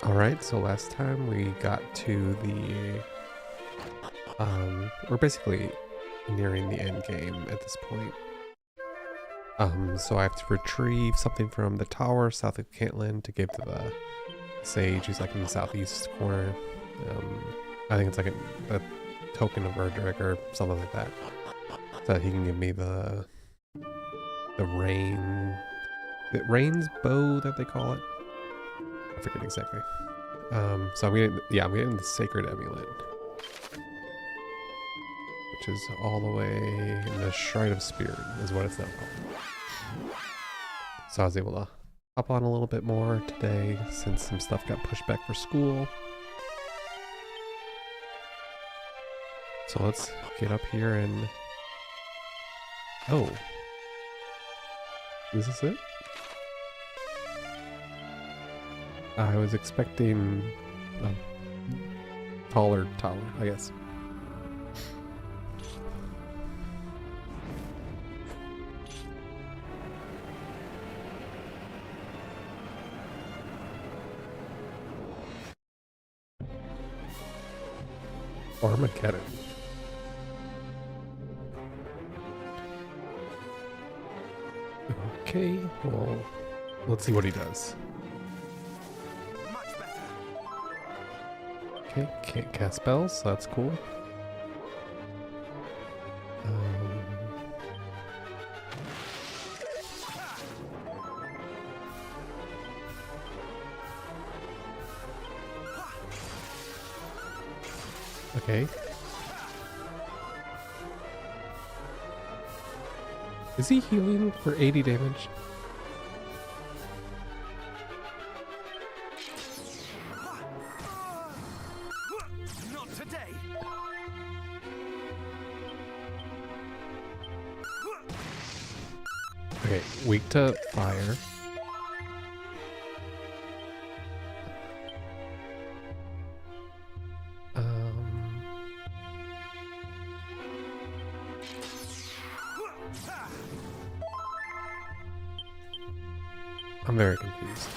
Alright, so last time we got to the we're basically nearing the end game at this point. So I have to retrieve something from the tower south of Cantlin to give to the sage who's like in the southeast corner. I think it's like a token of Erdrick or something like that. So that he can give me the rain's bow that they call it. I forget exactly. So I'm getting the sacred amulet, which is all the way in the Shrine of Spirit is what it's now called. So I was able to hop on a little bit more today since some stuff got pushed back for school. So let's get up here and... Oh. Is this it? I was expecting a taller tower, I guess. Armageddon. Okay, well, let's see what he does. Okay, can't cast spells, so that's cool. Okay. Is he healing for 80 damage? Not today. Okay, weak to fire. I'm very confused.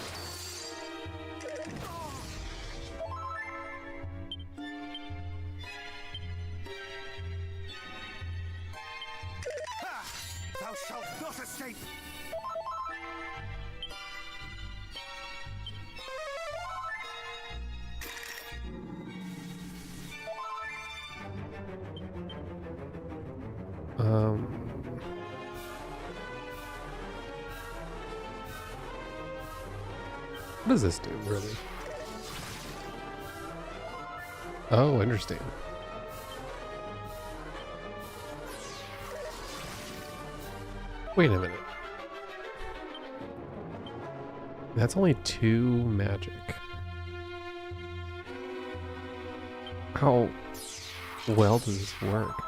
Thou shalt not escape. What does this do, really? Oh, interesting. Wait a minute. That's only 2 magic. How well does this work?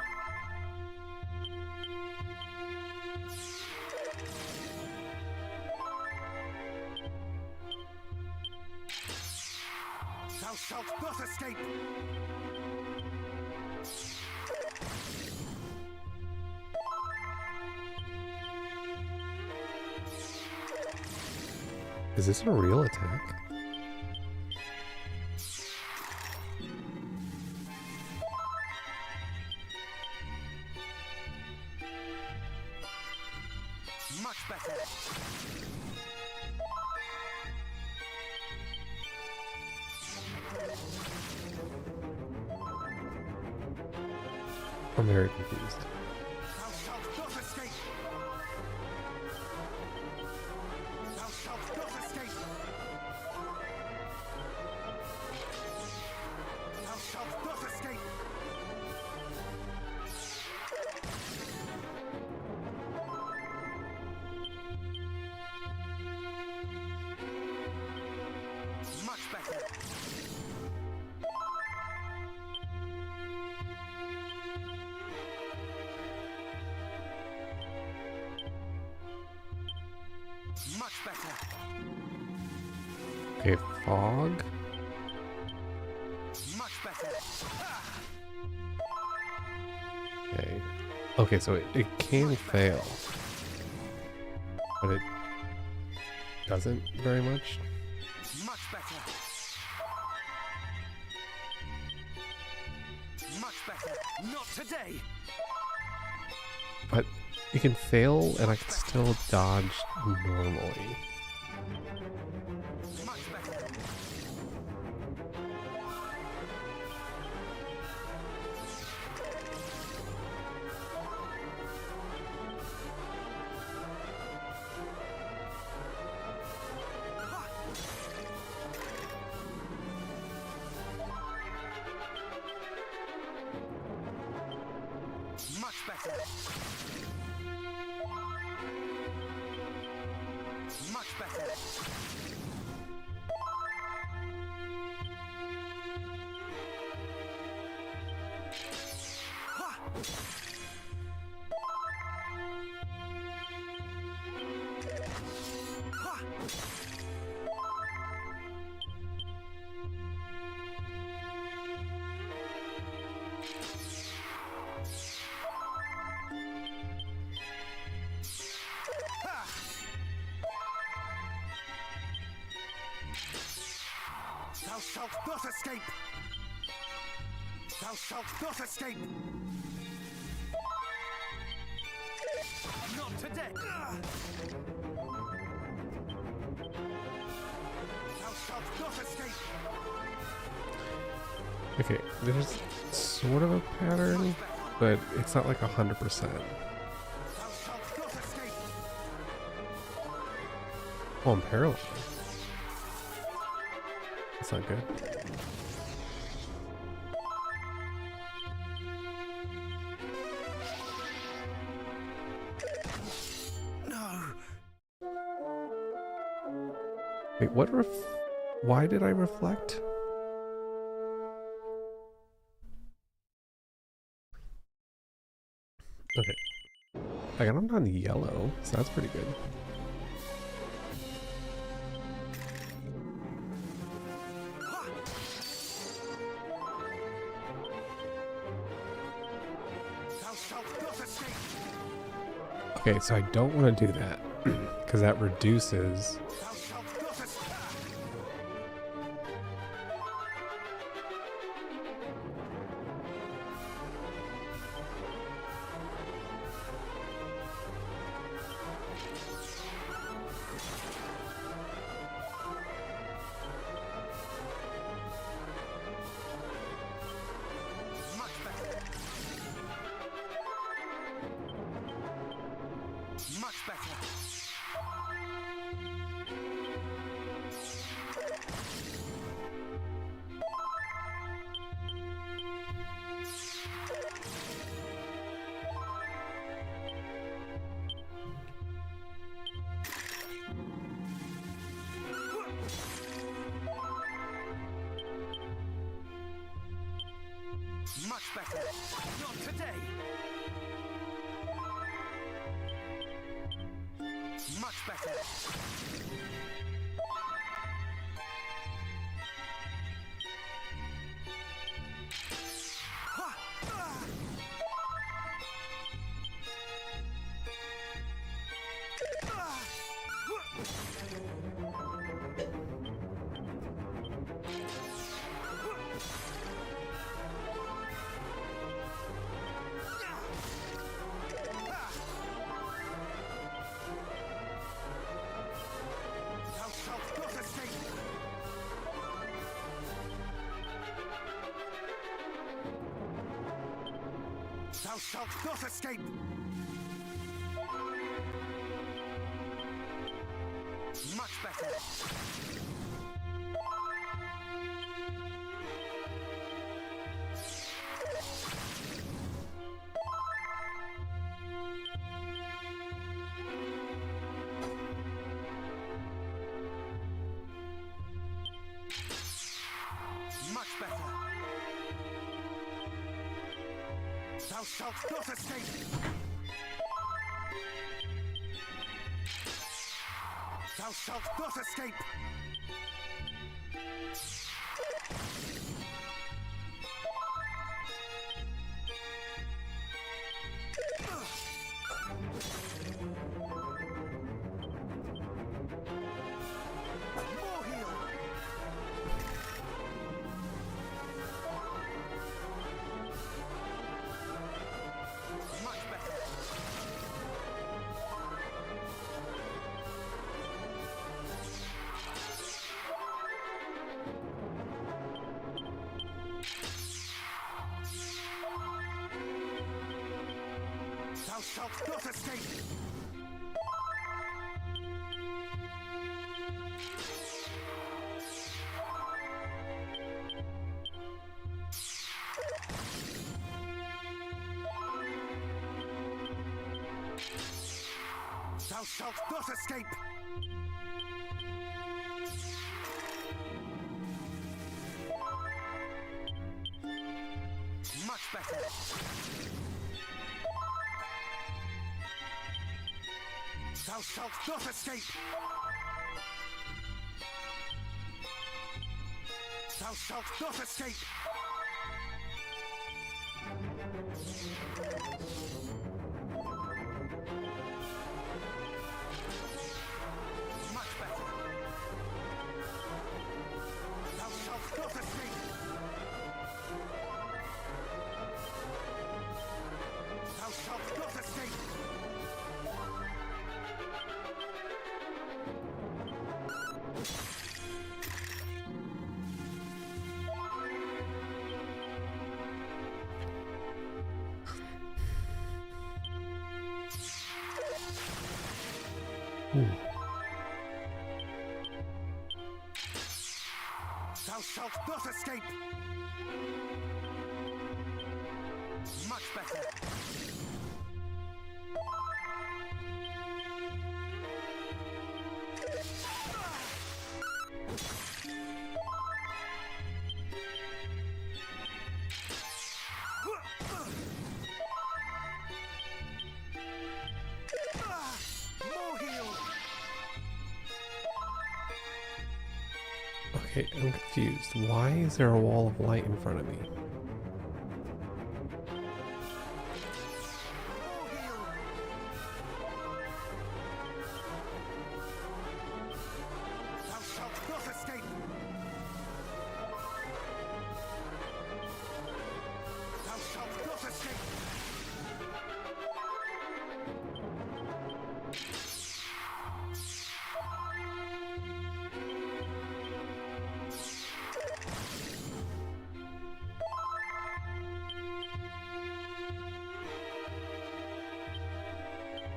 Thou shalt not escape. Is this a real attack? Much better. I'm very confused. Thou shalt not escape. Thou shalt not escape. Thou shalt not escape. Much better. Much better. Okay, fog. Much better. Okay. Okay, so it can fail. But it doesn't very much. Much better. today. But you can fail and I can still dodge normally. Much better. Much better. Much better. Ha! Ha! Ha! Thou shalt not escape! Thou shalt not escape! Not today! Thou shalt not escape! Okay, there's sort of a pattern, but it's not like 100%. Thou shalt not escape! Oh, I'm paralyzed. That's not good. No! Wait, why did I reflect? Okay. I got him on yellow, so that's pretty good. Thou shalt not escape! Okay, so I don't want to do that because that reduces. Thou shalt not escape! Much better! Much better! Much better! Not today! Much better! Ha! Ah! Ah! Thou shalt not escape! Thou shalt not escape! Much better! Much better! Thou shalt not escape! Thou shalt not escape! More heal! shalt not escape! Thou shalt not escape! Much better! Thou shalt not escape! Thou shalt not escape! Much better! Thou shalt not escape! Thou shalt not escape! Ooh. Thou shalt not escape! Much better! More heal! Okay, I'm confused. Why is there a wall of light in front of me? More heal! Thou shalt not escape! Thou shalt not escape!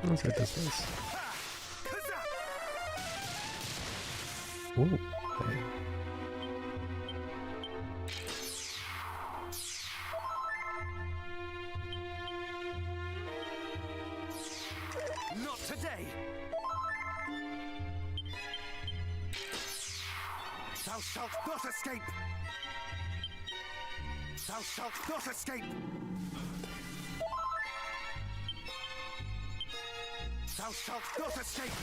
Let's get this place. Ha! Huzzah! Ooh. Okay. Not today! Thou shalt not escape! Thou shalt not escape! Thou shalt not escape!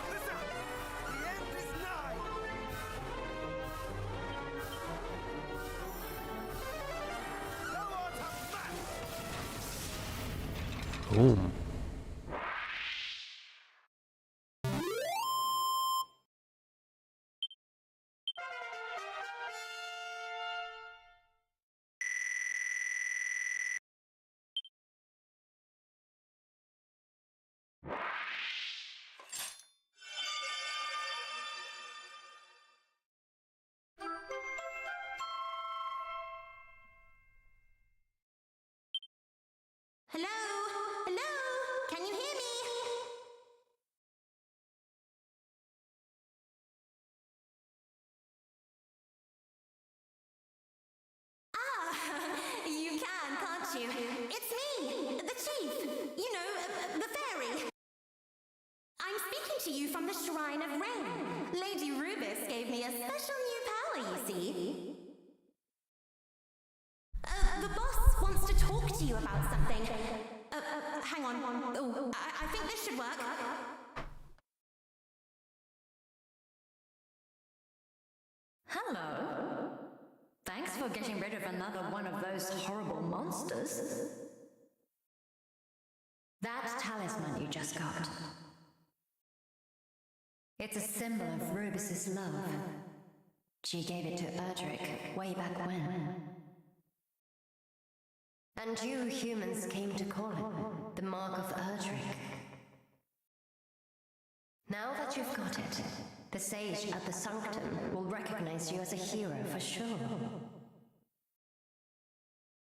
Huzzah! The end is nigh! Thou art a man! Boom. Hello? Hello? Can you hear me? Ah, you can, can't you? It's me, the chief. You know, the fairy. I'm speaking to you from the Shrine of Rain. Lady Rubis gave me a special new power, you see. The boss wants to talk to you about something. Hang on. Oh, I think this should work. Hello. Thanks for getting rid of another one of those horrible monsters. That talisman you just got. It's a symbol of Rubis's love. She gave it to Erdrick way back when. And you humans came to call it the Mark of Erdrick. Now that you've got it, The sage at the sanctum will recognize you as a hero for sure.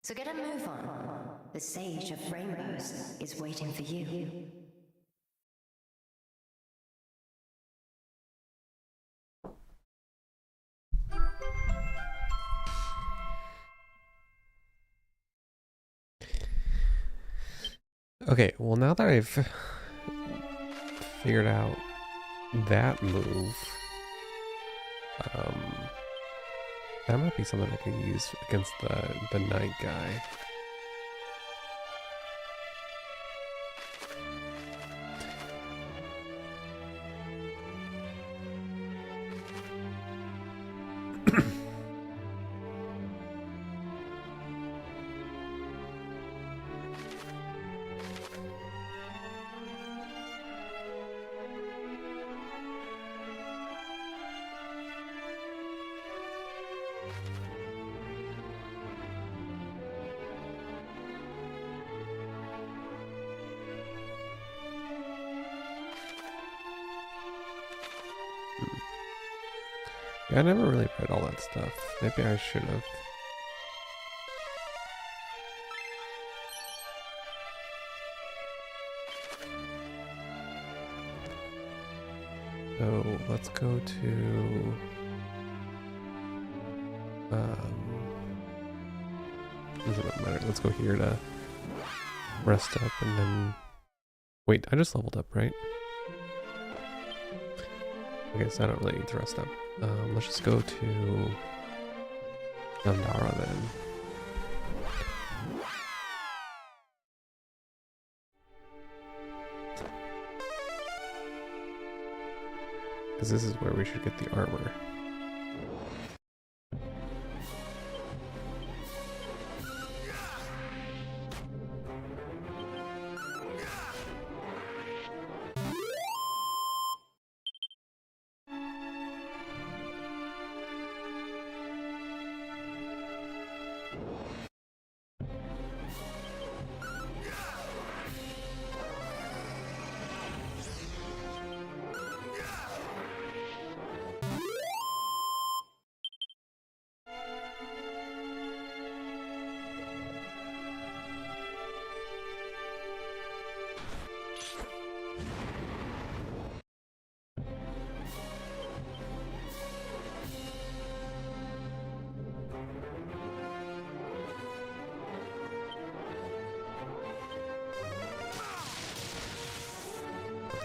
So get a move on. The Sage of Rainbows is waiting for you. Okay, well now that I've figured out that move, that might be something I can use against the night guy. Yeah, I never really read all that stuff. Maybe I should have. So let's go to doesn't matter. Let's go here to rest up and then wait, I just leveled up, right? Okay, so I don't really need to rest up. Let's just go to Nandara then. Because this is where we should get the armor.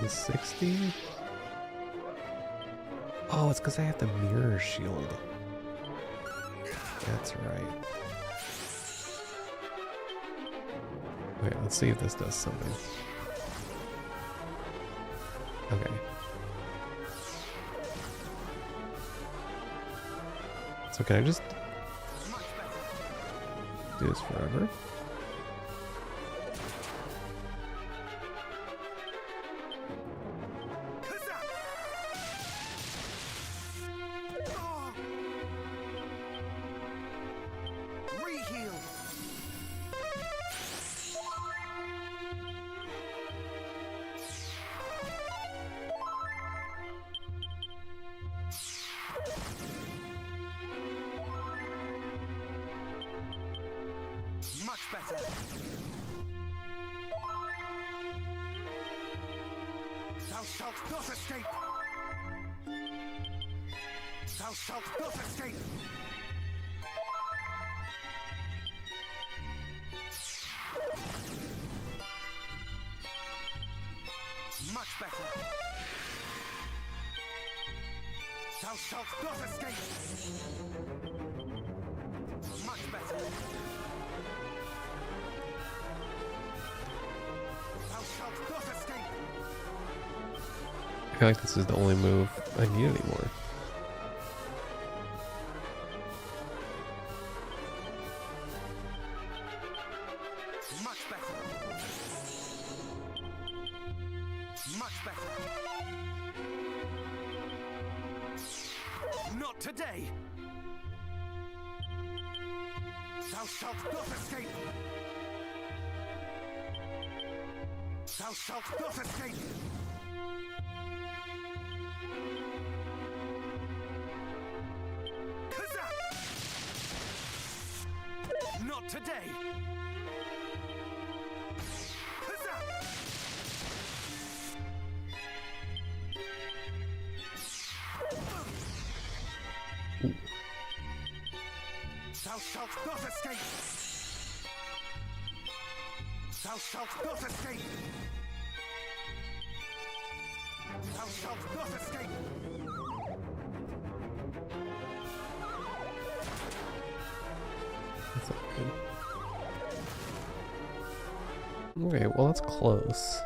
The 60? Oh, it's because I have the mirror shield. That's right. Wait, let's see if this does something. Okay. So can I just do this forever? Much better. Thou shalt not escape. Thou shalt not escape. Much better. Thou shalt not escape. Much better. Thou shalt not escape. I feel like this is the only move I need anymore. Much better. Much better. Not today. Thou shalt not escape. Thou shalt not escape. Not today! Huzzah! Thou shalt not escape! Thou shalt not escape! Thou shalt not escape! That's not good. Okay, well that's close.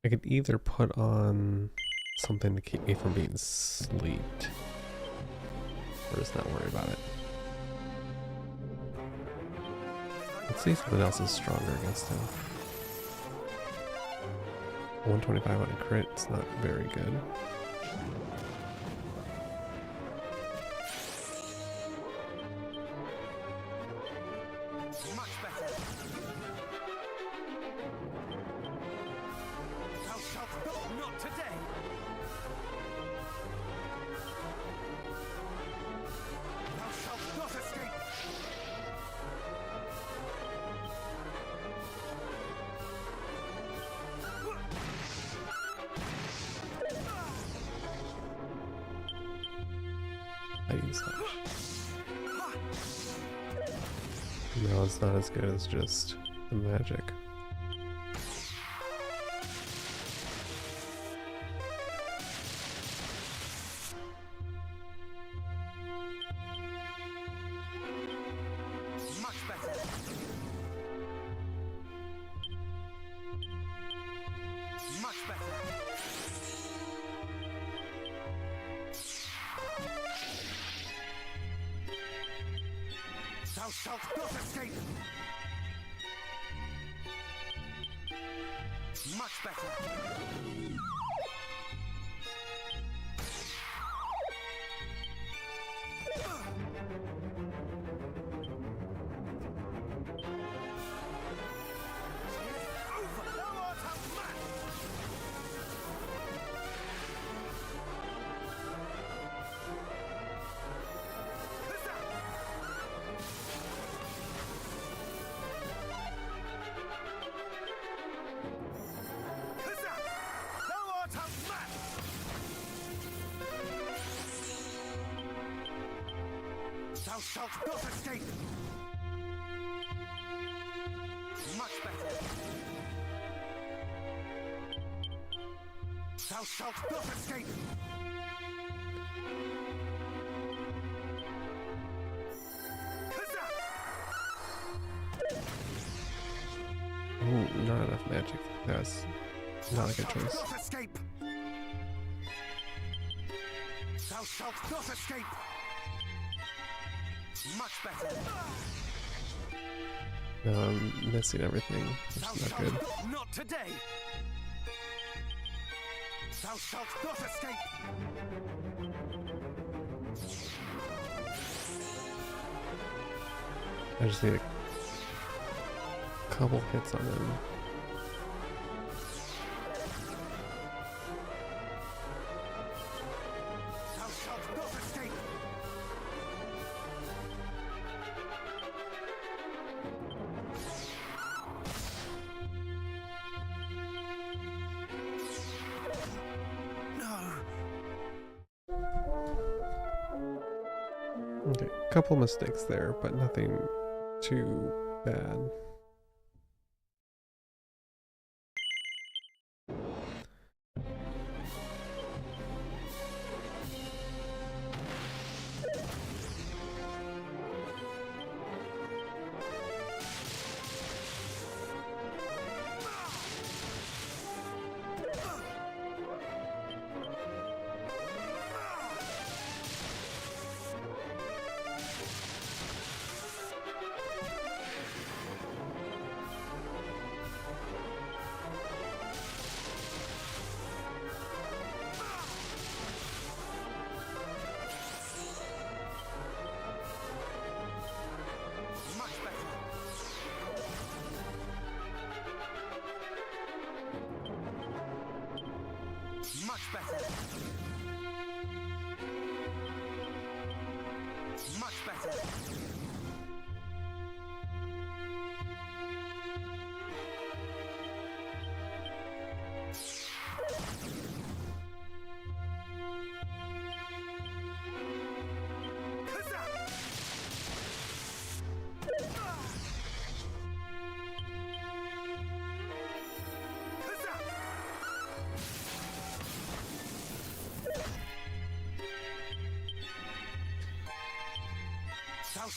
I could either put on something to keep me from being sleeped, or just not worry about it. Let's see if something else is stronger against him. 125 on a crit, it's not very good. Much better! Thou shalt not today! Thou shalt not escape! Fighting slash. No, it's not as good as just the magic. Much better! Much better! Thou shalt not escape! Much better! Over! Thou art outmatched! Huzzah! Thou art outmatched! Thou shalt not escape! Much better! Thou shalt not escape! Huzzah! Ooh, not enough magic. That's not a good choice. Not escape! Thou shalt not escape! Much better! No, I'm missing everything, which Thou is not shalt good. not today! Thou shalt not escape! I just need a couple hits on him. Thou shalt not escape! No! Okay, couple mistakes there, but nothing too bad.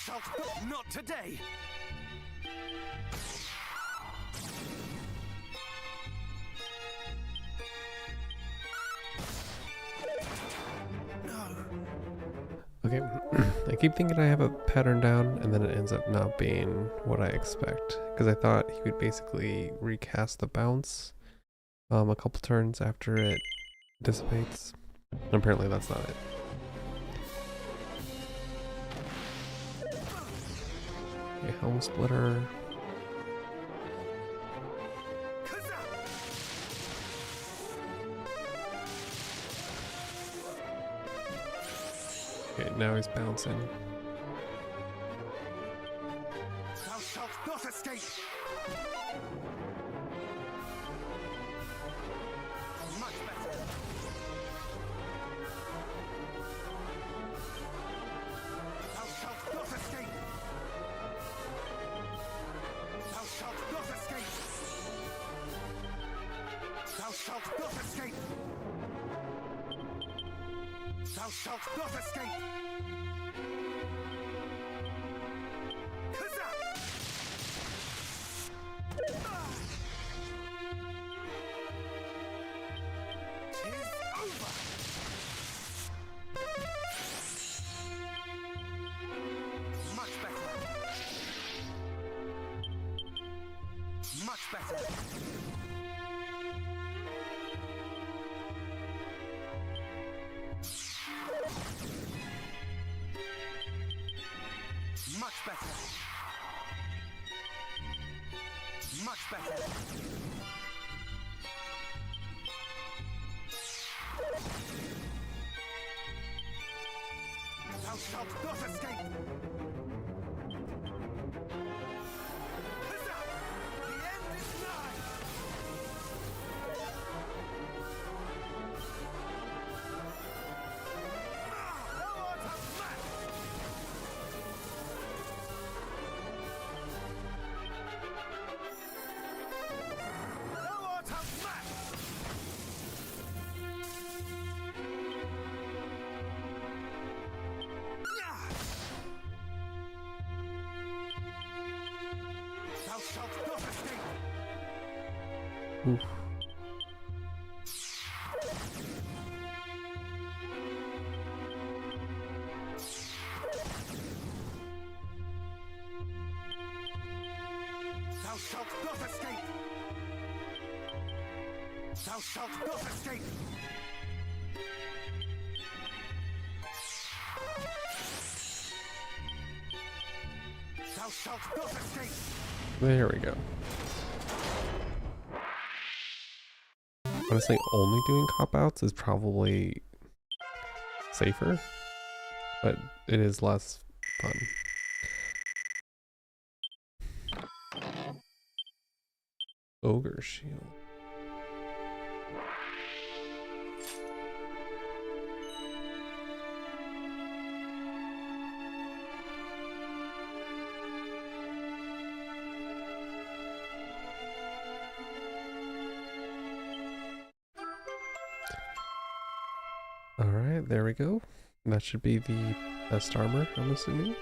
shalt not today. Okay, I keep thinking I have a pattern down, and then it ends up not being what I expect. Because I thought he would basically recast the bounce a couple turns after it dissipates. And apparently that's not it. Okay, Helm Splitter. Okay, now he's bouncing. Thou shalt not escape. Much better. Thou shalt not escape. Thou shalt not escape. Thou shalt not escape. Thou shalt not escape. Huzzah! Tis over. Much better. Much better. Much better. Much better. Thou shalt not escape. Huzzah! The end is nigh. Thou art outmatched. Thou art outmatched! Yeah! Thou shalt not escape! Oof. Thou shalt not escape! Thou shalt not escape! Thou shalt not escape! There we go. Honestly, only doing cop-outs is probably safer, but it is less fun. Ogre Shield. Alright, there we go. That should be the best armor, I'm assuming.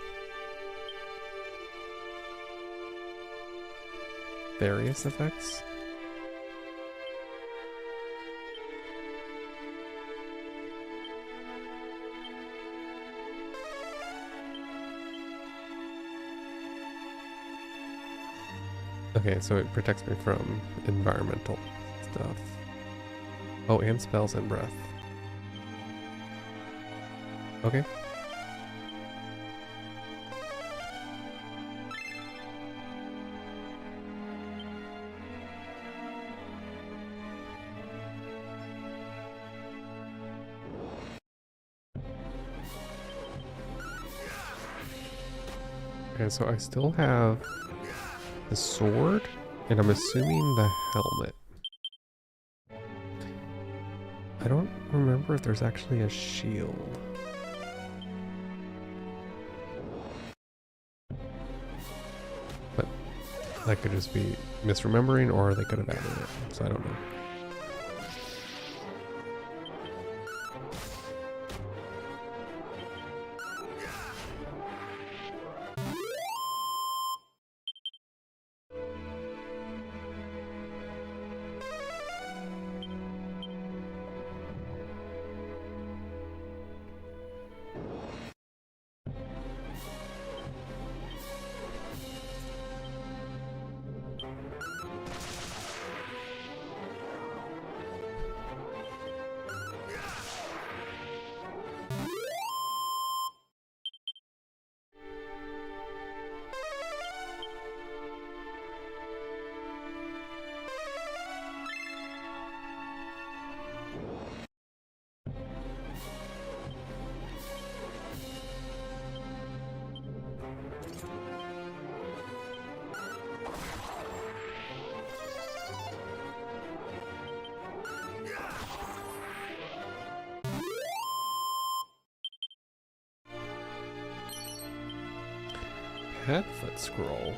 Various effects. Okay, so it protects me from environmental stuff. Oh, and spells and breath. Okay. Okay, so I still have the sword, and I'm assuming the helmet. I don't remember if there's actually a shield. But that could just be misremembering, or they could have added it, so I don't know. Padfoot scroll.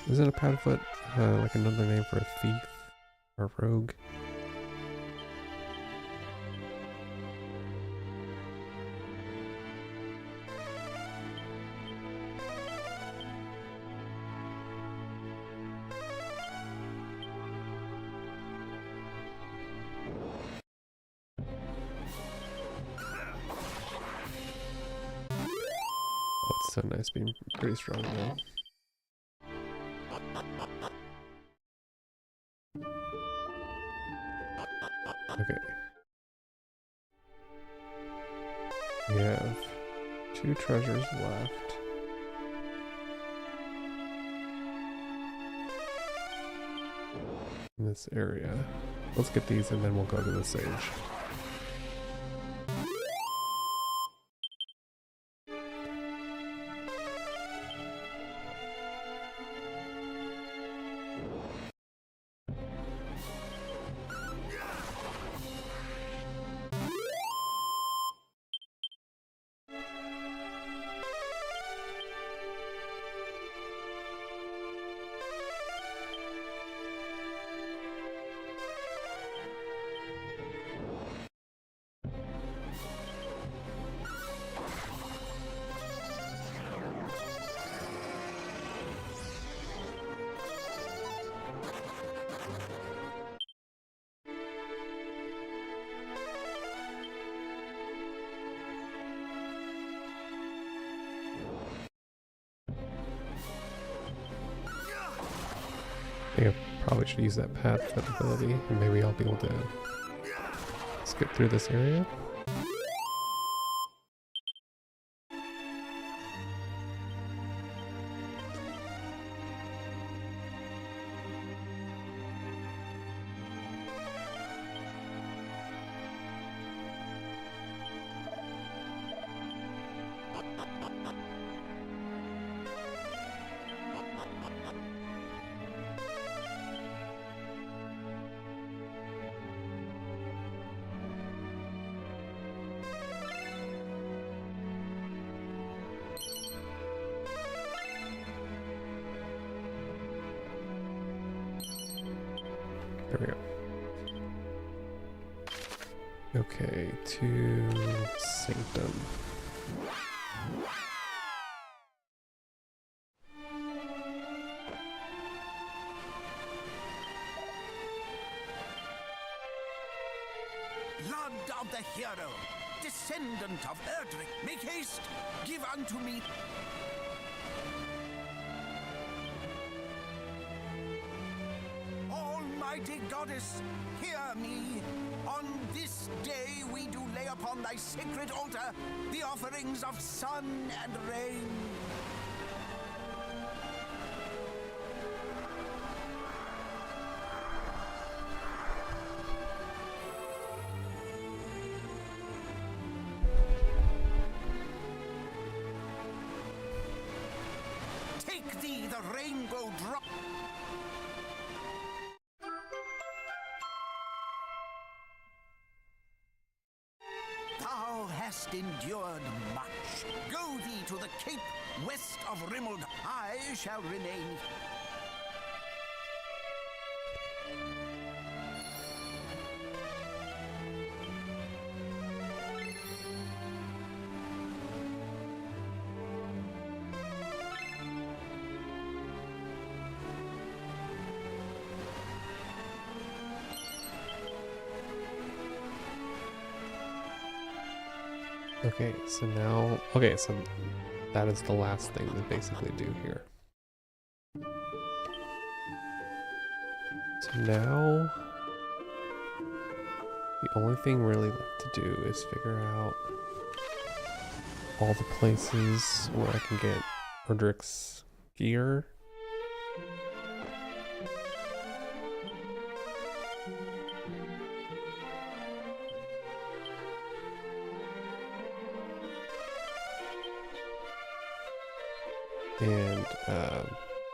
Is it a Padfoot like another name for a thief or a rogue? Oh, it's so nice being pretty strong now. Okay. We have 2 treasures left. In this area. Let's get these and then we'll go to the sage. I think I probably should use that path ability, and maybe I'll be able to skip through this area. There we go. Okay, to Sanctum. Blood of the hero, descendant of Erdrick, make haste, give unto me. Almighty goddess, hear me. On this day we do lay upon thy sacred altar the offerings of sun and rain. Take thee the rainbow drop. Thou hast endured much. Go thee to the cape west of Rimmeld. I shall remain. Okay, so now, okay, so that is the last thing to basically do here. So now, the only thing really left to do is figure out all the places where I can get Erdrick's gear. And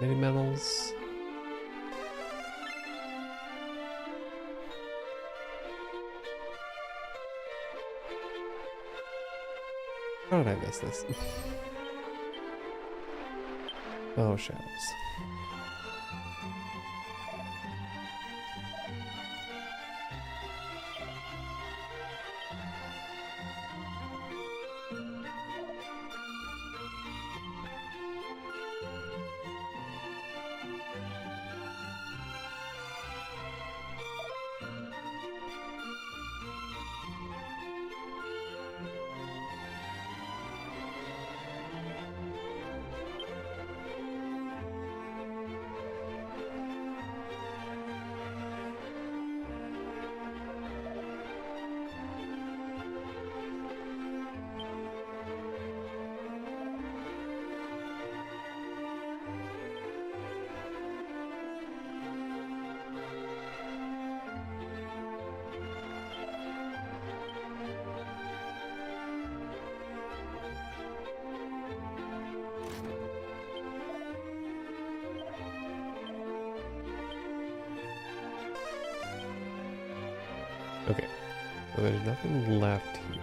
mini metals. How did I miss this? Oh, shadows. Okay, so there's nothing left here.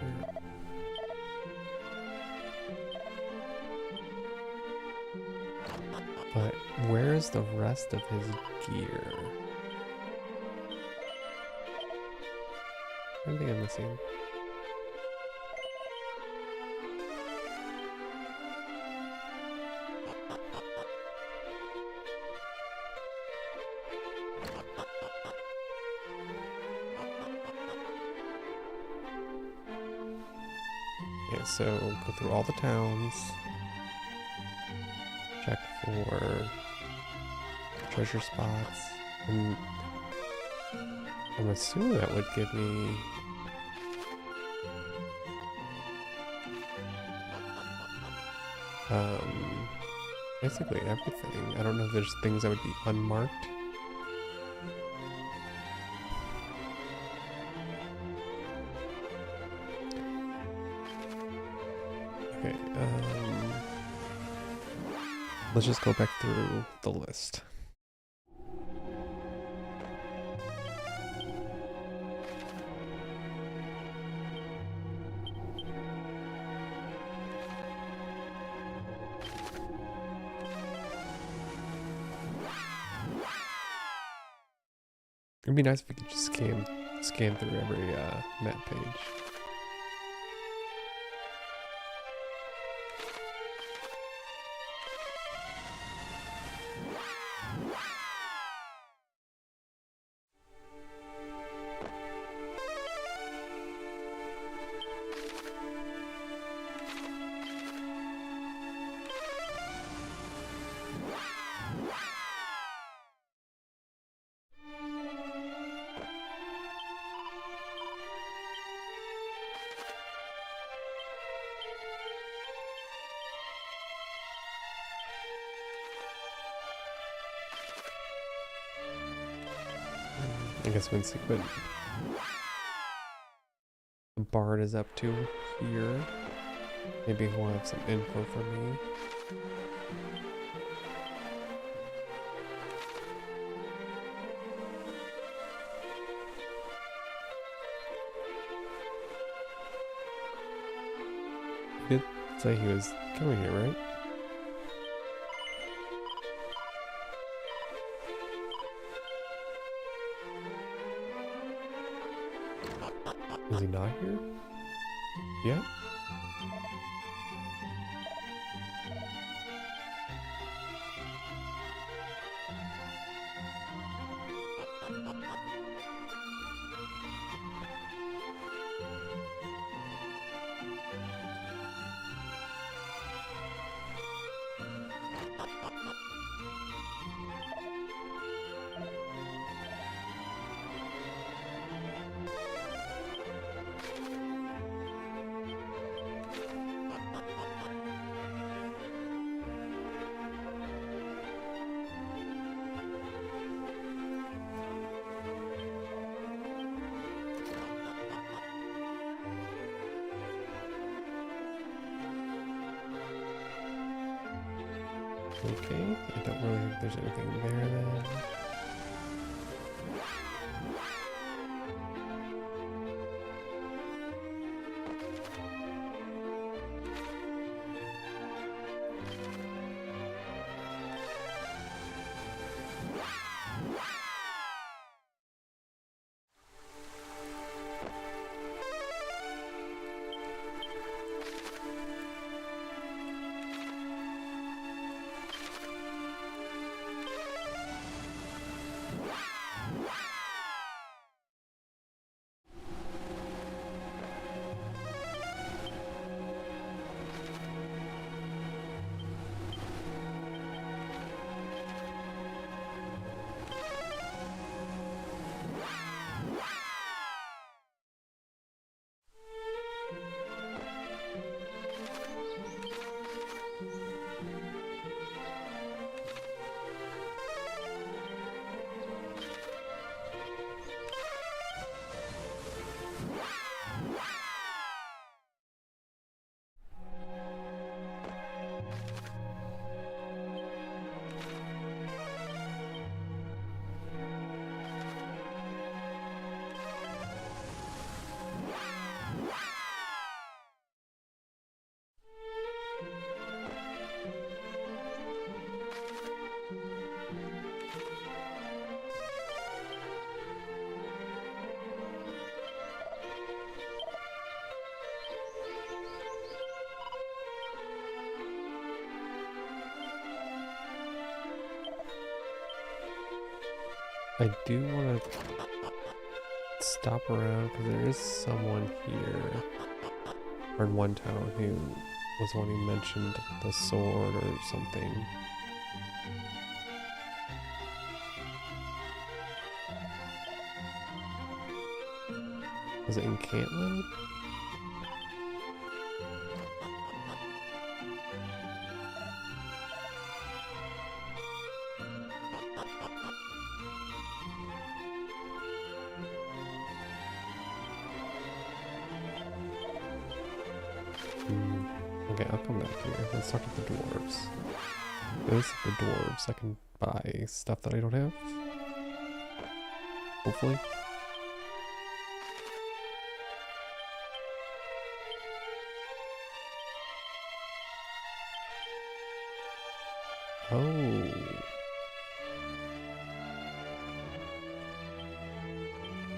But where's the rest of his gear? Anything I'm missing? Yeah, so go through all the towns. Check for treasure spots. And I'm assuming that would give me basically everything. I don't know if there's things that would be unmarked. Okay, let's just go back through the list. It'd be nice if we could just scan through every map page. I guess we can see what the bard is up to here. Maybe he'll have some info for me. He did say he was coming here, right? Is he not here? Yeah? Okay, I don't really think there's anything there then. I do want to stop around because there is someone here, or in one town, who was one who mentioned the sword or something. Was it in Cantlin? Okay, I'll come back here. Let's talk to the dwarves. Those are the dwarves. I can buy stuff that I don't have. Hopefully. Oh.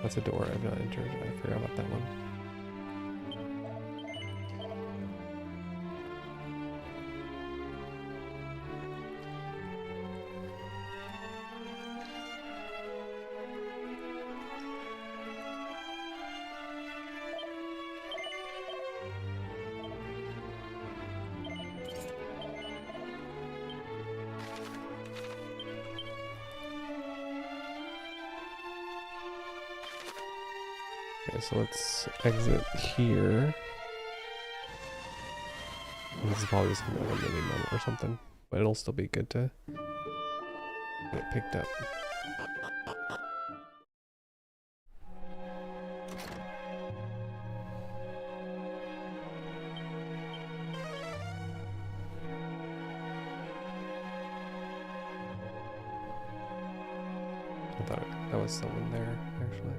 That's a door I've not entered. I forgot about that one. Okay, so let's exit here. This is probably just gonna be like a mini memo or something, but it'll still be good to get it picked up. I thought that was someone there, actually.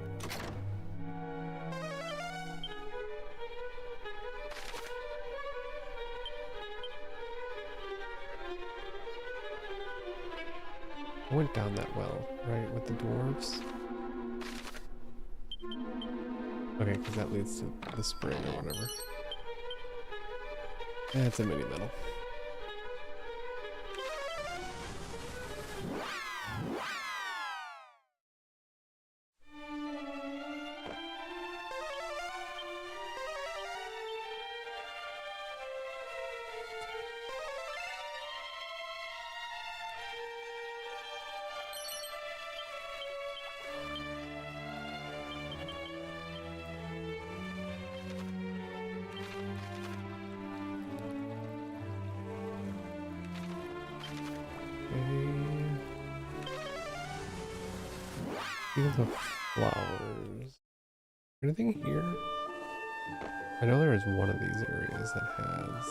I went down that well, right, with the dwarves? Okay, because that leads to the spring or whatever. Yeah, it's a mini metal. Fields of flowers. Anything here? I know there is one of these areas that has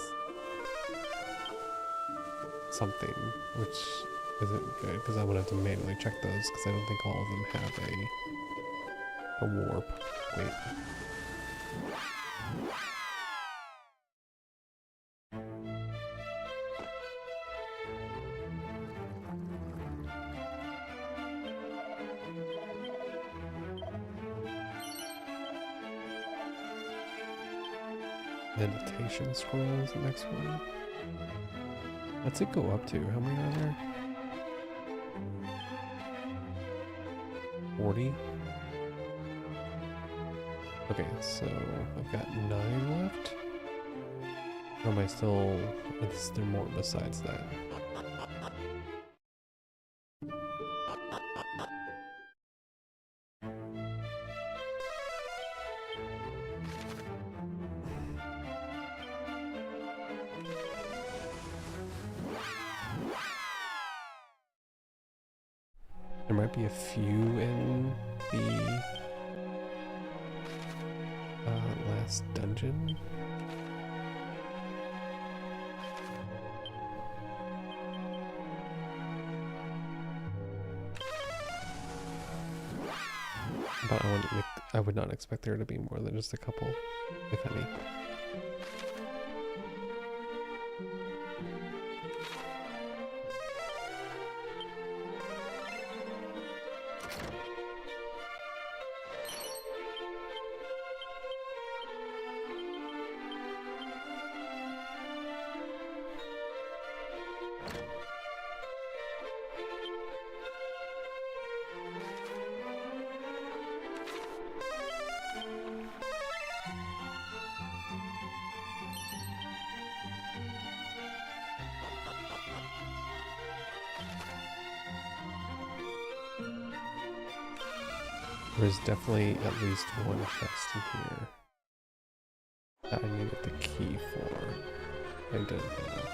something, which isn't good because I'm gonna have to manually check those because I don't think all of them have a warp. Wait. Meditation scroll is the next one. What's it go up to? How many are there? 40? Okay, so I've got 9 left. Or am I still... Is there more besides that? There might be a few in the last dungeon. But I would not expect there to be more than just a couple, if any. There's definitely at least one chest in here that I needed the key for. I didn't have.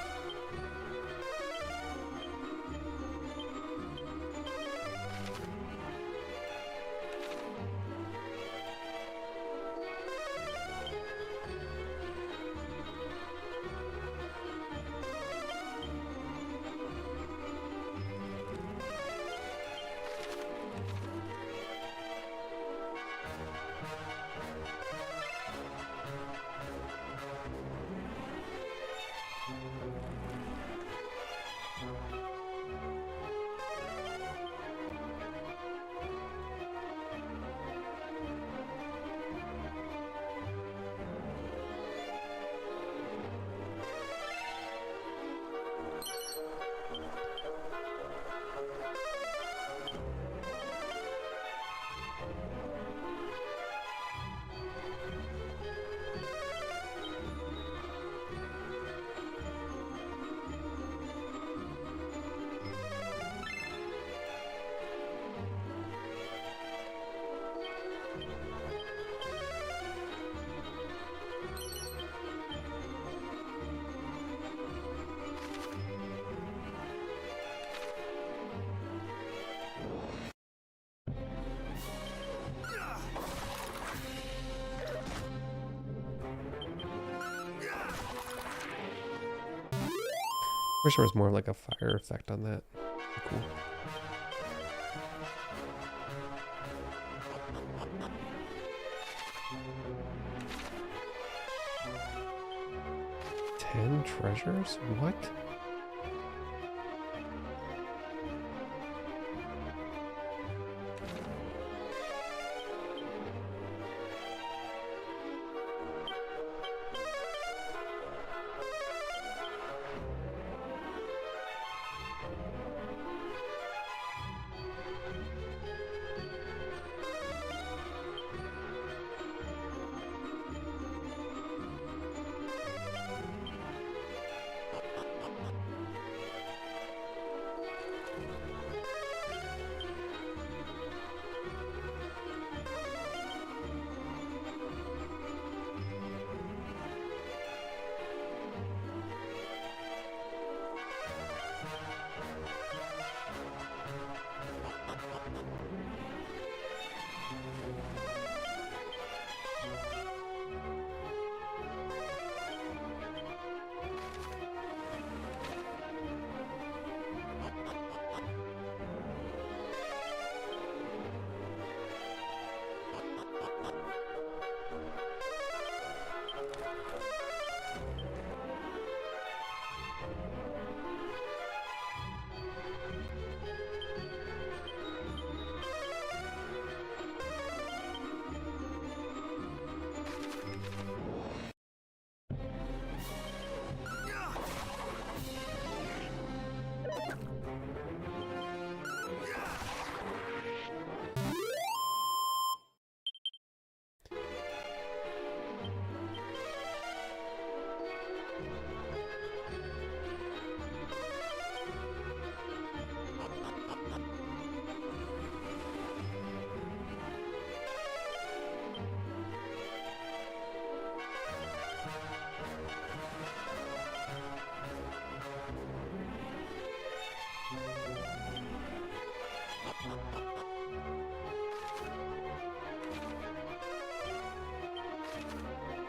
Wish there was more of like a fire effect on that. Cool. Ten treasures? What?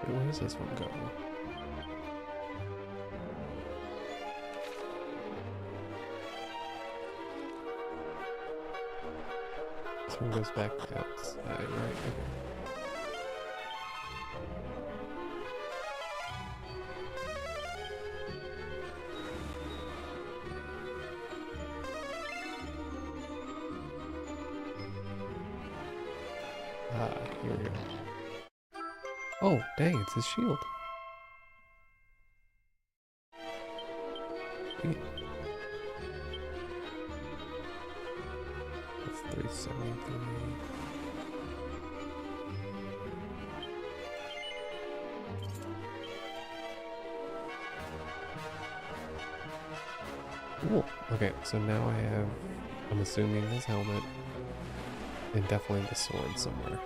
Wait, where does this one go? This one goes back outside, right? Okay. Ah, here we go. Oh, dang, it's his shield. Sweet. That's 373. Cool. Okay, so now I have, I'm assuming, his helmet. And definitely the sword somewhere.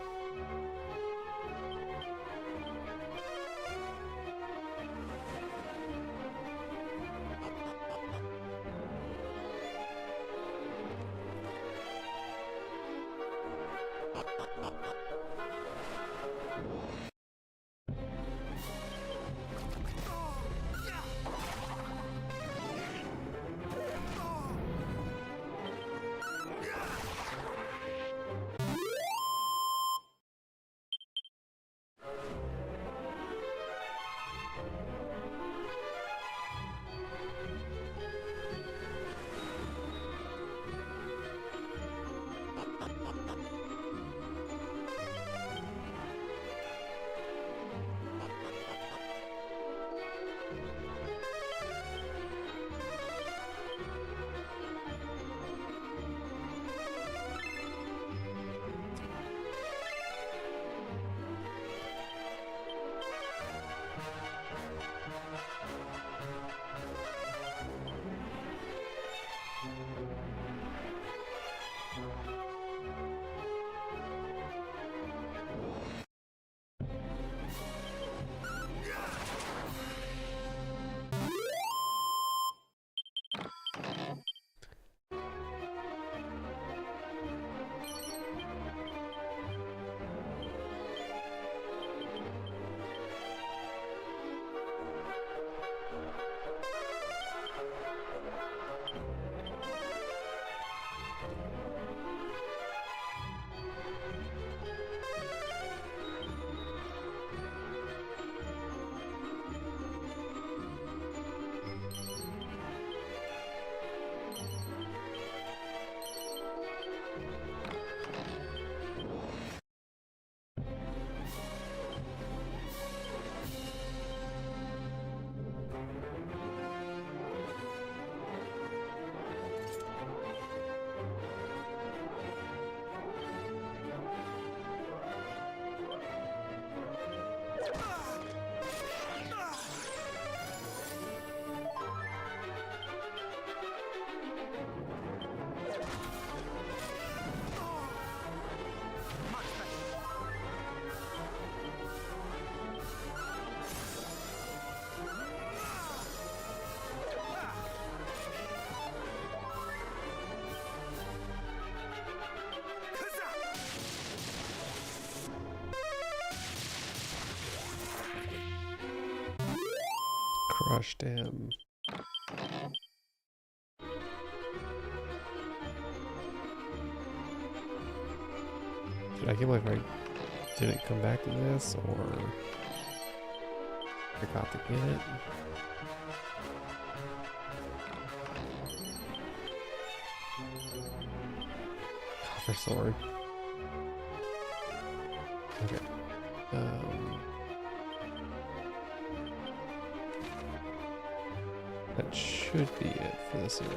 Crushed him. Should I give like I didn't come back to this or forgot to get it? Copper sword. Okay. That should be it for this area.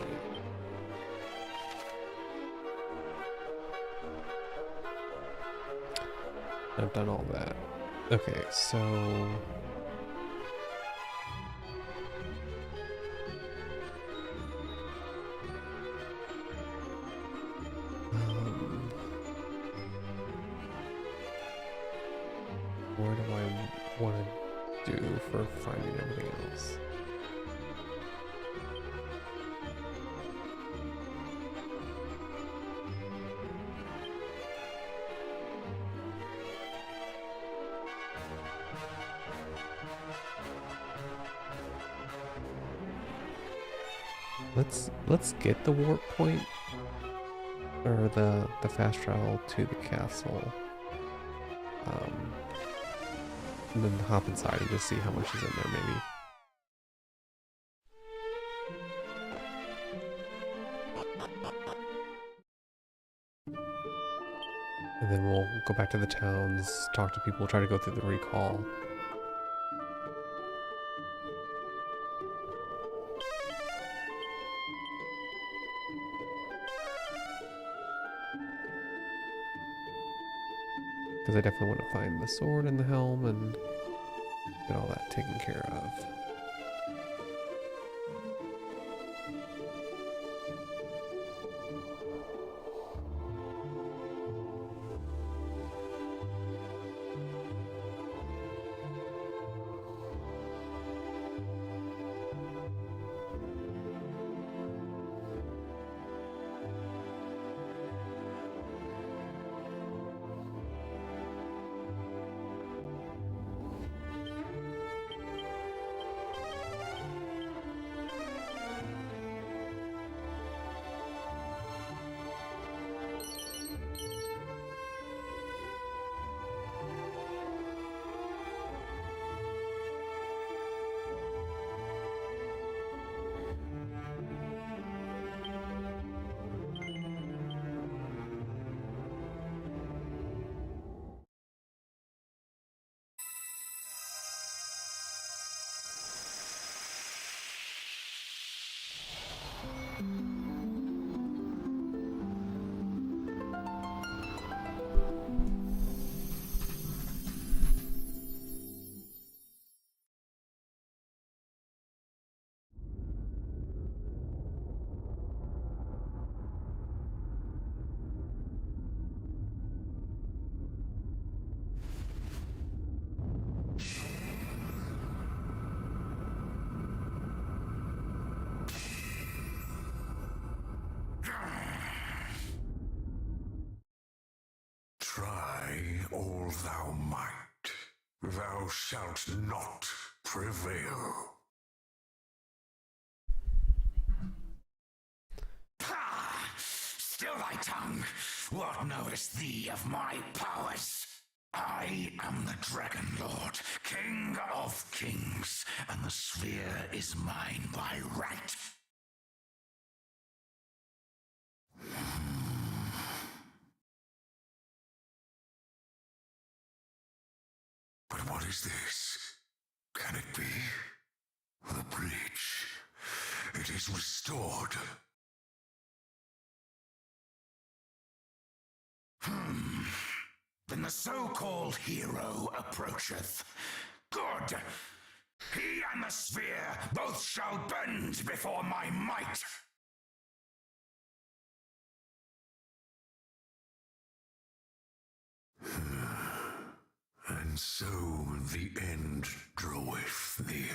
I've done all that. Okay, so what do I want to do for finding everything else? Let's get the warp point or the fast travel to the castle, and then hop inside and just see how much is in there maybe. And then we'll go back to the towns, talk to people, try to go through the recall. Because I definitely want to find the sword and the helm and get all that taken care of. all thou might, thou shalt not prevail. Pah! Still thy tongue! What knowest thee of my powers? I am the Dragonlord, King of Kings, and the sphere is mine by right. But what is this? Can it be? The breach. It is restored. Then the so-called hero approacheth. Good! He and the sphere both shall bend before my might! And so the end draweth near.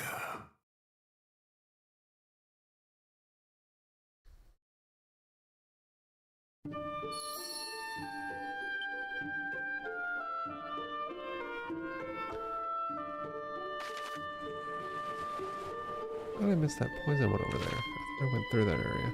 How did I miss that poison one over there? I thought I went through that area.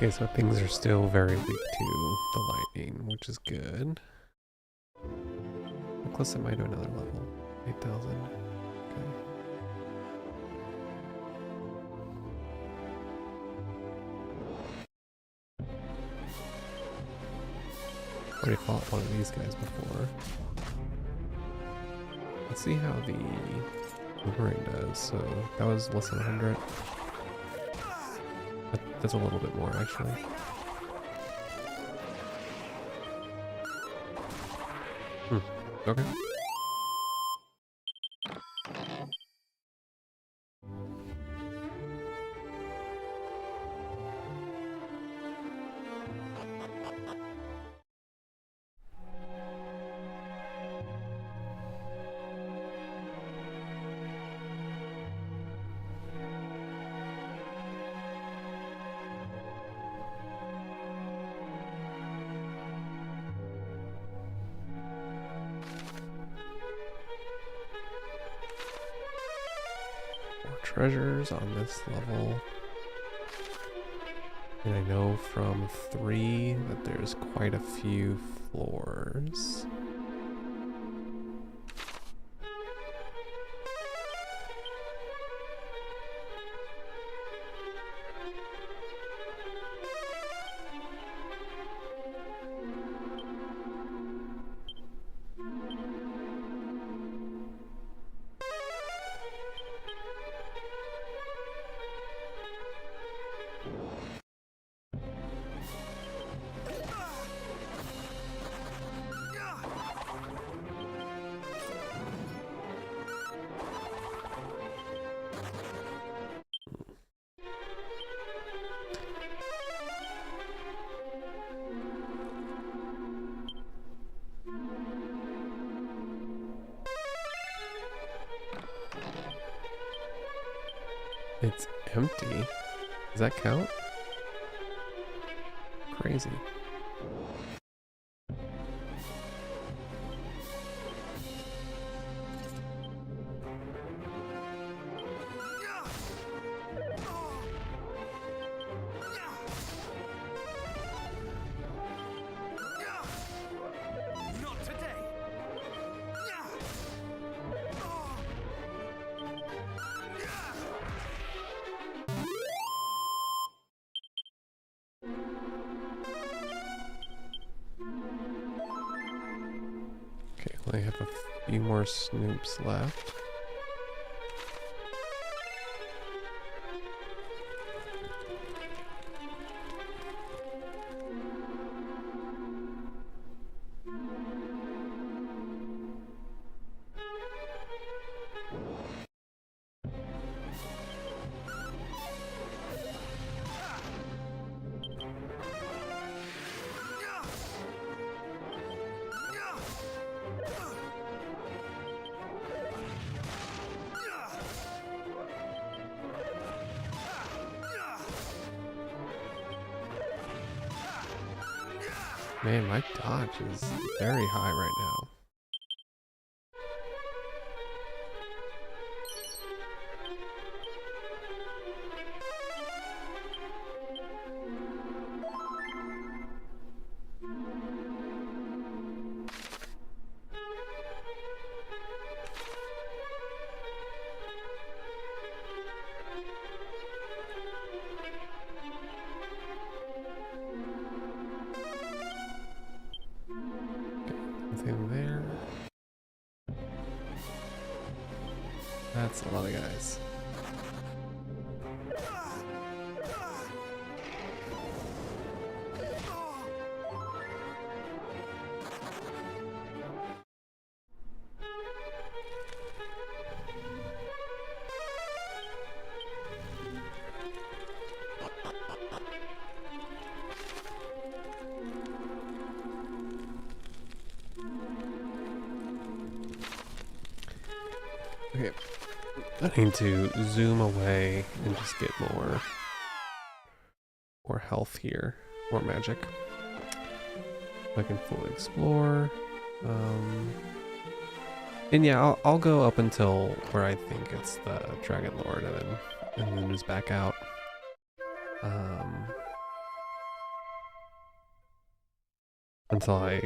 Okay, so things are still very weak to the lightning, which is good. How close am I to another level? 8,000. Okay. Already fought one of these guys before. Let's see how the boomerang does. So that was less than 100. That's a little bit more, actually. Okay. Treasures on this level, and I know from 3 that there's quite a few floors. It's empty. Does that count? Crazy. Not today! Okay, well, I have a few more snoops left. Man, my dodge is very high right now. Nothing there. That's a lot of guys. Okay, I need to zoom away and just get more health here, more magic. I can fully explore. And yeah, I'll go up until where I think it's the Dragonlord, and then just back out. Until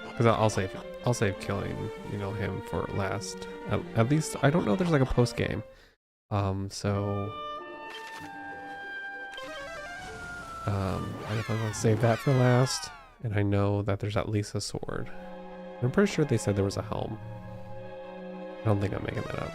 because I'll save killing, you know, him for last. At least I don't know if there's like a post game. So I definitely want to save that for last. And I know that there's at least a sword. I'm pretty sure they said there was a helm. I don't think I'm making that up.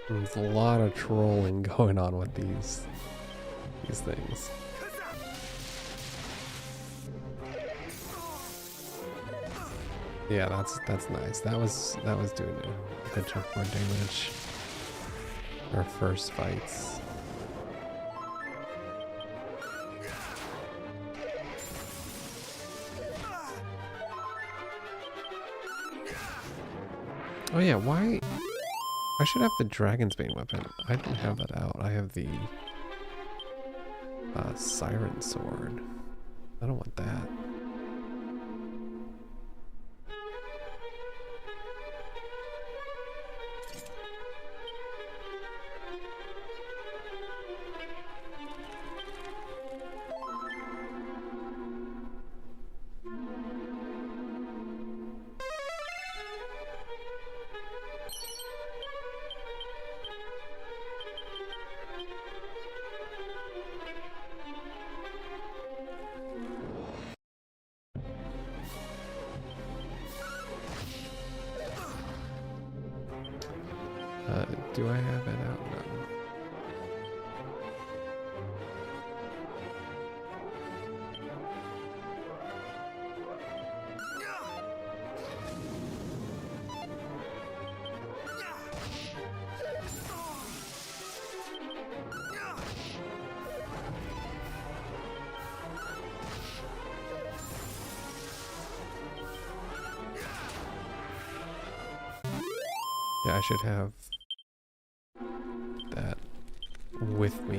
There's a lot of trolling going on with these things. Yeah, that's nice. That was doing a good chunk more damage. Our first fights. Oh yeah, why? I should have the Dragon's Bane weapon. I don't have that out. I have the Siren Sword. I don't want that. Do I have it out? No. Yeah, I should have that with me.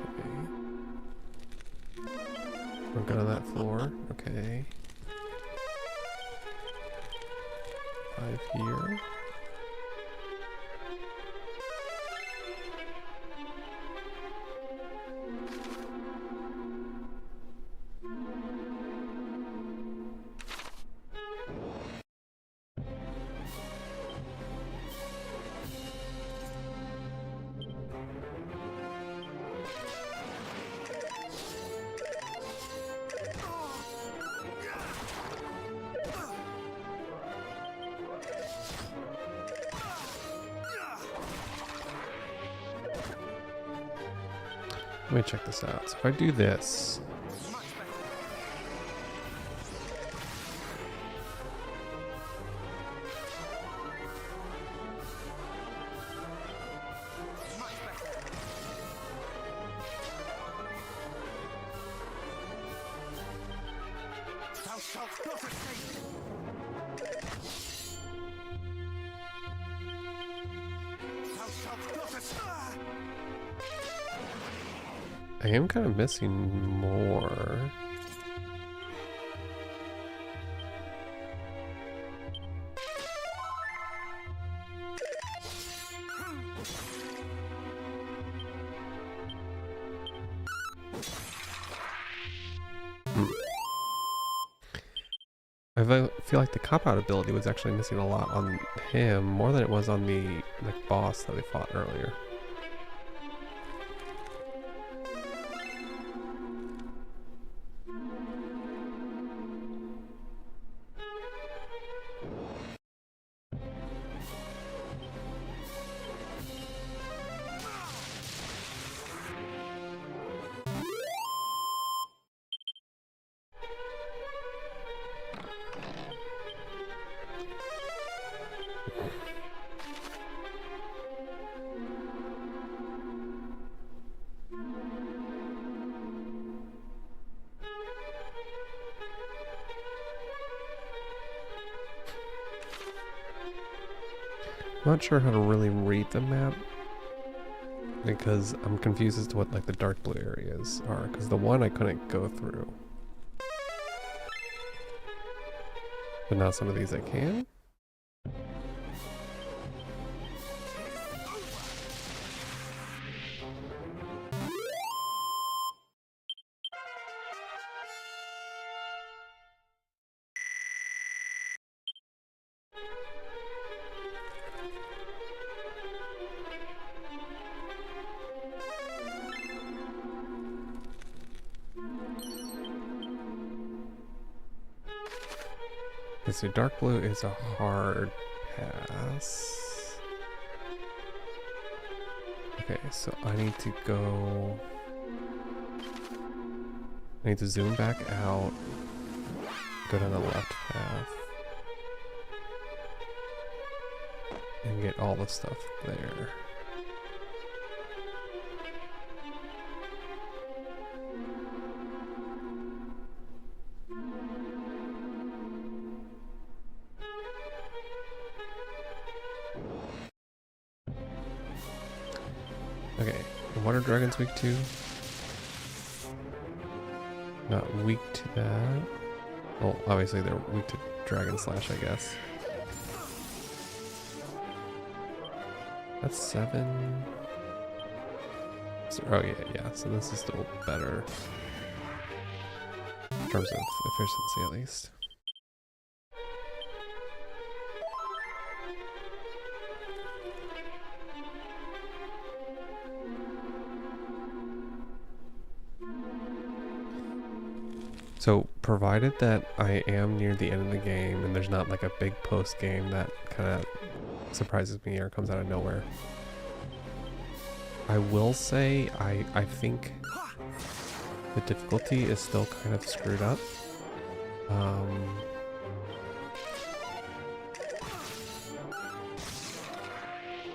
Okay. We're good on that floor. Okay. 5 here. Let me check this out. So if I do this, Thou shalt not escape! Thou shalt not escape! I am kind of missing more. I feel like the cop-out ability was actually missing a lot on him, more than it was on the like boss that we fought earlier. I'm not sure how to really read the map because I'm confused as to what like the dark blue areas are, because the one I couldn't go through. But now some of these I can. Okay, so dark blue is a hard pass. Okay, so I need to go... I need to zoom back out, go down the left path, and get all the stuff there. Okay, what are dragons weak to? Not weak to that. Well, obviously they're weak to Dragon Slash, I guess. That's 7. So, oh yeah, so this is still better. In terms of efficiency, at least. So, provided that I am near the end of the game and there's not like a big post game that kind of surprises me or comes out of nowhere, I will say I think the difficulty is still kind of screwed up.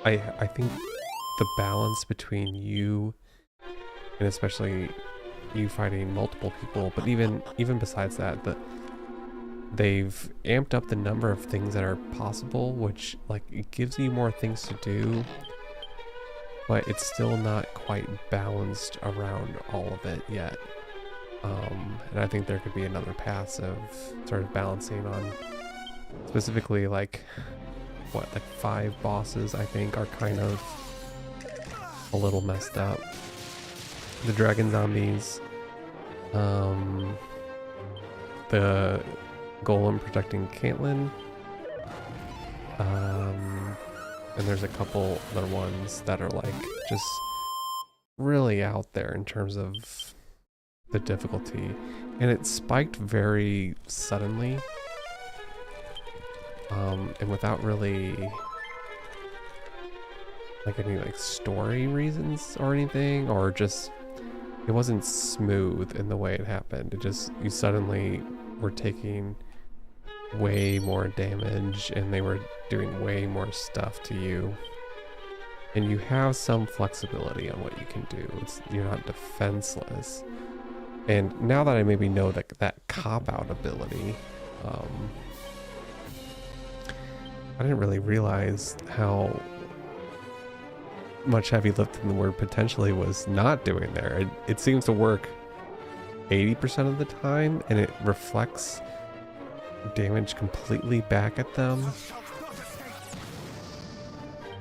I think the balance between you and especially you fighting multiple people, but even besides that, they've amped up the number of things that are possible, which like it gives you more things to do, but it's still not quite balanced around all of it yet. And I think there could be another pass of sort of balancing on specifically like what, like 5 bosses I think are kind of a little messed up. The dragon zombies, the golem protecting Cantlin, and there's a couple other ones that are like just really out there in terms of the difficulty, and it spiked very suddenly, and without really like any like story reasons or anything, or just it wasn't smooth in the way it happened. It just, you suddenly were taking way more damage and they were doing way more stuff to you, and you have some flexibility on what you can do. You're not defenseless. And now that I maybe know that cop-out ability, I didn't really realize how much heavy lifting the word potentially was not doing there. It seems to work 80% of the time, and it reflects damage completely back at them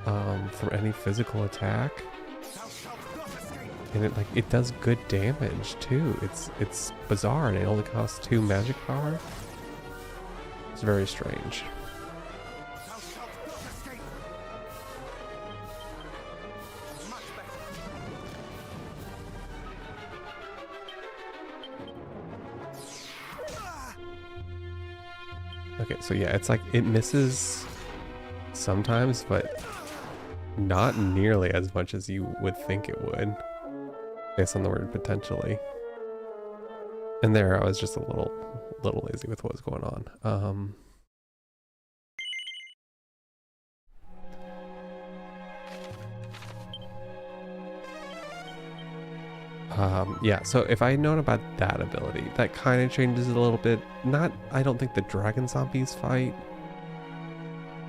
from any physical attack, and it does good damage too. It's bizarre, and it only costs 2 magic power. It's very strange. Okay, so yeah, it's like it misses sometimes, but not nearly as much as you would think it would, based on the word potentially. And there, I was just a little lazy with what was going on. Yeah, so if I known about that ability, that kind of changes it a little bit. I don't think the dragon zombies fight,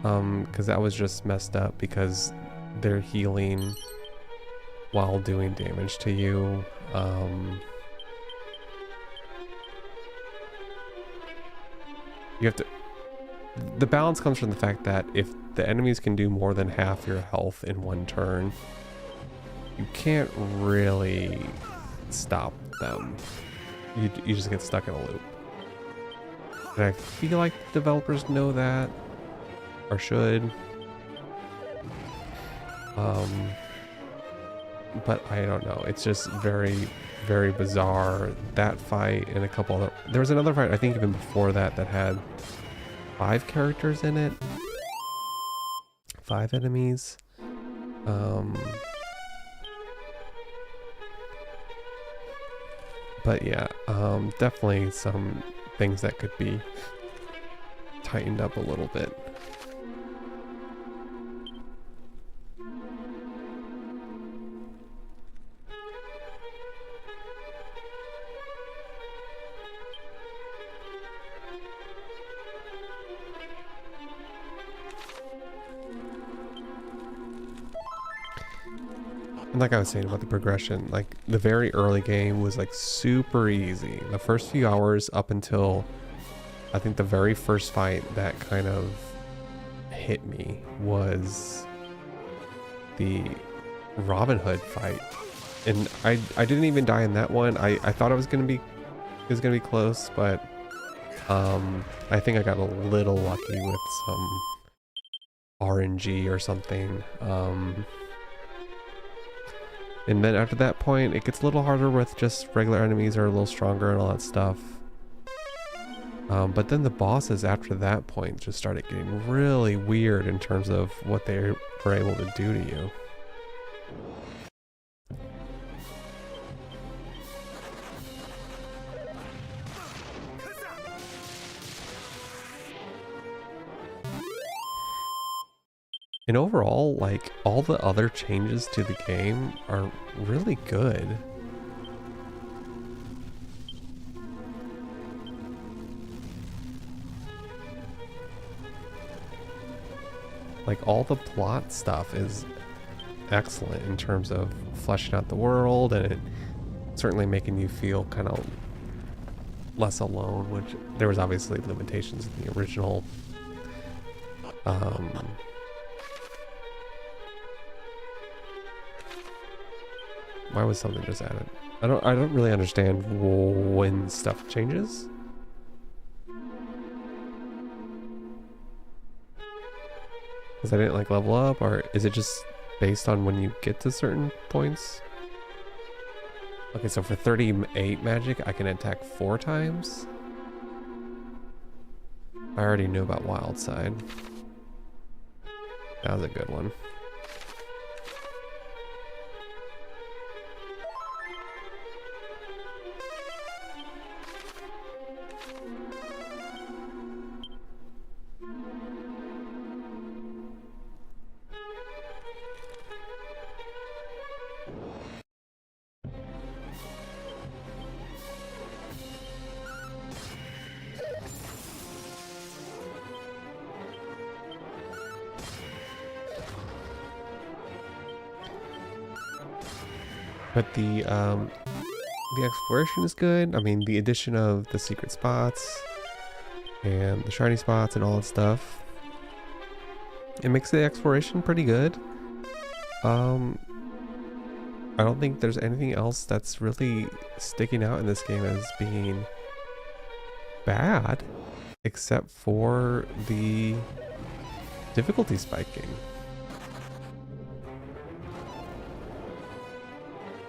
because that was just messed up because they're healing while doing damage to you. You have to, the balance comes from the fact that if the enemies can do more than half your health in one turn, you can't really stop them. You just get stuck in a loop. And I feel like developers know that, or should. But I don't know. It's just very, very bizarre. That fight and a couple other... There was another fight, I think even before that, that had 5 characters in it. 5 enemies. But yeah, definitely some things that could be tightened up a little bit. And like I was saying about the progression, like the very early game was like super easy. The first few hours up until I think the very first fight that kind of hit me was the Robin Hood fight. And I didn't even die in that one. I thought it was gonna be close, but I think I got a little lucky with some RNG or something. And then after that point, it gets a little harder with just regular enemies are a little stronger and all that stuff. But then the bosses after that point just started getting really weird in terms of what they were able to do to you. And overall, like, all the other changes to the game are really good. Like, all the plot stuff is excellent in terms of fleshing out the world, and it certainly making you feel kind of less alone, which there was obviously limitations in the original Why was something just added? I don't really understand when stuff changes. Because I didn't like level up, or is it just based on when you get to certain points? Okay, so for 38 magic, I can attack 4 times. I already knew about Wild Side. That was a good one. But the exploration is good. I mean, the addition of the secret spots and the shiny spots and all that stuff, it makes the exploration pretty good. I don't think there's anything else that's really sticking out in this game as being bad, except for the difficulty spiking.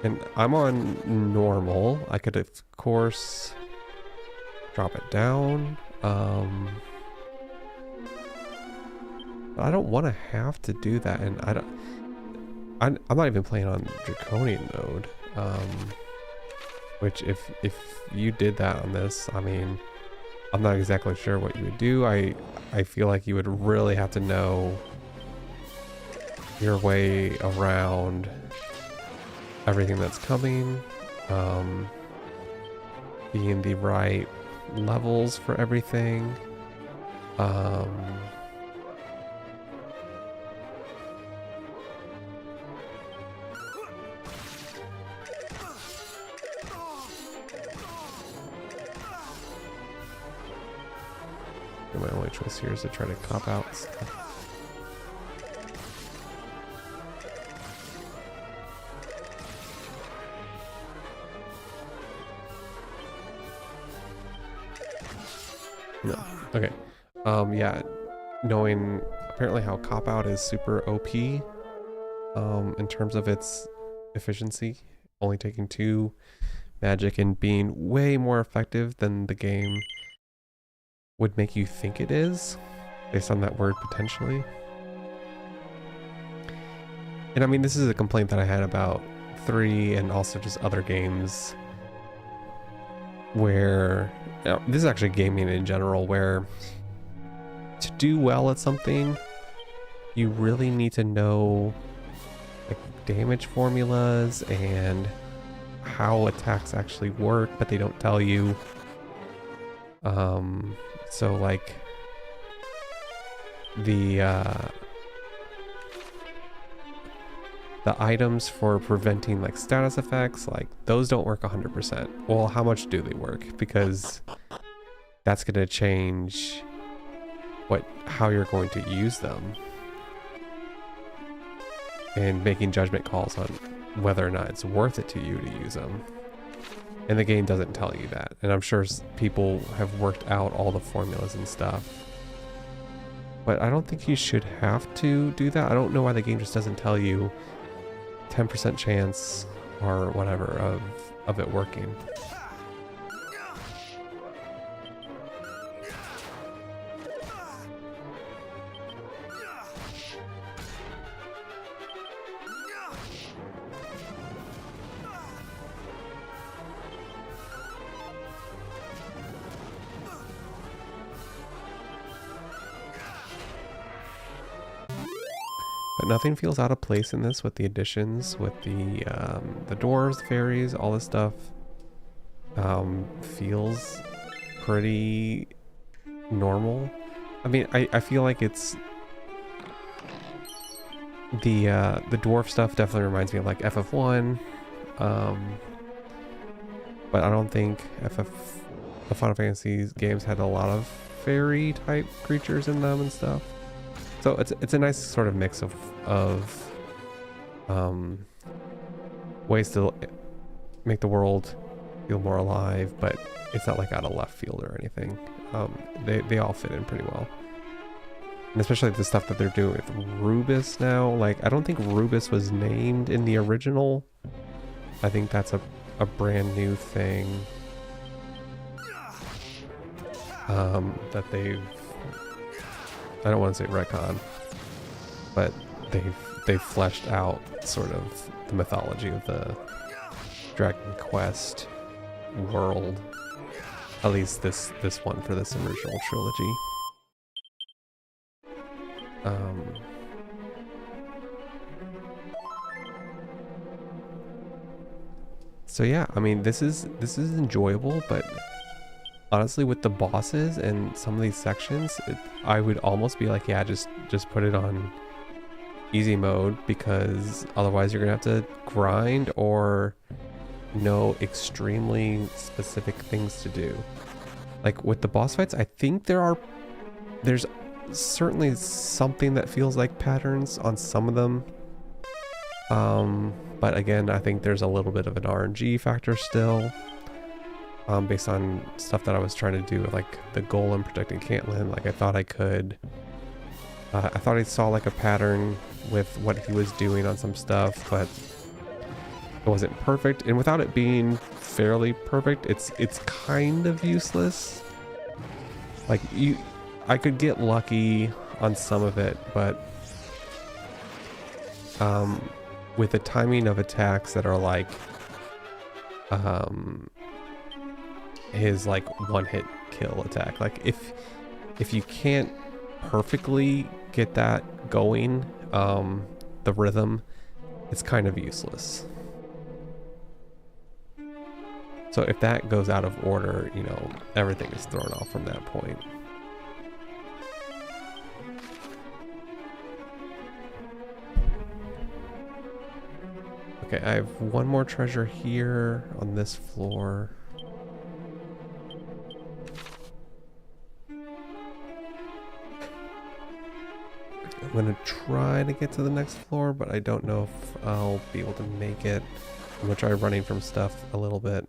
And I'm on normal. I could, of course, drop it down. But I don't want to have to do that, and I'm not even playing on Draconian mode. Which if you did that on this, I mean, I'm not exactly sure what you would do. I feel like you would really have to know your way around everything that's coming, being the right levels for everything. My only choice here is to try to cop out stuff. No. Okay. Yeah. Knowing apparently how cop out is super OP, in terms of its efficiency, only taking 2 magic and being way more effective than the game would make you think it is, based on that word potentially. And I mean, this is a complaint that I had about 3 and also just other games where, this is actually gaming in general, where to do well at something, you really need to know like damage formulas and how attacks actually work, but they don't tell you. So like the items for preventing like status effects, like those don't work 100%. Well, how much do they work? Because that's going to change how you're going to use them, and making judgment calls on whether or not it's worth it to you to use them. And the game doesn't tell you that. And I'm sure people have worked out all the formulas and stuff. But I don't think you should have to do that. I don't know why the game just doesn't tell you 10% chance or whatever of it working. But nothing feels out of place in this with the additions, with the dwarves, fairies, all this stuff. Feels pretty normal. I mean, I feel like it's the dwarf stuff definitely reminds me of like FF1, but I don't think the Final Fantasy games had a lot of fairy type creatures in them and stuff. So it's a nice sort of mix of ways to make the world feel more alive, but it's not like out of left field or anything. They all fit in pretty well. And especially the stuff that they're doing with Rubus now. Like, I don't think Rubus was named in the original. I think that's a brand new thing. That they've... I don't want to say retcon, but they've fleshed out sort of the mythology of the Dragon Quest world. At least this one for this original trilogy. So yeah, I mean, this is enjoyable, but honestly, with the bosses and some of these sections, I would almost be like, yeah, just put it on easy mode, because otherwise you're gonna have to grind or know extremely specific things to do. Like with the boss fights, I think there's certainly something that feels like patterns on some of them. But again, I think there's a little bit of an RNG factor still. Based on stuff that I was trying to do with like the golem protecting Cantlin. Like I thought I could, I thought I saw like a pattern with what he was doing on some stuff, but it wasn't perfect. And without it being fairly perfect, it's kind of useless. Like I could get lucky on some of it, but with the timing of attacks that are like his like one-hit kill attack, like if you can't perfectly get that going, the rhythm, it's kind of useless. So if that goes out of order, you know, everything is thrown off from that point. Okay, I have one more treasure here on this floor. I'm gonna try to get to the next floor, but I don't know if I'll be able to make it. I'm gonna try running from stuff a little bit.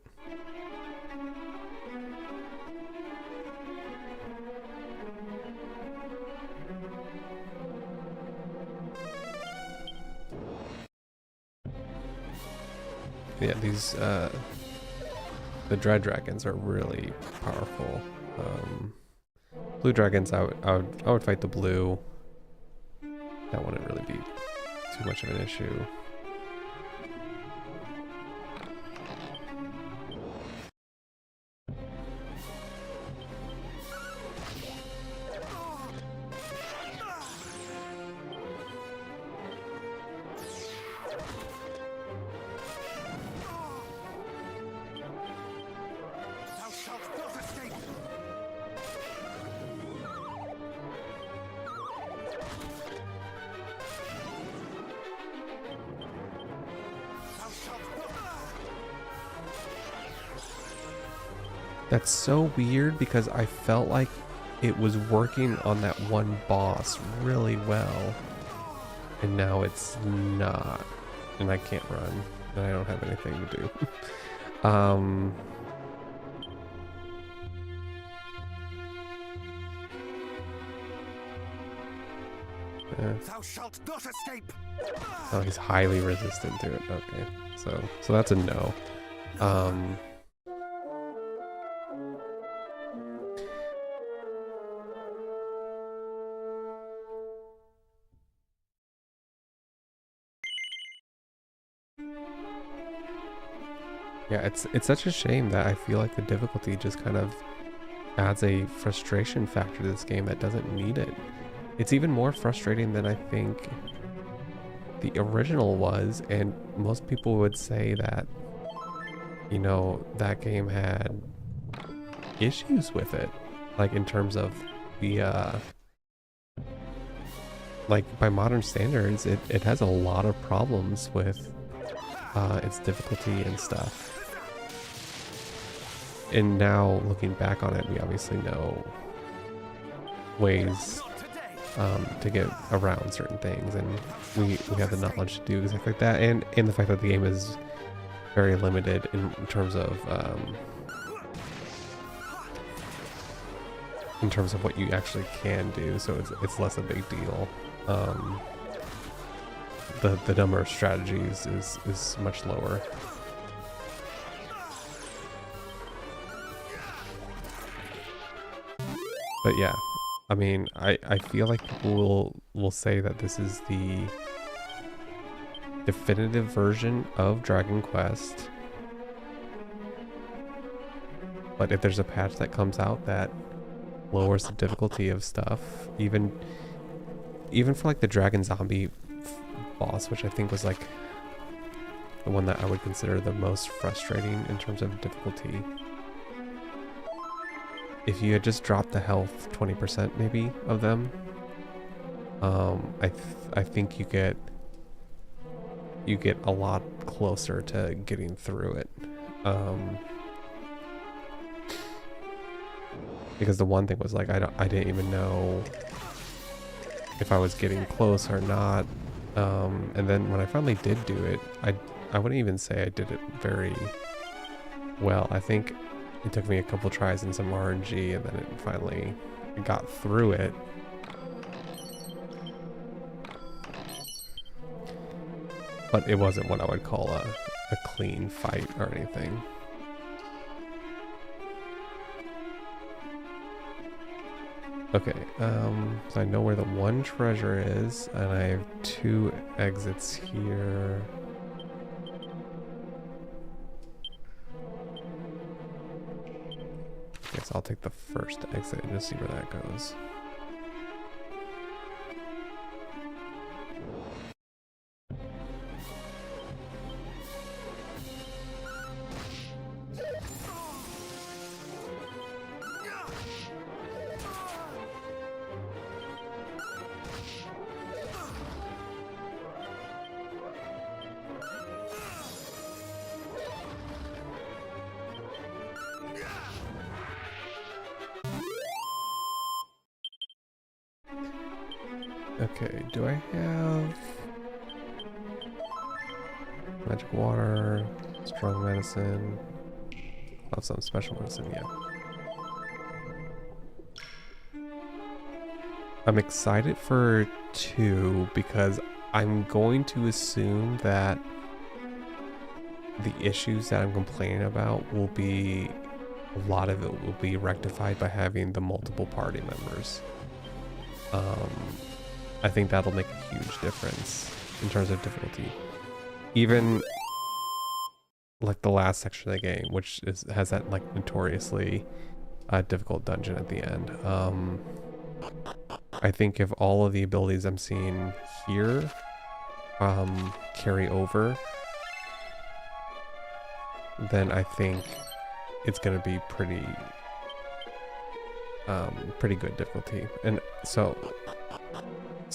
Yeah, these the dread dragons are really powerful. Blue dragons, I would fight the blue. That wouldn't really be too much of an issue. That's so weird because I felt like it was working on that one boss really well, and now it's not, and I can't run, and I don't have anything to do. Thou shalt not escape. Oh, he's highly resistant to it. Okay, so that's a no. Yeah, it's such a shame that I feel like the difficulty just kind of adds a frustration factor to this game that doesn't need it. It's even more frustrating than I think the original was, and most people would say that, you know, that game had issues with it, like in terms of the like by modern standards, it has a lot of problems with its difficulty and stuff. And now looking back on it, we obviously know ways to get around certain things, and we have the knowledge to do exactly like that, and the fact that the game is very limited in terms of what you actually can do, so it's less a big deal. The number of strategies is much lower. But yeah, I mean, I feel like people will say that this is the definitive version of Dragon Quest. But if there's a patch that comes out that lowers the difficulty of stuff, even for like the Dragon Zombie boss, which I think was like the one that I would consider the most frustrating in terms of difficulty. If you had just dropped the health 20% maybe of them, I think you get a lot closer to getting through it. Because the one thing was like I didn't even know if I was getting close or not. And then when I finally did do it, I wouldn't even say I did it very well. I think it took me a couple tries and some RNG, and then it finally got through it. But it wasn't what I would call a clean fight or anything. Okay, so I know where the one treasure is, and I have 2 exits here. Guess I'll take the first exit and just see where that goes. Okay, do I have magic water, strong medicine? I'll have some special medicine, yeah. I'm excited for 2 because I'm going to assume that the issues that I'm complaining about will be, a lot of it will be rectified by having the multiple party members. I think that'll make a huge difference in terms of difficulty. Even like the last section of the game, which has that like notoriously difficult dungeon at the end. I think if all of the abilities I'm seeing here carry over, then I think it's gonna be pretty good difficulty. And so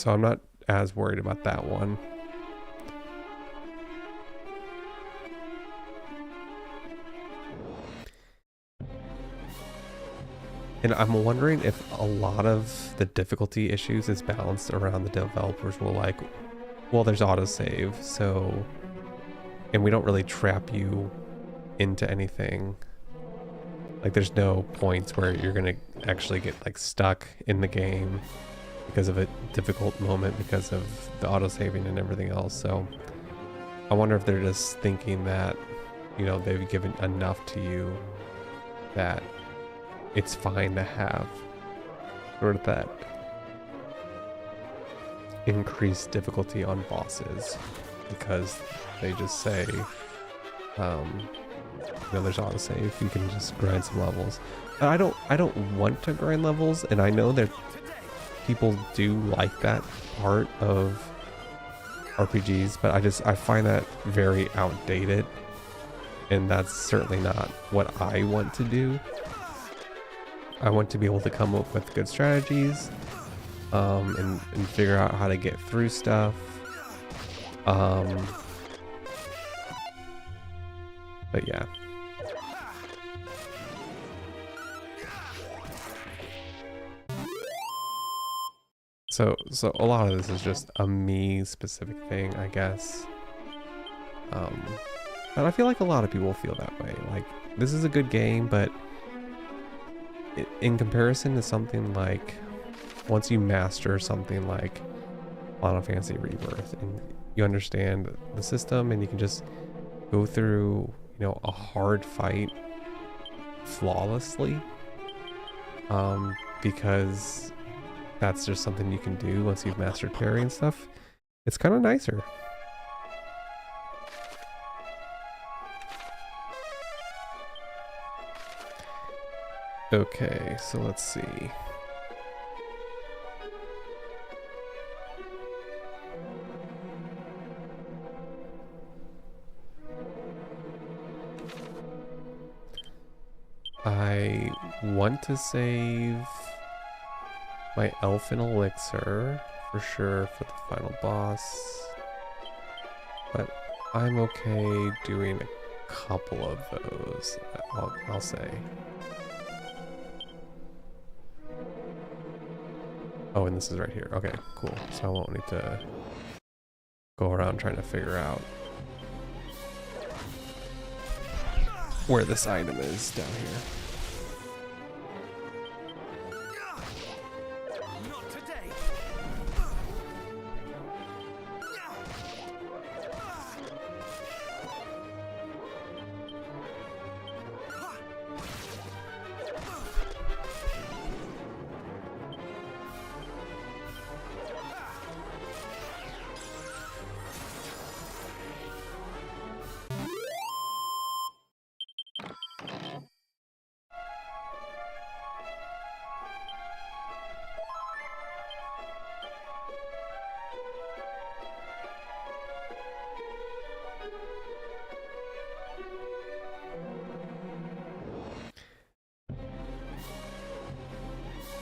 I'm not as worried about that one. And I'm wondering if a lot of the difficulty issues is balanced around the developers will like, well, there's autosave, so, and we don't really trap you into anything. Like there's no points where you're gonna actually get like stuck in the game because of a difficult moment because of the autosaving and everything else. So I wonder if they're just thinking that, you know, they've given enough to you that it's fine to have sort of that increased difficulty on bosses, because they just say, you know, there's autosave, you can just grind some levels. I don't want to grind levels, and I know that people do like that part of RPGs, but I find that very outdated, and that's certainly not what I want to do. I want to be able to come up with good strategies, and figure out how to get through stuff. But yeah. So a lot of this is just a me specific thing, I guess. And I feel like a lot of people feel that way. Like, this is a good game, but in comparison to something like, once you master something like Final Fantasy Rebirth and you understand the system and you can just go through, you know, a hard fight flawlessly, because that's just something you can do once you've mastered parry and stuff, it's kind of nicer. Okay, so let's see. I want to save my elfin elixir for sure for the final boss, but I'm okay doing a couple of those, I'll say. Oh, and this is right here. Okay, cool. So I won't need to go around trying to figure out where this item is down here. Not today.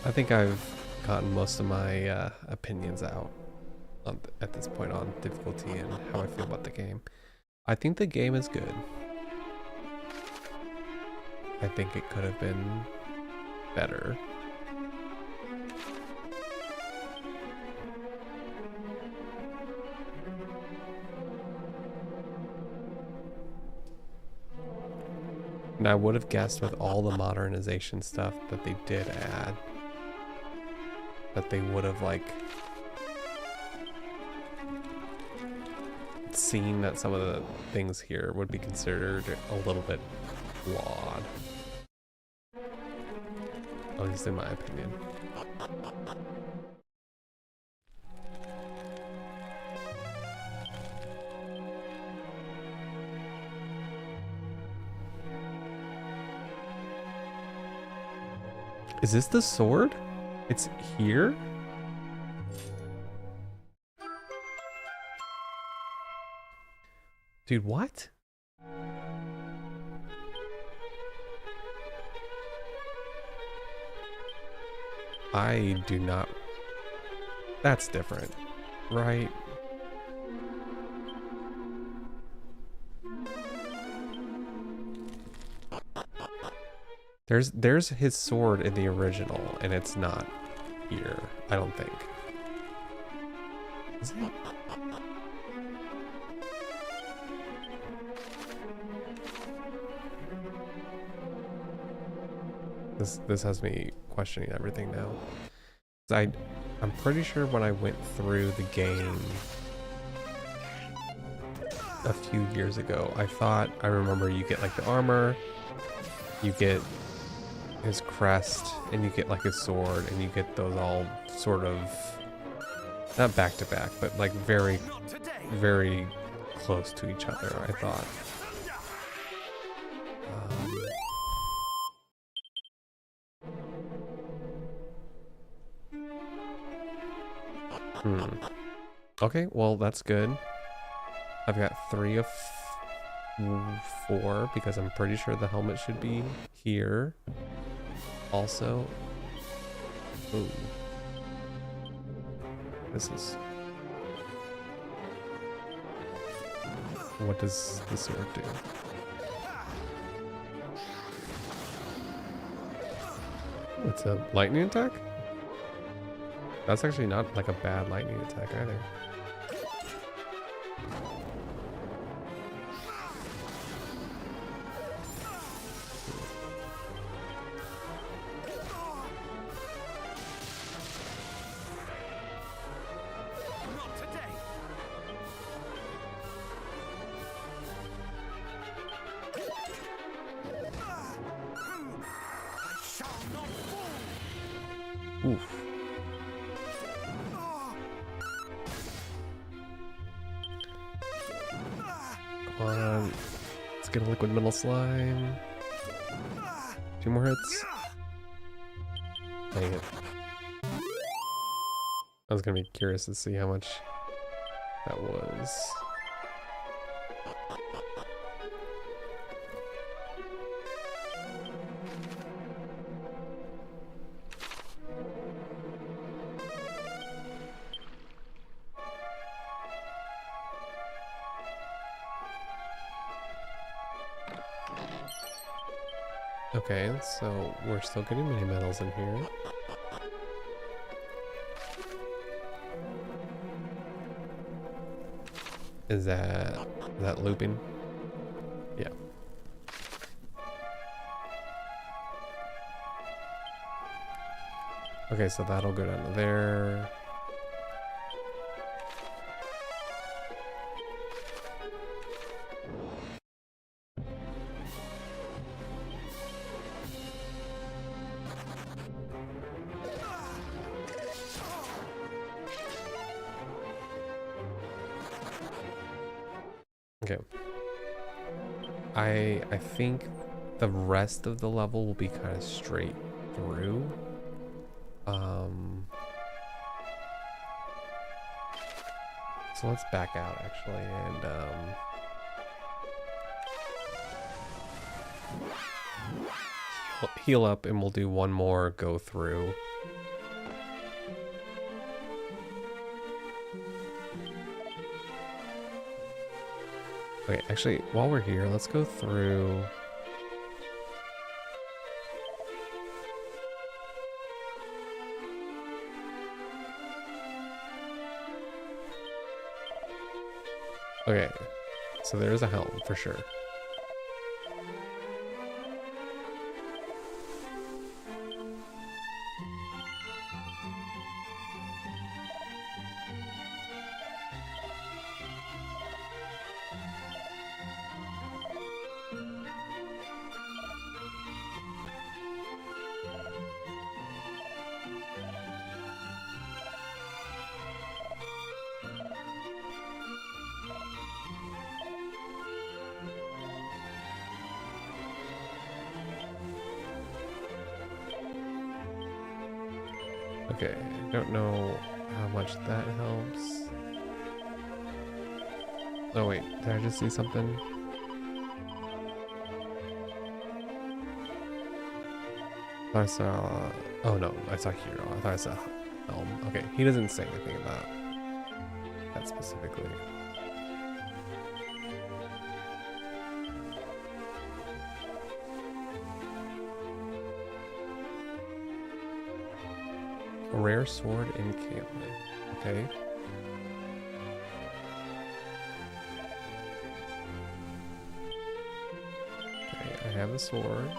I think I've gotten most of my opinions out at this point on difficulty and how I feel about the game. I think the game is good. I think it could have been better. And I would have guessed with all the modernization stuff that they did add, that they would have like seen that some of the things here would be considered a little bit flawed, at least in my opinion. Is this the sword? It's here? Dude, what? I do not... That's different, right? There's his sword in the original, and it's not here, I don't think. Is it? This has me questioning everything now. I'm pretty sure when I went through the game a few years ago, I remember you get like the armor, you get his crest, and you get like his sword, and you get those all sort of, not back to back, but like very, very close to each other, I thought. Okay, well that's good. I've got 3 of 4 because I'm pretty sure the helmet should be here. Also, ooh, this is. What does the sword do? It's a lightning attack? That's actually not like a bad lightning attack either. Oof. Come on. Let's get a liquid metal slime. 2 more hits. Dang it. I was gonna be curious to see how much that was. Okay, so we're still getting mini medals in here. Is that looping? Yeah. Okay, so that'll go down to there. Okay. I think the rest of the level will be kind of straight through. So let's back out actually and heal up, and we'll do one more go through. Okay, actually, while we're here, let's go through. Okay, so there is a helm for sure. Okay, I don't know how much that helps. Oh wait, did I just see something? I saw... Oh no, I saw Hero. I thought I saw Helm. Okay, he doesn't say anything about that specifically. A rare sword in Cantlin. Okay. Okay, I have the sword.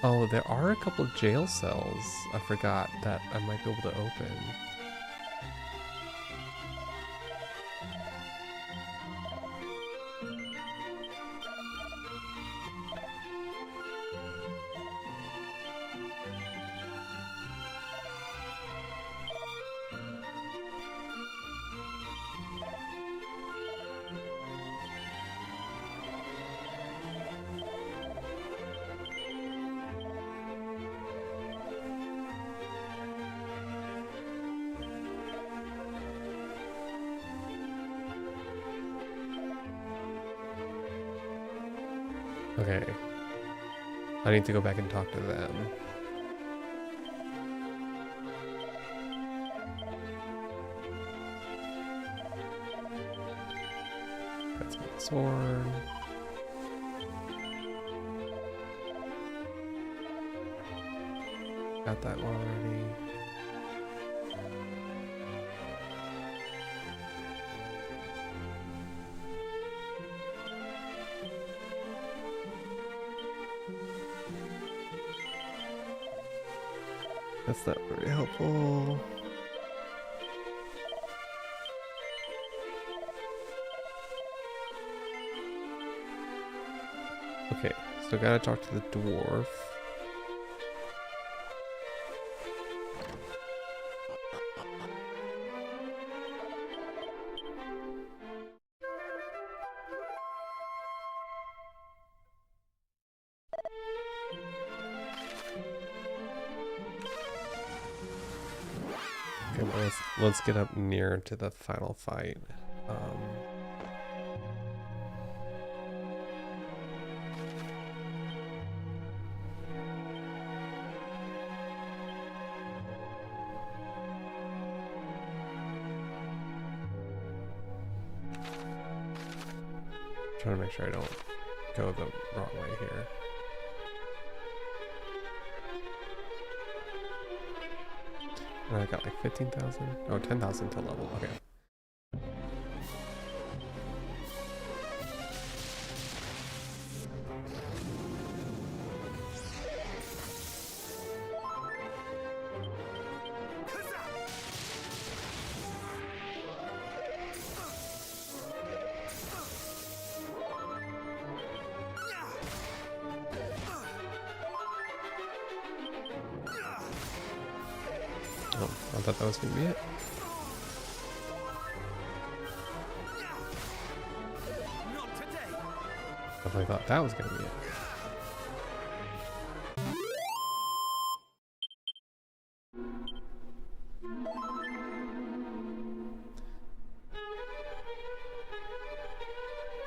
Oh, there are a couple of jail cells I forgot that I might be able to open. Okay. I need to go back and talk to them. That's my sword. Got that one already. That's not very helpful. Okay, so gotta talk to the dwarf. Okay, well, let's get up near to the final fight. Trying to make sure I don't go the wrong way here. And I got like 15,000? Oh, 10,000 to level. Okay. Oh, I thought that was gonna be it. Definitely thought that was gonna be it.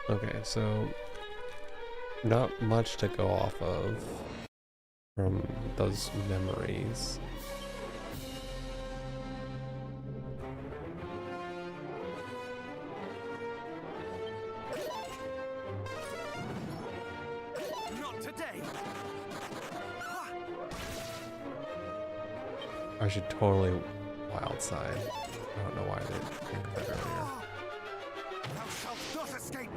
Okay, so not much to go off of from those memories. I should totally wild side. I don't know why I didn't think of that earlier. Thou shalt not escape!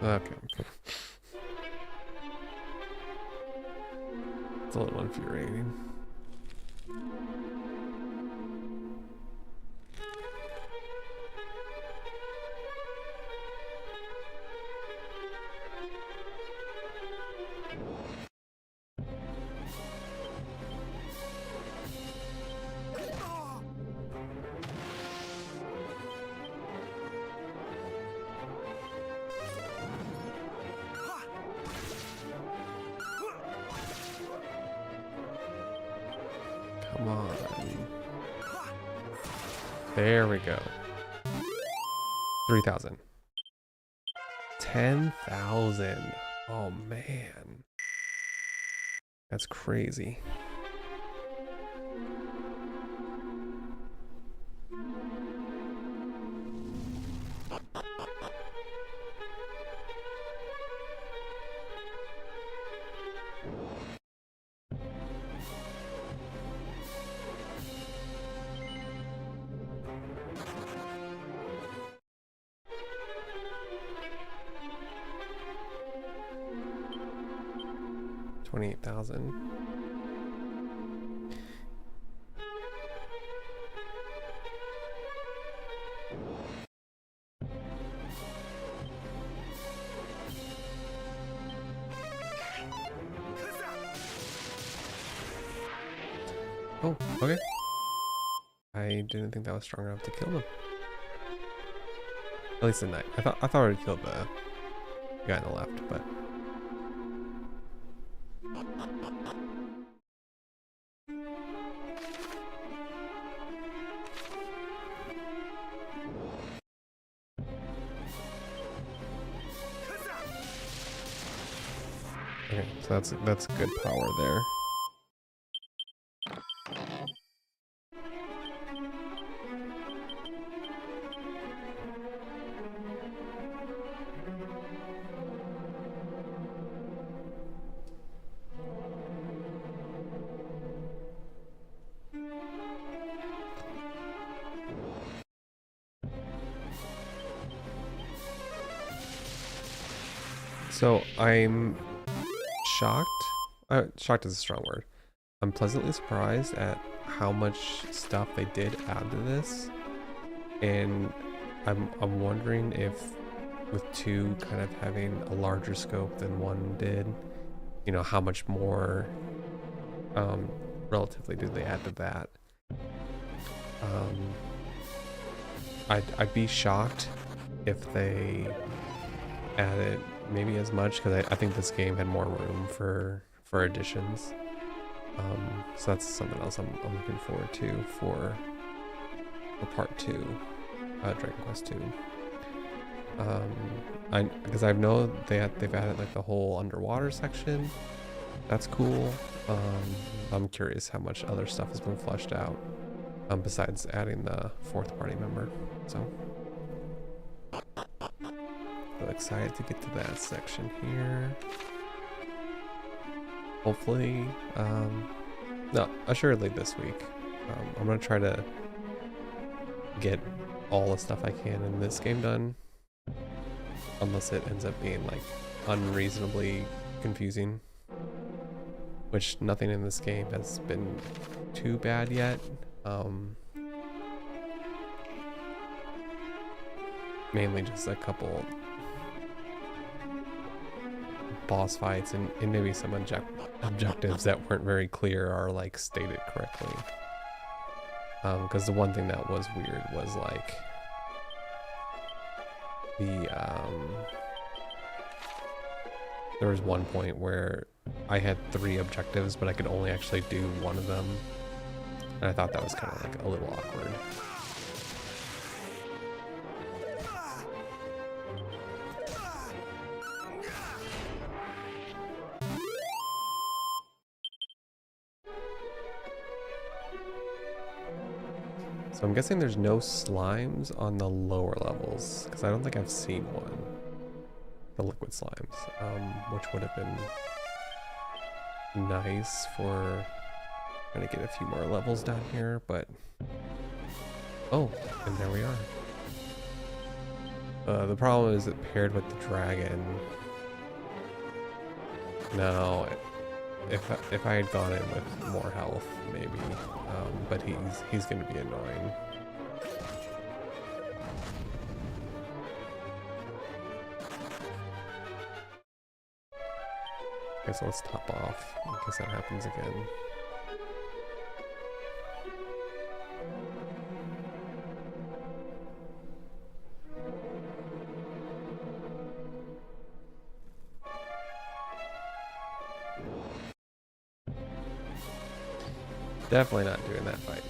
Okay. It's a little infuriating. Come on. There we go. 3,000. 10,000. Oh man. That's crazy. $28,000. Oh, okay. I didn't think that was strong enough to kill them. At least the knight. I thought I would kill the guy on the left, but okay, so that's good power there. So I'm shocked. Shocked is a strong word. I'm pleasantly surprised at how much stuff they did add to this, and I'm wondering if with 2 kind of having a larger scope than 1 did, you know, how much more relatively did they add to that. I'd be shocked if they added maybe as much, because I think this game had more room for additions. So that's something else I'm looking forward to for part 2, Dragon Quest 2. Because I know they've added like the whole underwater section. That's cool. I'm curious how much other stuff has been fleshed out, besides adding the 4th party member. So I'm excited to get to that section here. Hopefully, no, assuredly this week. I'm gonna try to get all the stuff I can in this game done, unless it ends up being like unreasonably confusing, which nothing in this game has been too bad yet. Mainly just a couple boss fights and maybe some objectives that weren't very clear or like stated correctly. Because the one thing that was weird was like there was one point where I had 3 objectives, but I could only actually do 1 of them, and I thought that was kind of like a little awkward. So I'm guessing there's no slimes on the lower levels, because I don't think I've seen one. The liquid slimes, which would have been nice for trying to get a few more levels down here, but oh, and there we are. The problem is that paired with the dragon. No, if I had gone in with more health, maybe, but he's going to be annoying. Okay, so let's top off in case that happens again. Definitely not doing that fight.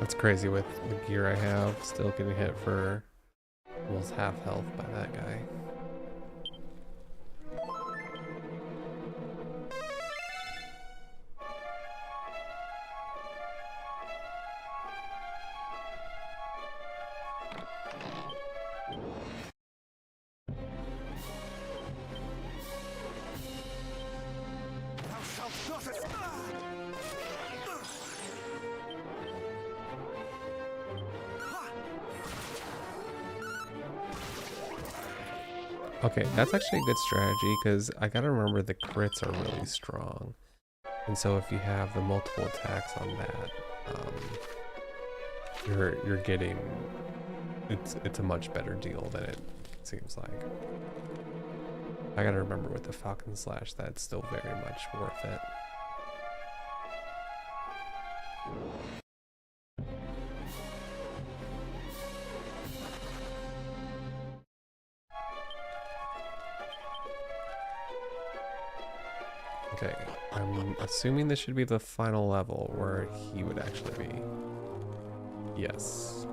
That's crazy with the gear I have, still getting hit for almost half health by that guy. Okay, that's actually a good strategy because I gotta remember the crits are really strong. And so if you have the multiple attacks on that, you're getting it's a much better deal than it seems like. I gotta remember with the Falcon Slash that's still very much worth it. Okay, I'm assuming this should be the final level where he would actually be. Yes.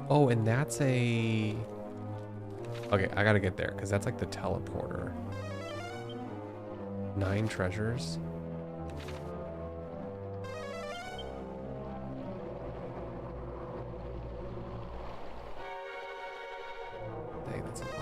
Oh, and that's a... Okay, I gotta get there, because that's like the teleporter. 9 treasures. Dang, that's a lot.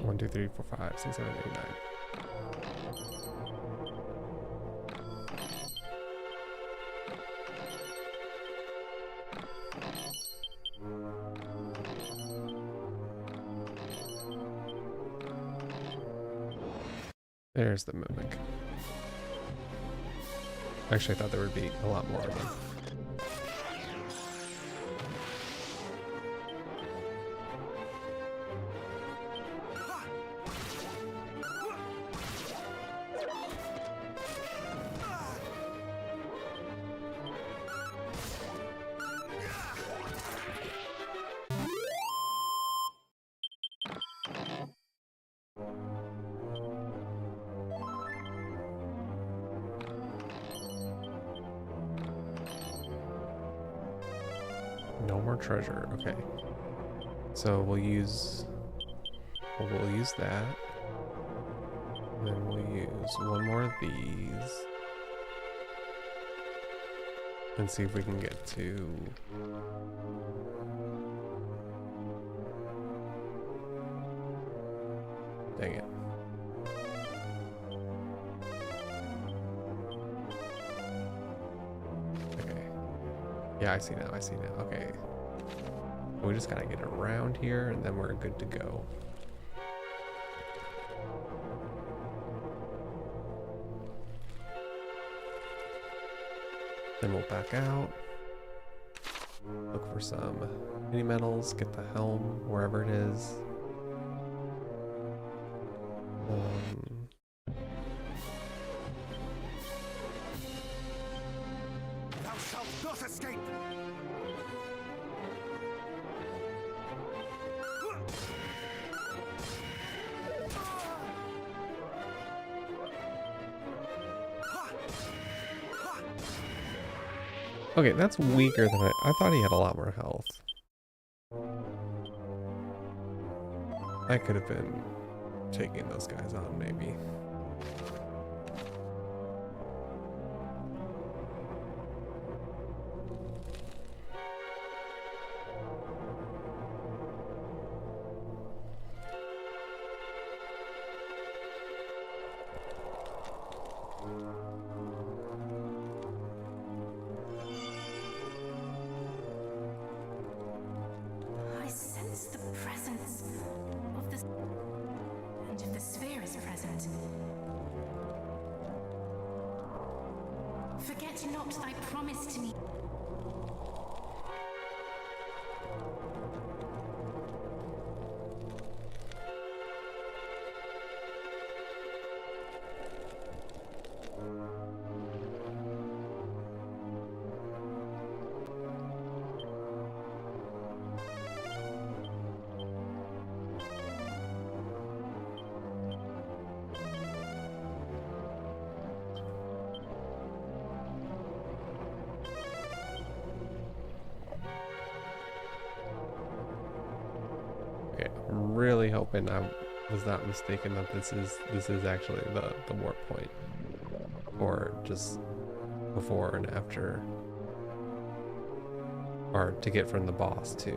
One, two, three, four, five, six, seven, eight, nine. There's the mimic. Actually, I thought there would be a lot more of them. No more treasure. Okay. So we'll use that. And then we'll use one more of these. And see if we can get to... Dang it. Okay. Yeah, I see now, I see now. Okay. We just gotta get around here and then we're good to go. Then we'll back out. Look for some mini metals, get the helm wherever it is. Thou shalt not escape! Okay, that's weaker than I thought he had a lot more health. I could have been taking those guys on, maybe. I sense the presence of the... And if the sphere is present... Forget not thy promise to me. really hoping I was not mistaken that this is actually the warp point, or just before and after, or to get from the boss to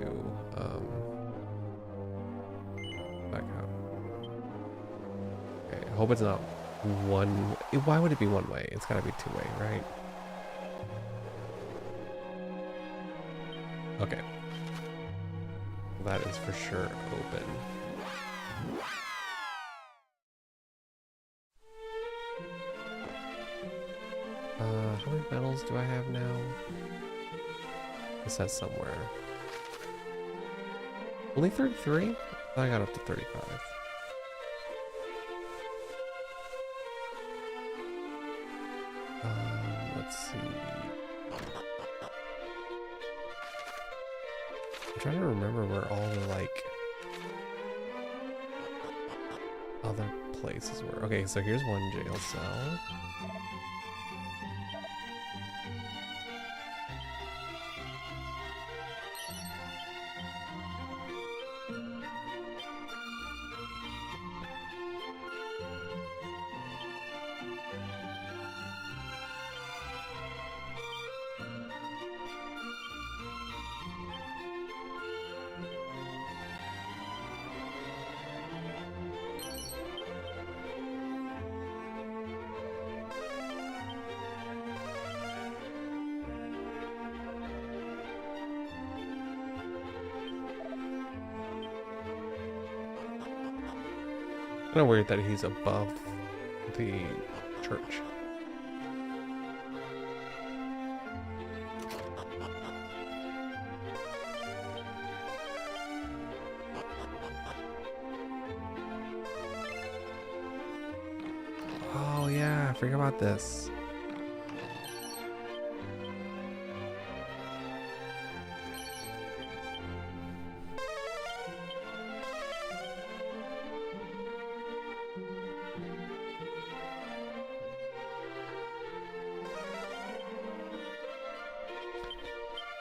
back out. Okay, I hope it's not one. Why would it be one way? It's gotta be two-way, right? Okay. That is for sure open. How many medals do I have now? It says somewhere. Only 33? I got up to 35. Let's see. I'm trying to remember where all the like other places were. Okay, so here's one jail cell. Kind of weird that he's above the church. Oh yeah, I forgot about this.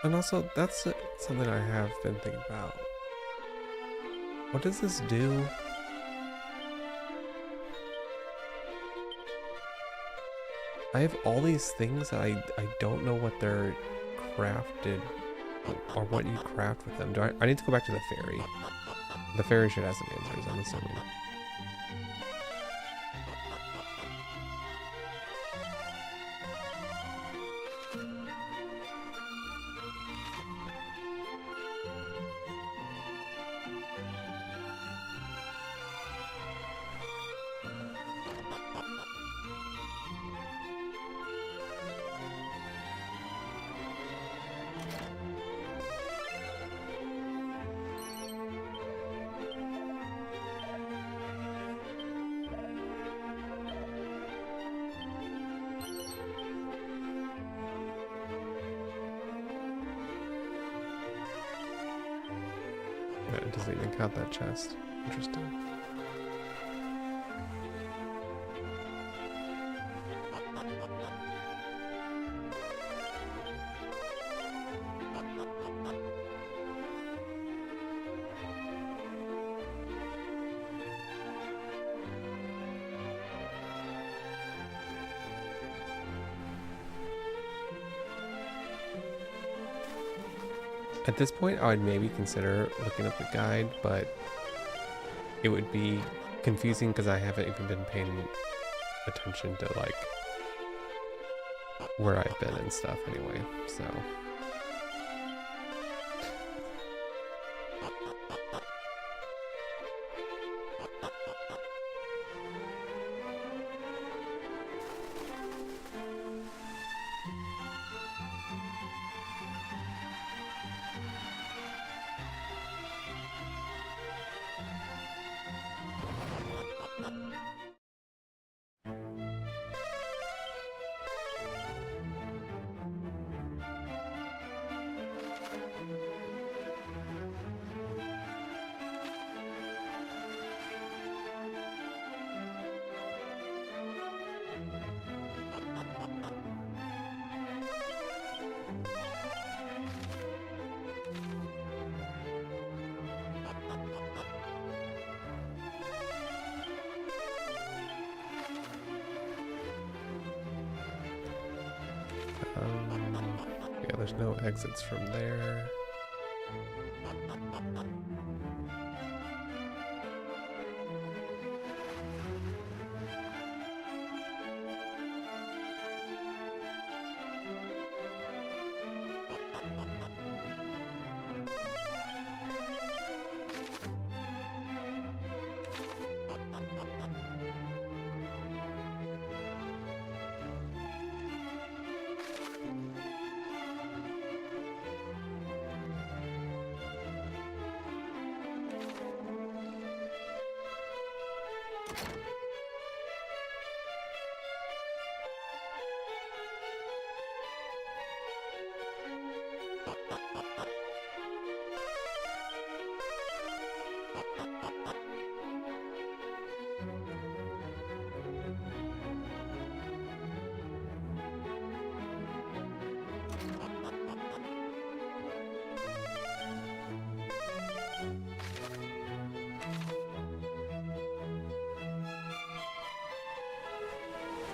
And also, that's something I have been thinking about. What does this do? I have all these things that I don't know what they're crafted or what you craft with them. I need to go back to the ferry. The ferry should have some answers, I'm assuming. It doesn't even count that chest. Interesting. At this point, I would maybe consider looking up the guide, but it would be confusing because I haven't even been paying attention to like where I've been and stuff anyway, so. Yeah, there's no exits from there.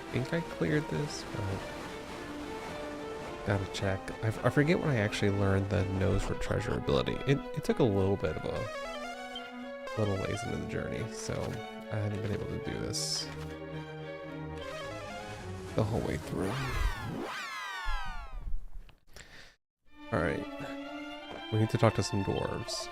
I think I cleared this, but gotta check. I forget when I actually learned the nose for treasure ability. It took a little bit of a little ways into the journey, so I haven't been able to do this the whole way through. Alright. We need to talk to some dwarves.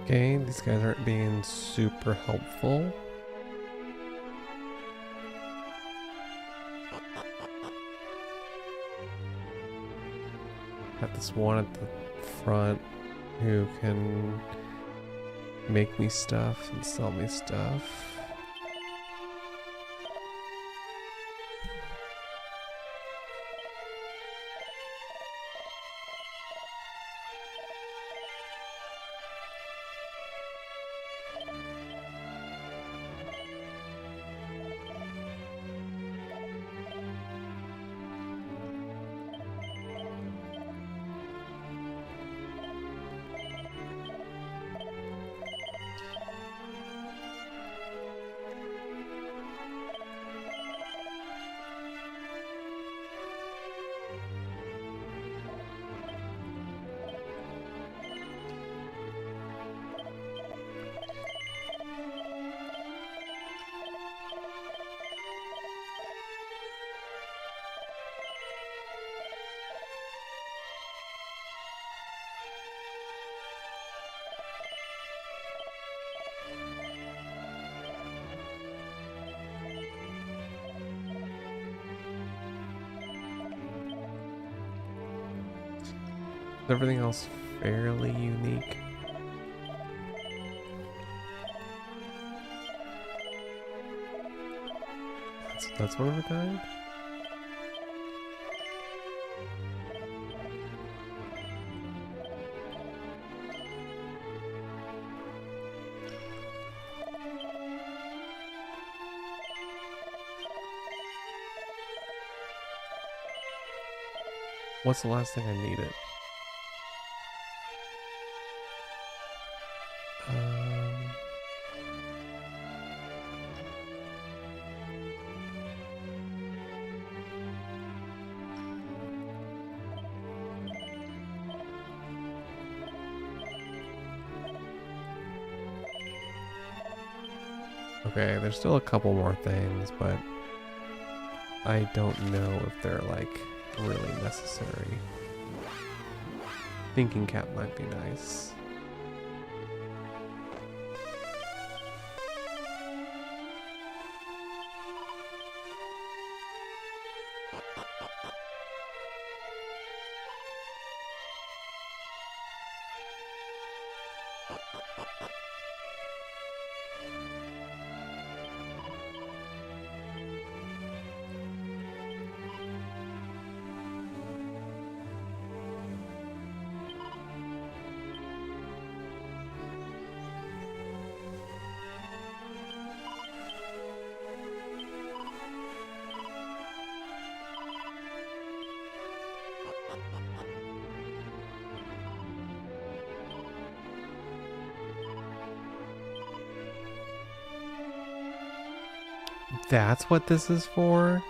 Okay, these guys aren't being super helpful. Got this one at the front who can make me stuff and sell me stuff. Is everything else fairly unique? That's one of a kind? What's the last thing I needed? Okay, there's still a couple more things, but I don't know if they're like really necessary. Thinking cap might be nice. That's what this is for?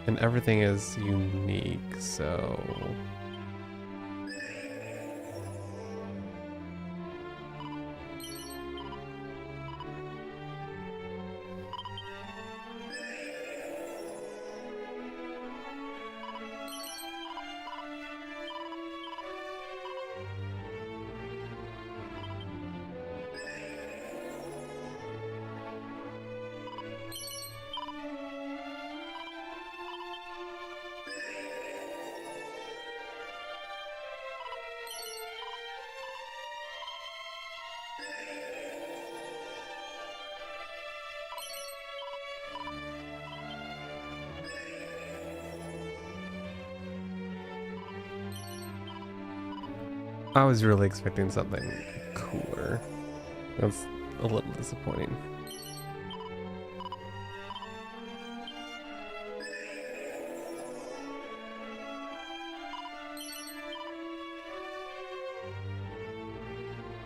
And everything is unique, so... I was really expecting something cooler. That's a little disappointing.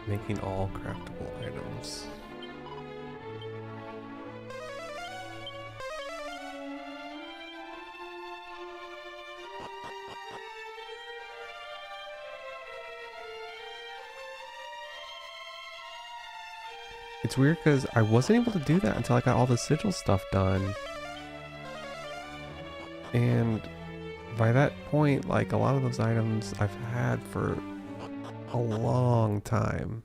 Making all craftable items. It's weird because I wasn't able to do that until I got all the sigil stuff done. And by that point, like a lot of those items I've had for a long time.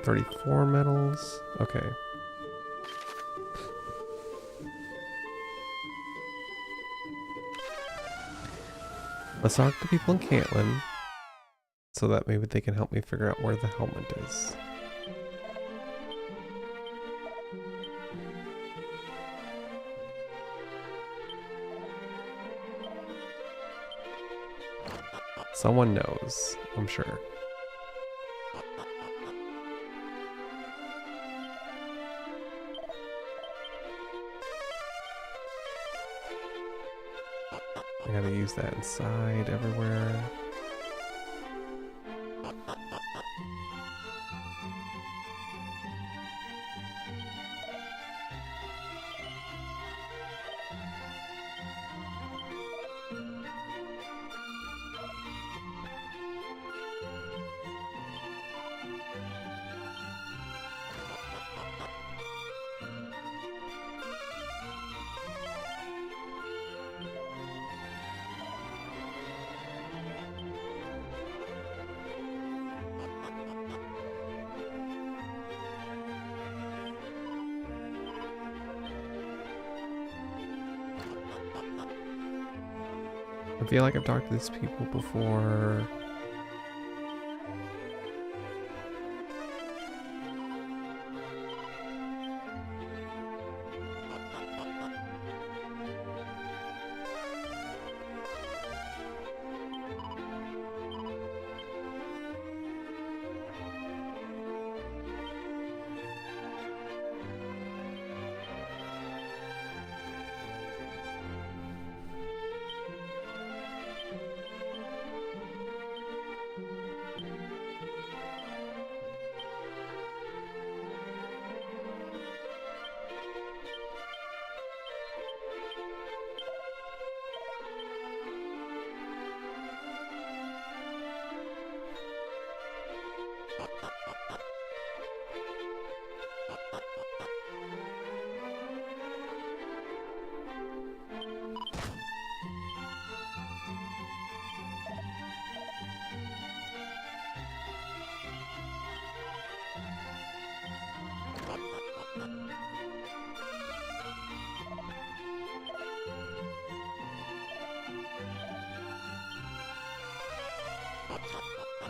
34 medals. Okay. Let's talk to people in Cantlin so that maybe they can help me figure out where the helmet is. Someone knows, I'm sure. I gotta use that inside everywhere. I feel like I've talked to these people before.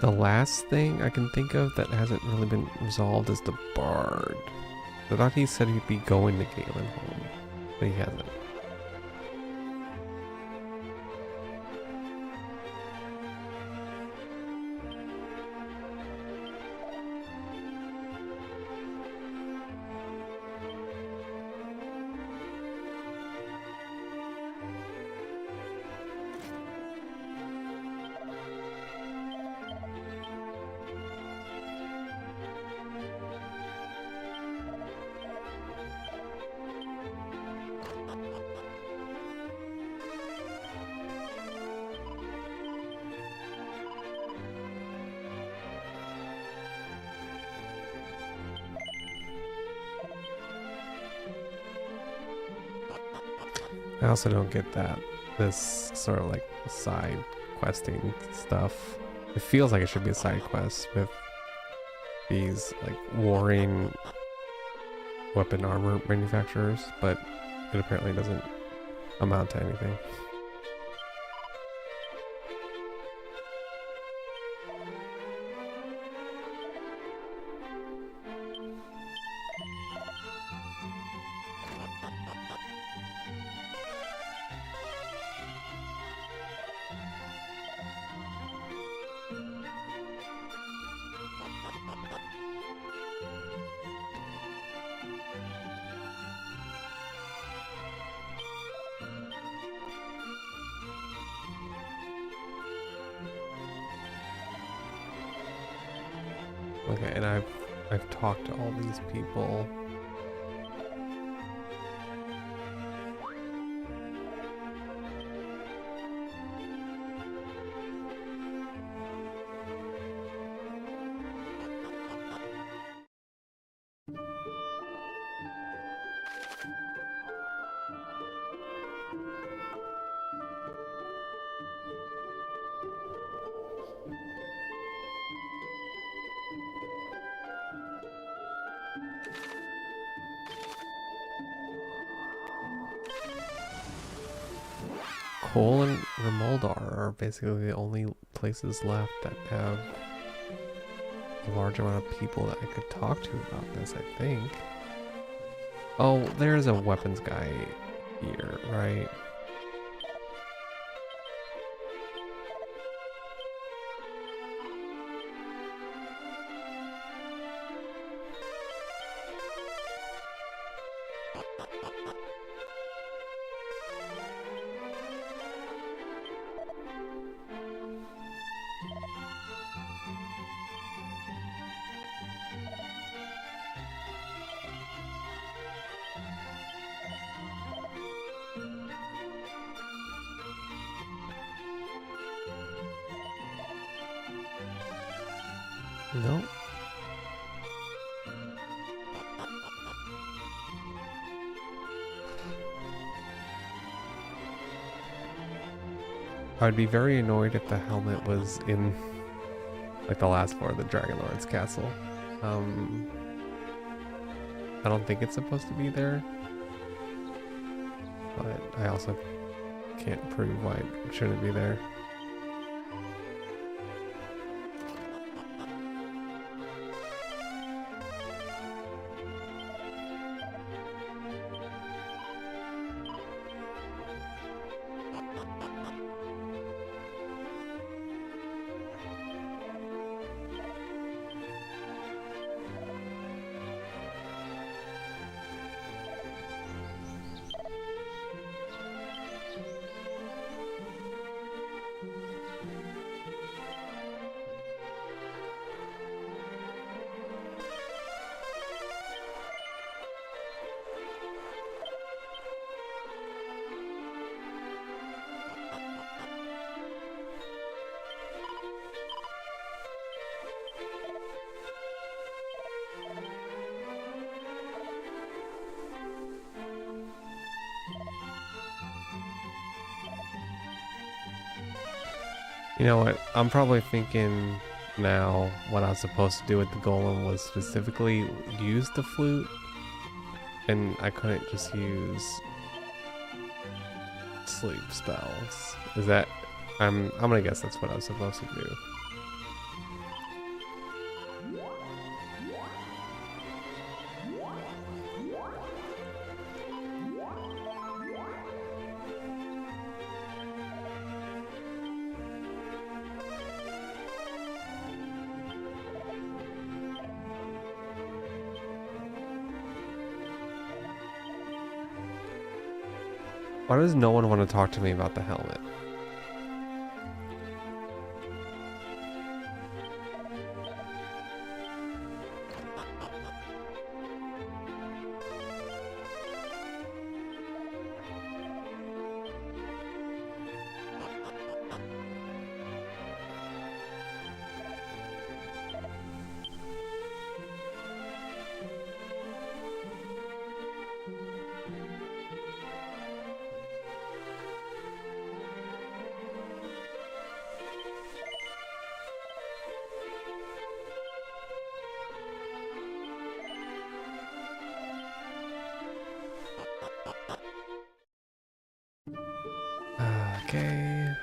The last thing I can think of that hasn't really been resolved is the Bard. I thought he said he'd be going to Galen home, but he hasn't. I also don't get this sort of like side questing stuff. It feels like it should be a side quest with these like warring weapon armor manufacturers, but it apparently doesn't amount to anything. Okay, and I've talked to all these people. Cole and Remoldar are basically the only places left that have a large amount of people that I could talk to about this, I think. Oh, there's a weapons guy here, right? Nope. I'd be very annoyed if the helmet was in like the last floor of the Dragonlord's castle. I don't think it's supposed to be there, but I also can't prove why it shouldn't be there. You know what? I'm probably thinking now what I was supposed to do with the golem was specifically use the flute, and I couldn't just use sleep spells. Is that? I'm gonna guess that's what I was supposed to do. Why does no one want to talk to me about the helmet? Okay.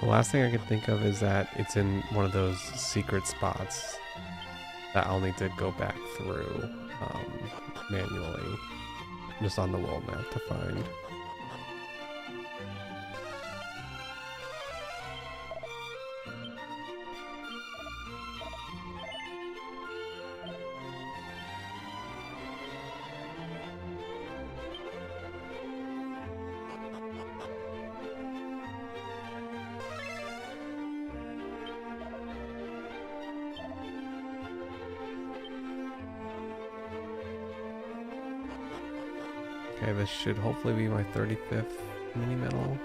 The last thing I can think of is that it's in one of those secret spots that I'll need to go back through manually, just on the world map to find. Okay, this should hopefully be my 35th mini medal.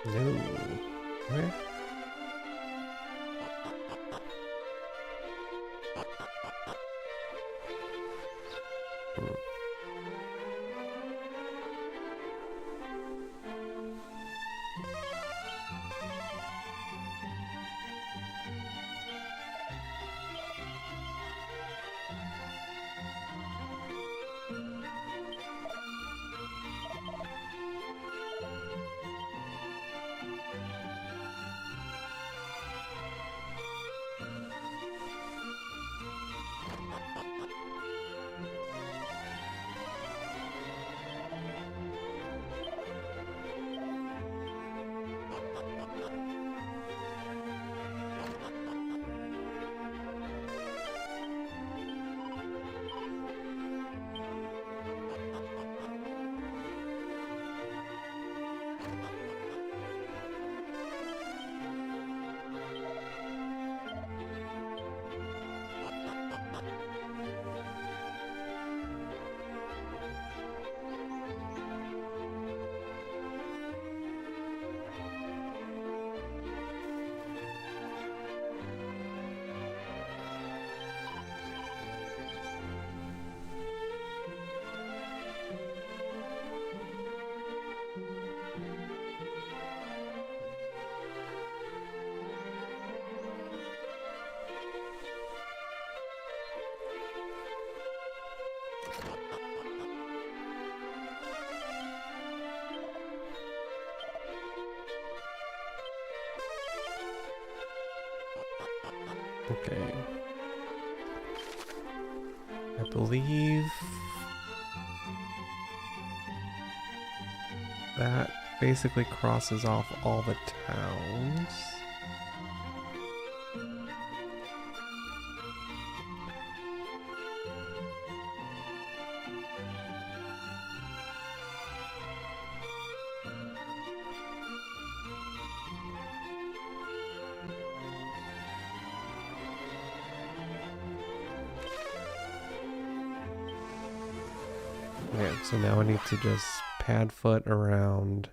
No. Where? Okay. I believe that basically crosses off all the towns. So now I need to just pad foot around.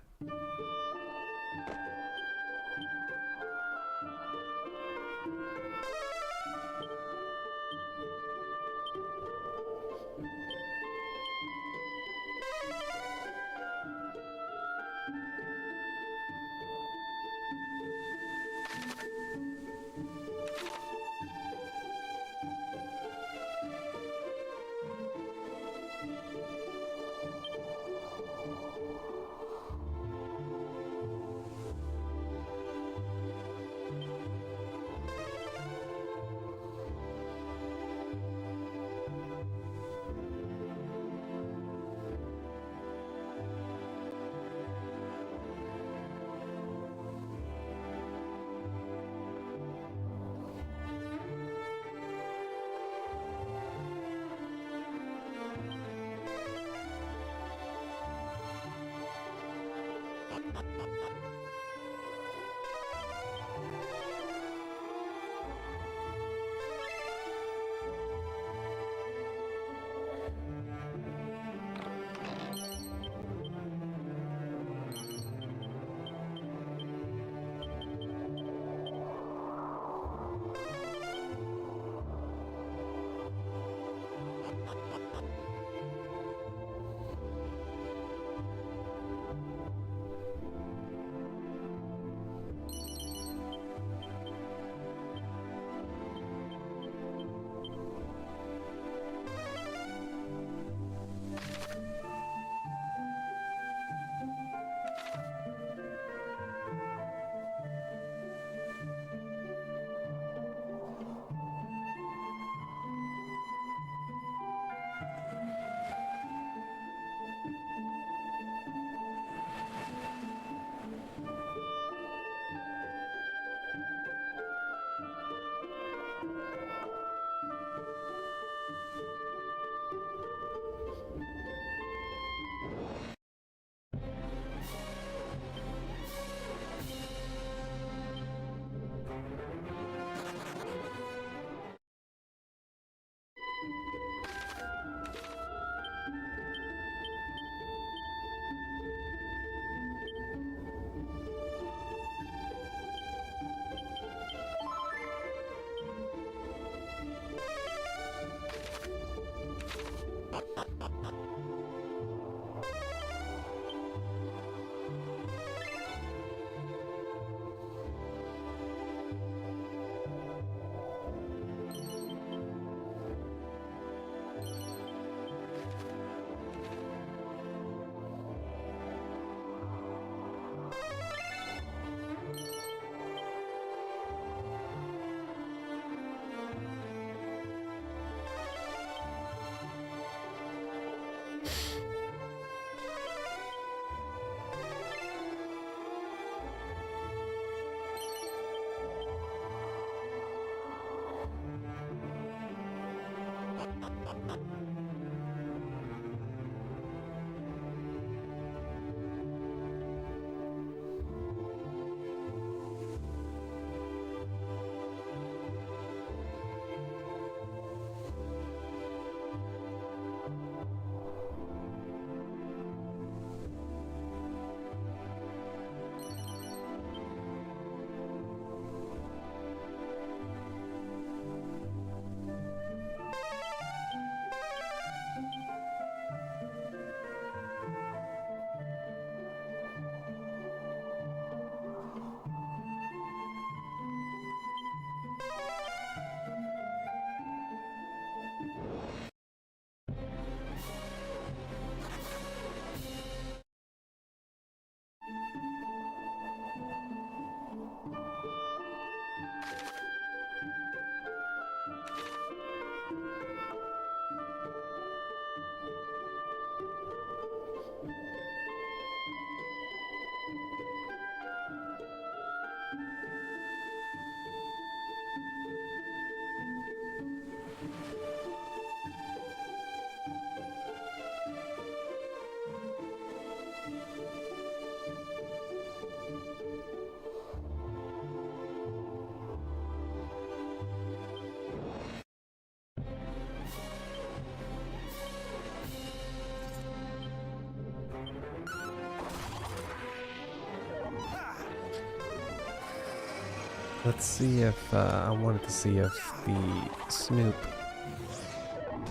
Let's see if I wanted to see if the Snoop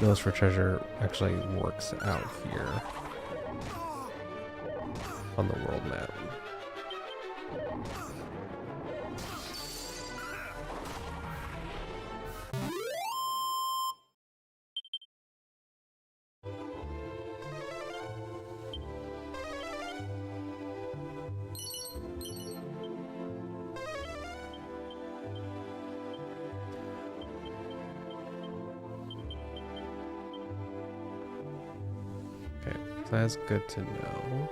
Nose for Treasure actually works out here on the world map. Okay, so that's good to know.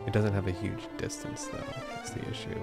It doesn't have a huge distance though, that's the issue.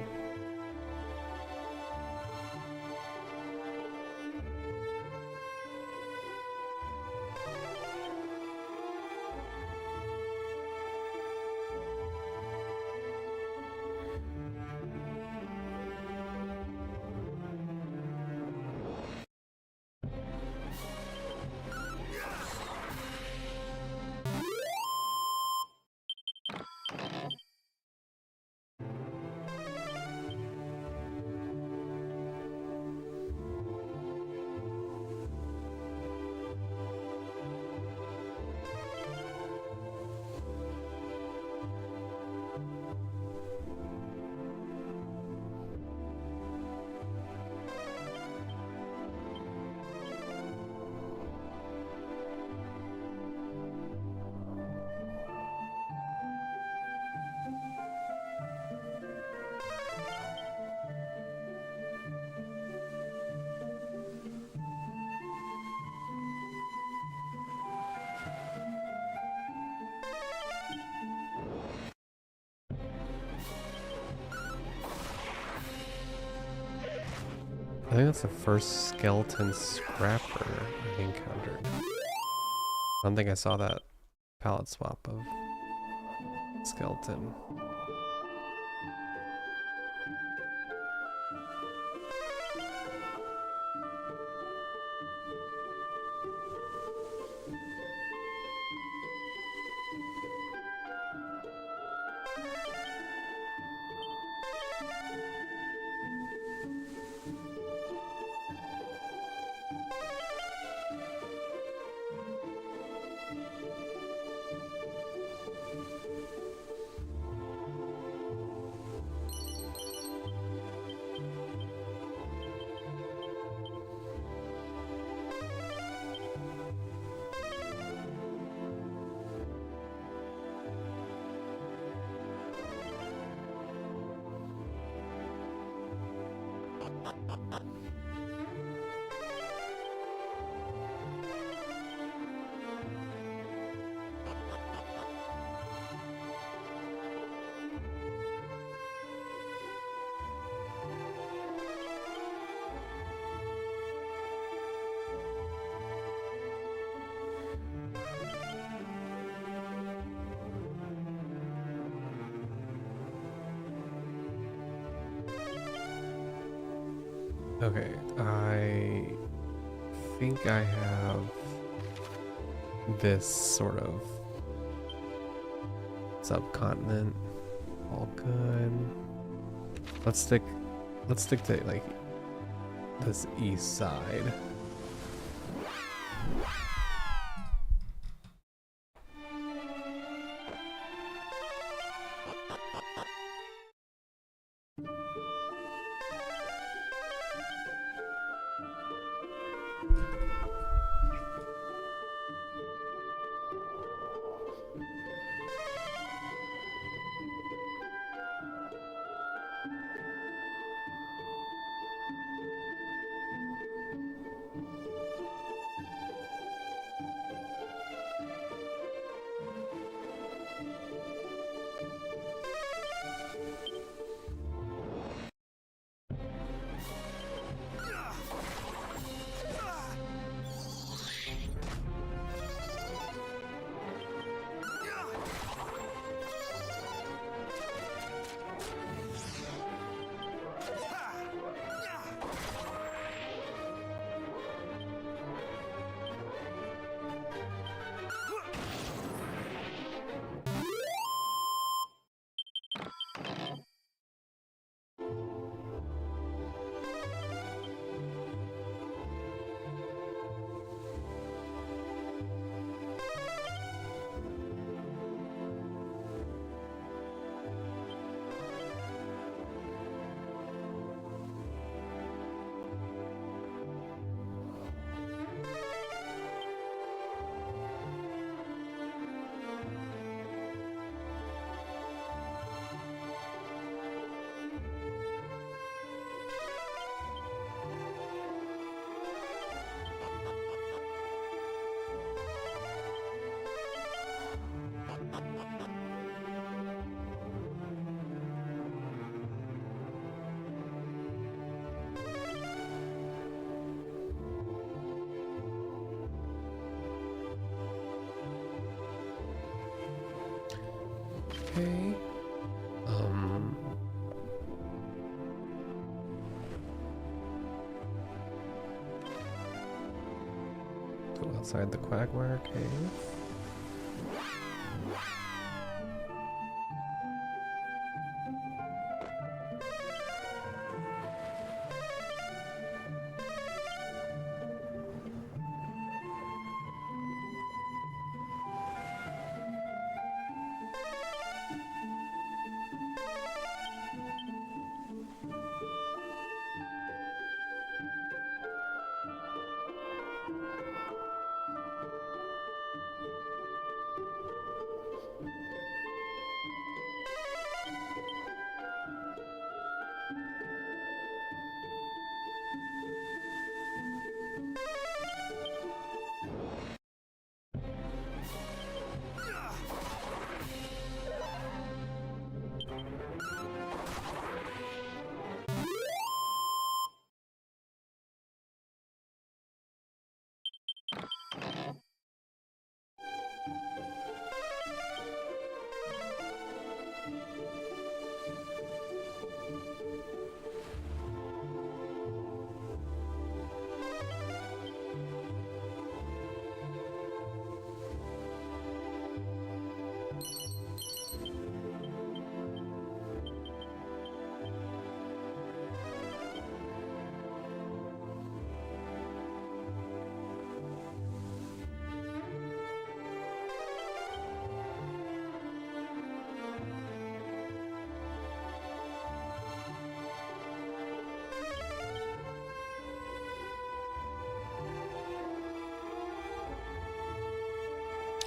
I think that's the first skeleton scrapper I encountered. I don't think I saw that palette swap of skeleton. Okay, I think I have this sort of subcontinent all good. Let's stick to like this east side. Okay. Go outside the Quagmire Cave.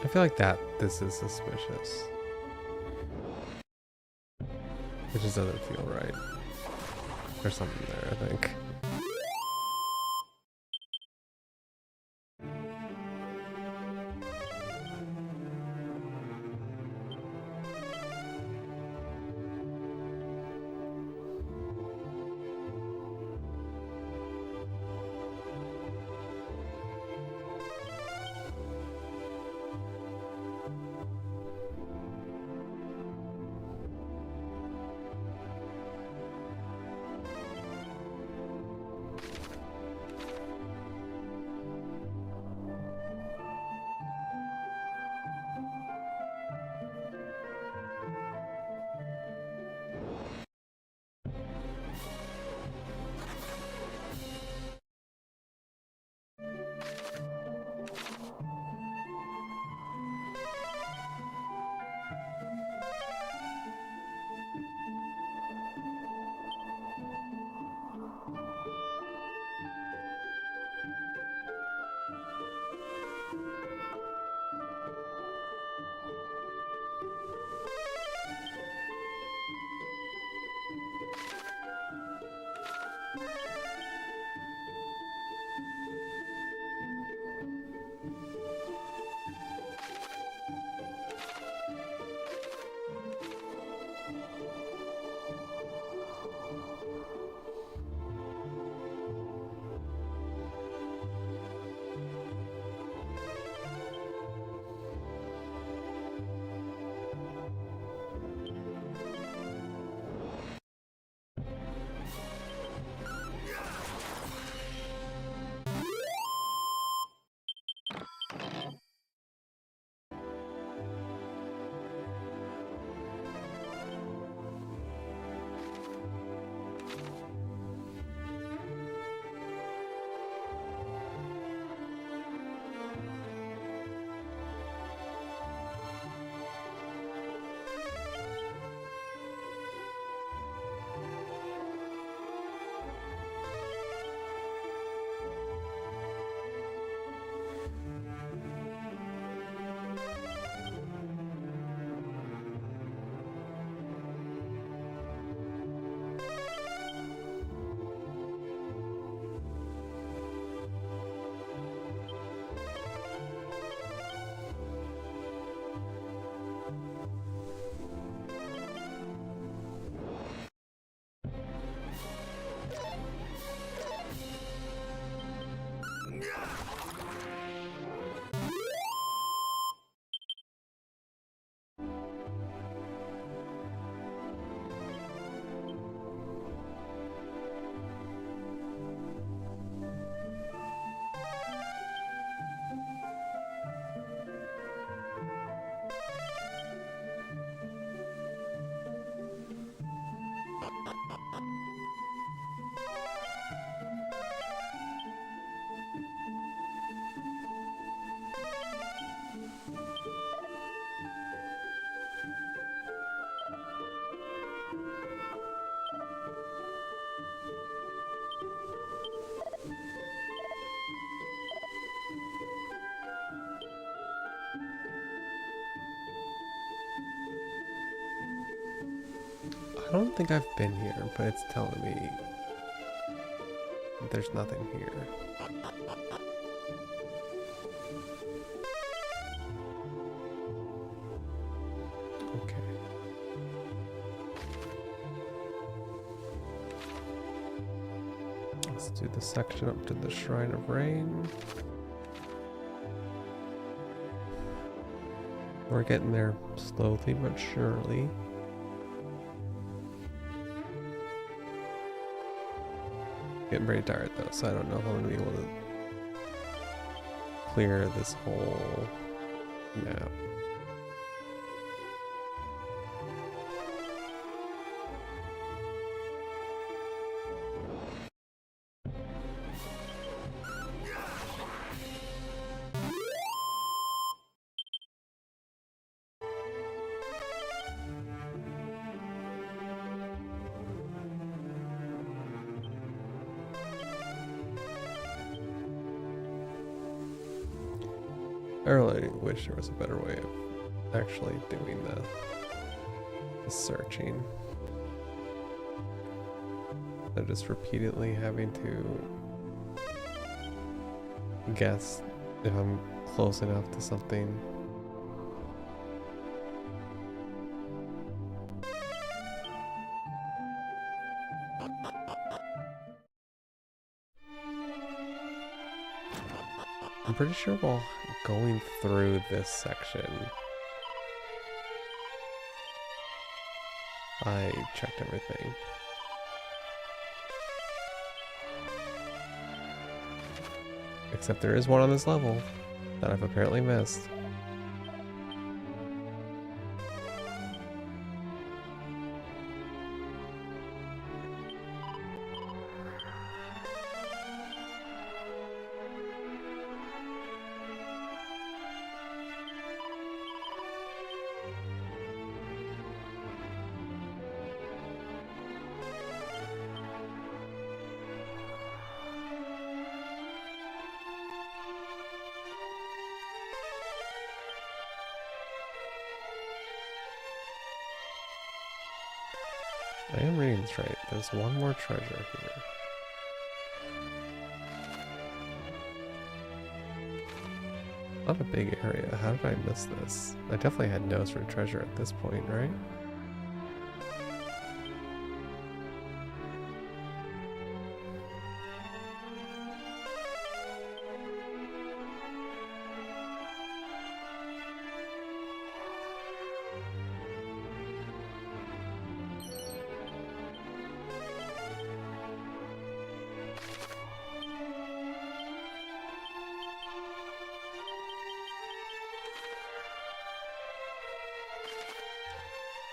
I feel like this is suspicious. It just doesn't feel right. There's something there, I think. I don't think I've been here, but it's telling me there's nothing here. Okay. Let's do the section up to the Shrine of Rain. We're getting there slowly but surely. Getting very tired though, so I don't know if I'm gonna be able to clear this whole map. I really wish there was a better way of actually doing the searching. They're just repeatedly having to guess if I'm close enough to something. I'm pretty sure while going through this section, I checked everything. Except there is one on this level that I've apparently missed. I am reading this right. There's one more treasure here. Not a big area. How did I miss this? I definitely had notes for treasure at this point, right?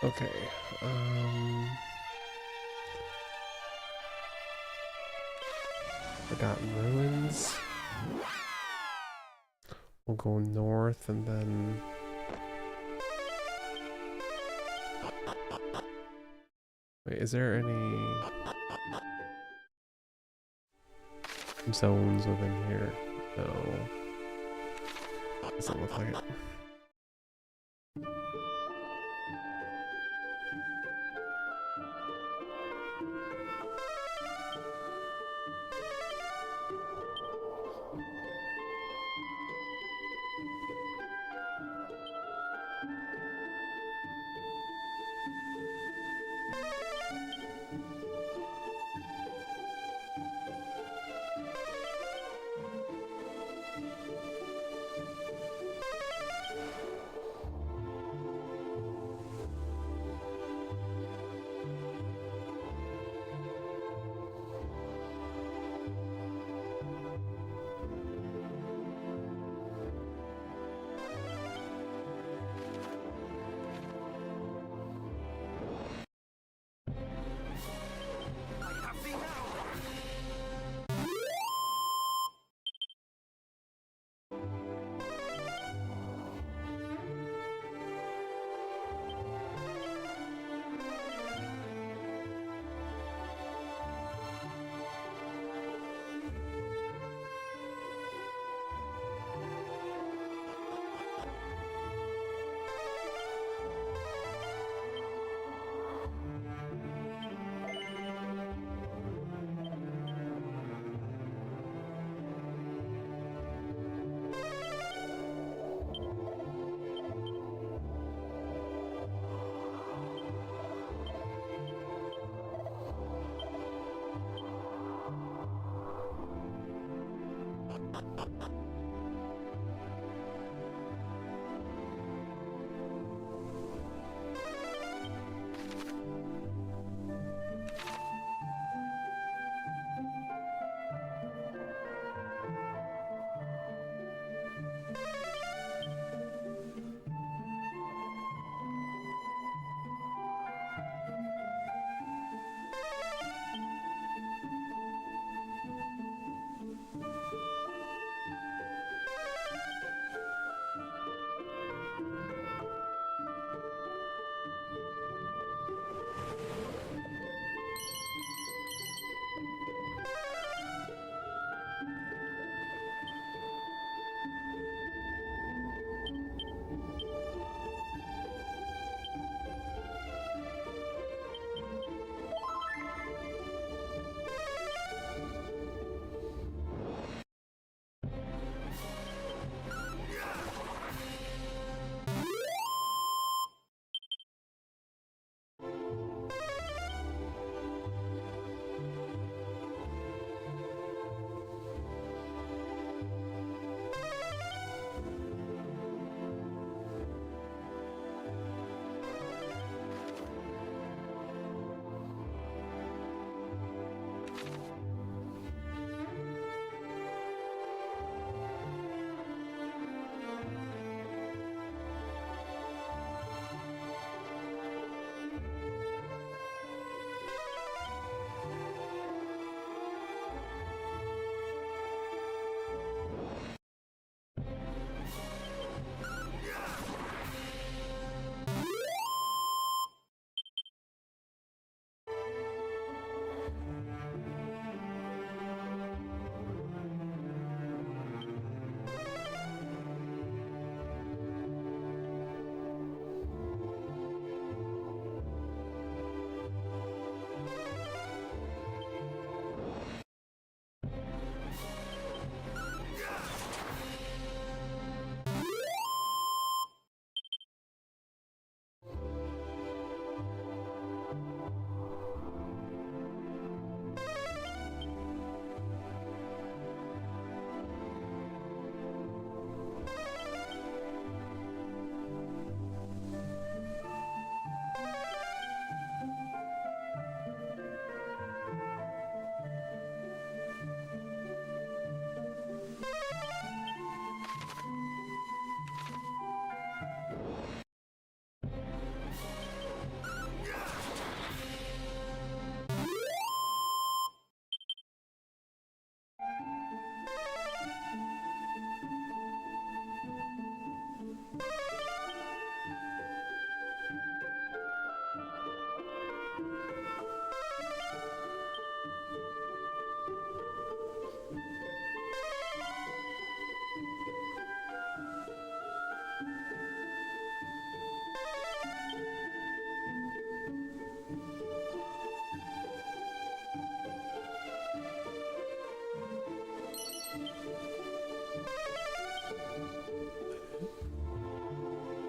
Okay, Forgotten Ruins. We'll go north and then... Wait, is there any zones within here? No. Doesn't look like it.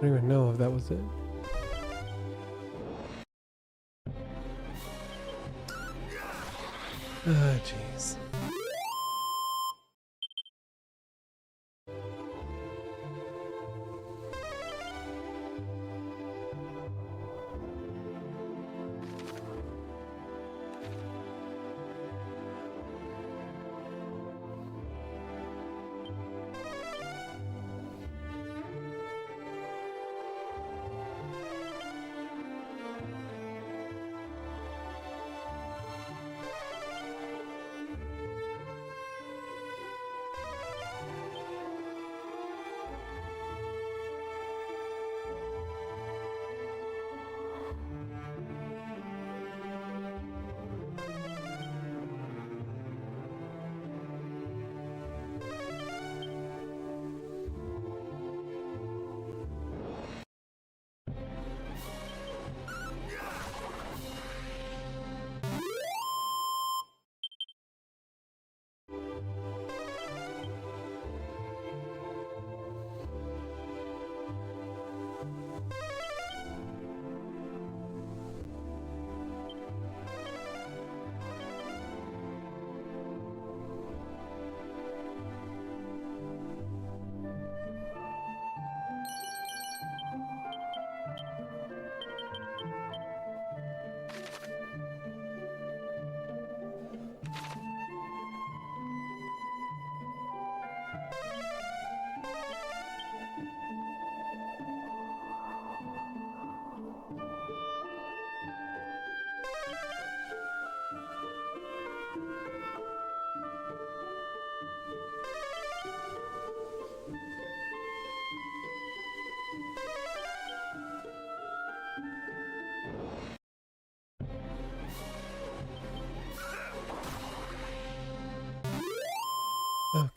I don't even know if that was it. Ah, jeez.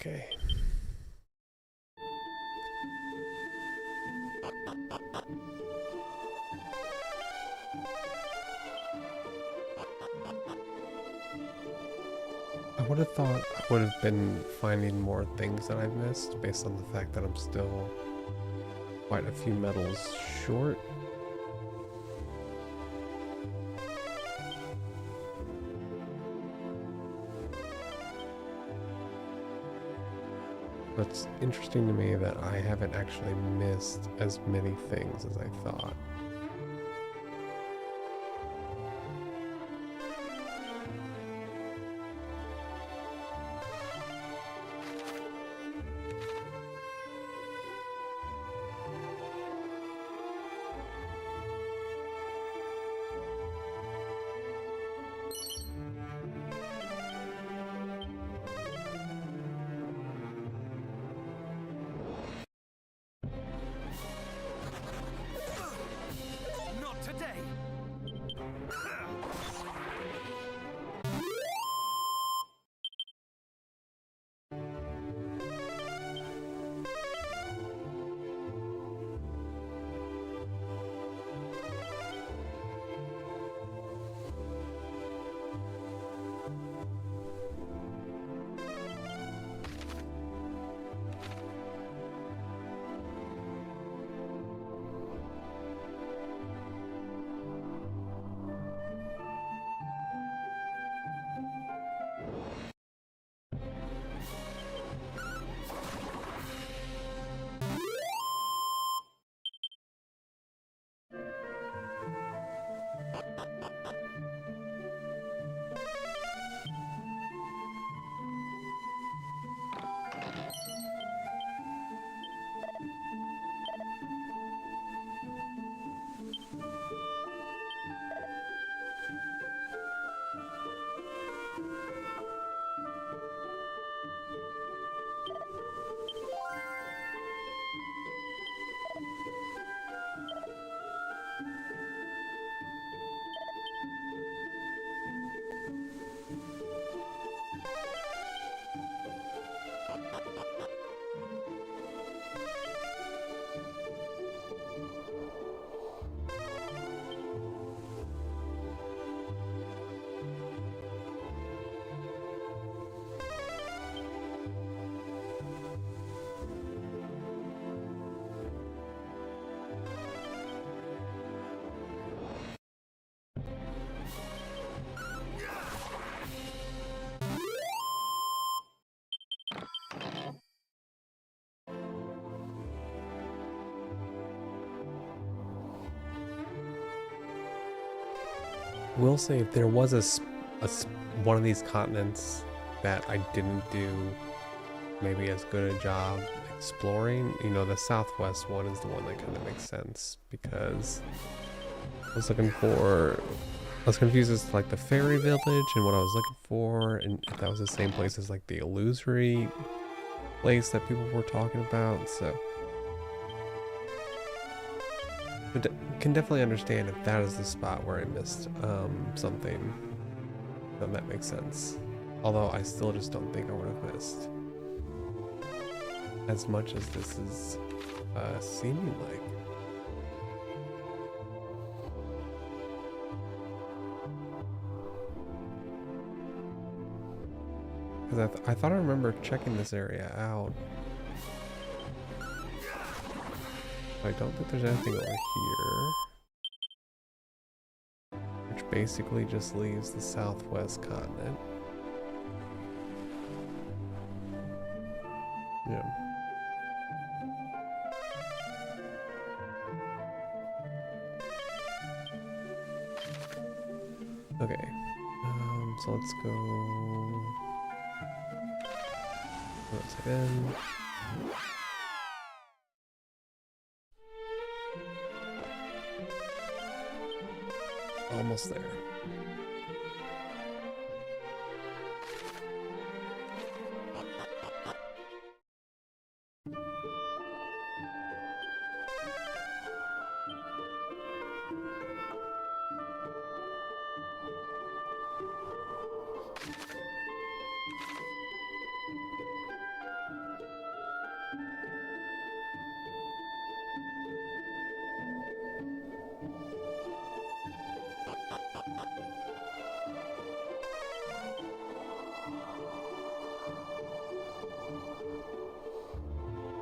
Okay. I would have thought I would have been finding more things that I've missed based on the fact that I'm still quite a few medals short. But it's interesting to me that I haven't actually missed as many things as I thought. Not today! Will say if there was one of these continents that I didn't do maybe as good a job exploring, you know, the southwest one is the one that kind of makes sense because I was confused as to like the fairy village and what I was looking for, and if that was the same place as like the illusory place that people were talking about. So I can definitely understand if that is the spot where I missed something, then that makes sense. Although I still just don't think I would have missed as much as this is seeming like. Because I thought I remember checking this area out. I don't think there's anything over here. Which basically just leaves the southwest continent. Yeah. Okay. So let's go. Let's head in. Almost there.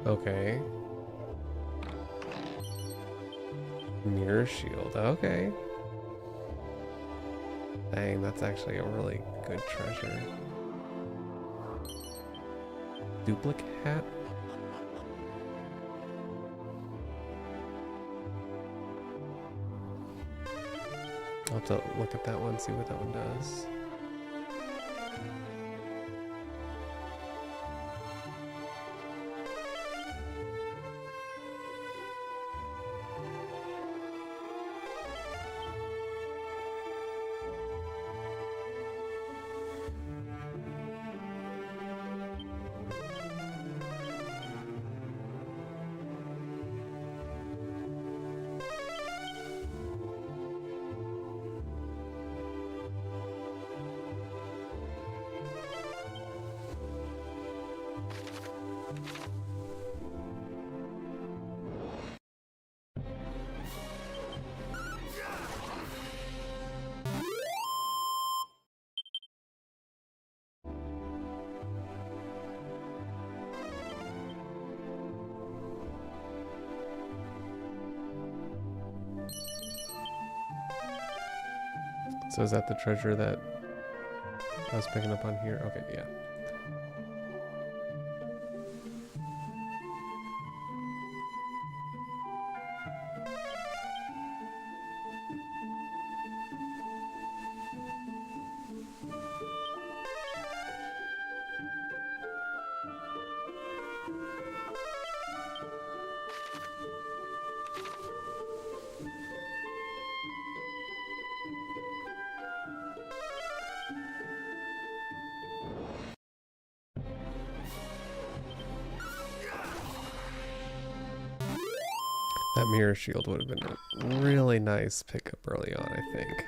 Okay. Mirror shield. Okay. Dang, that's actually a really good treasure. Duplicate hat? I'll have to look at that one, see what that one does. So is that the treasure that I was picking up on here? Okay, yeah. That mirror shield would have been a really nice pickup early on, I think.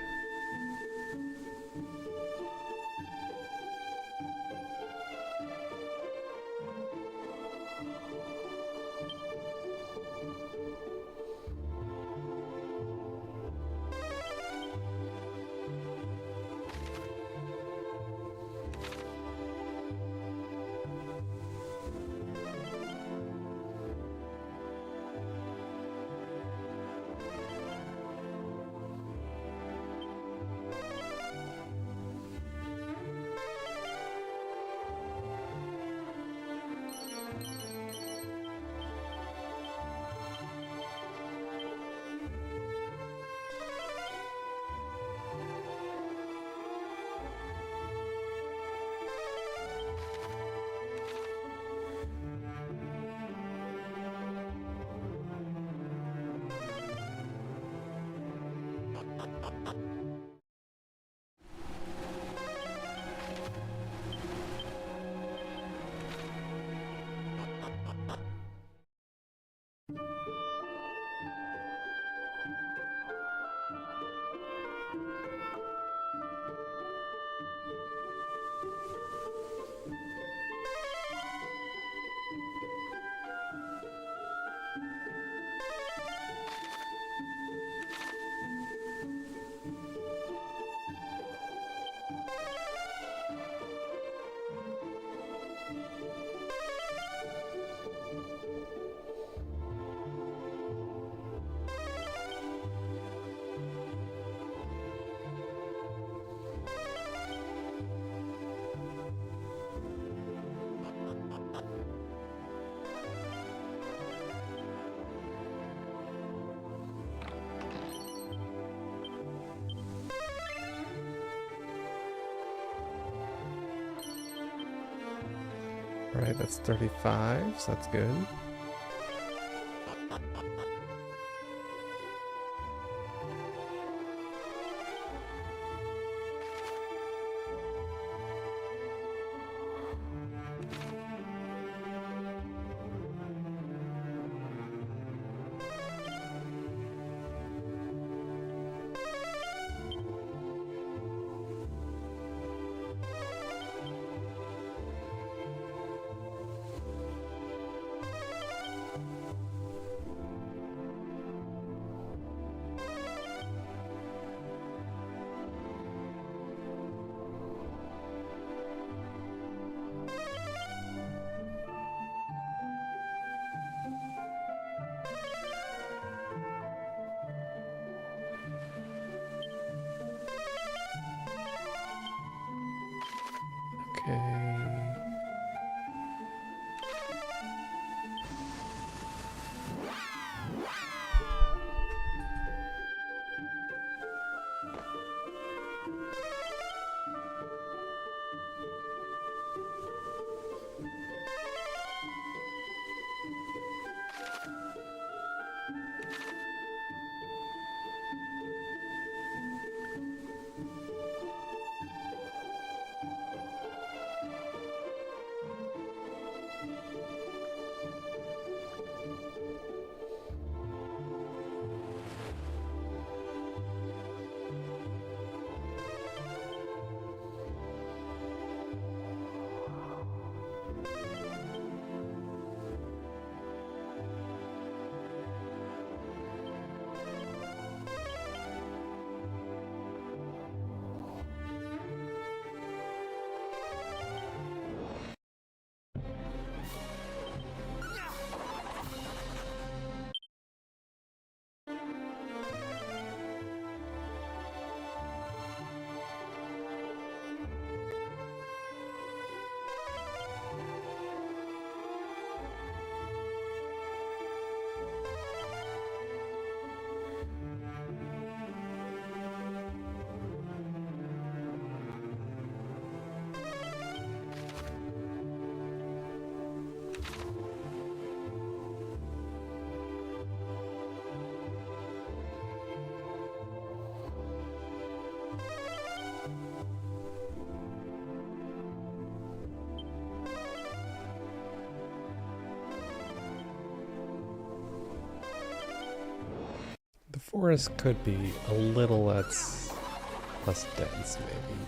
Alright, that's 35, so that's good. Okay. The forest could be a little less dense, maybe.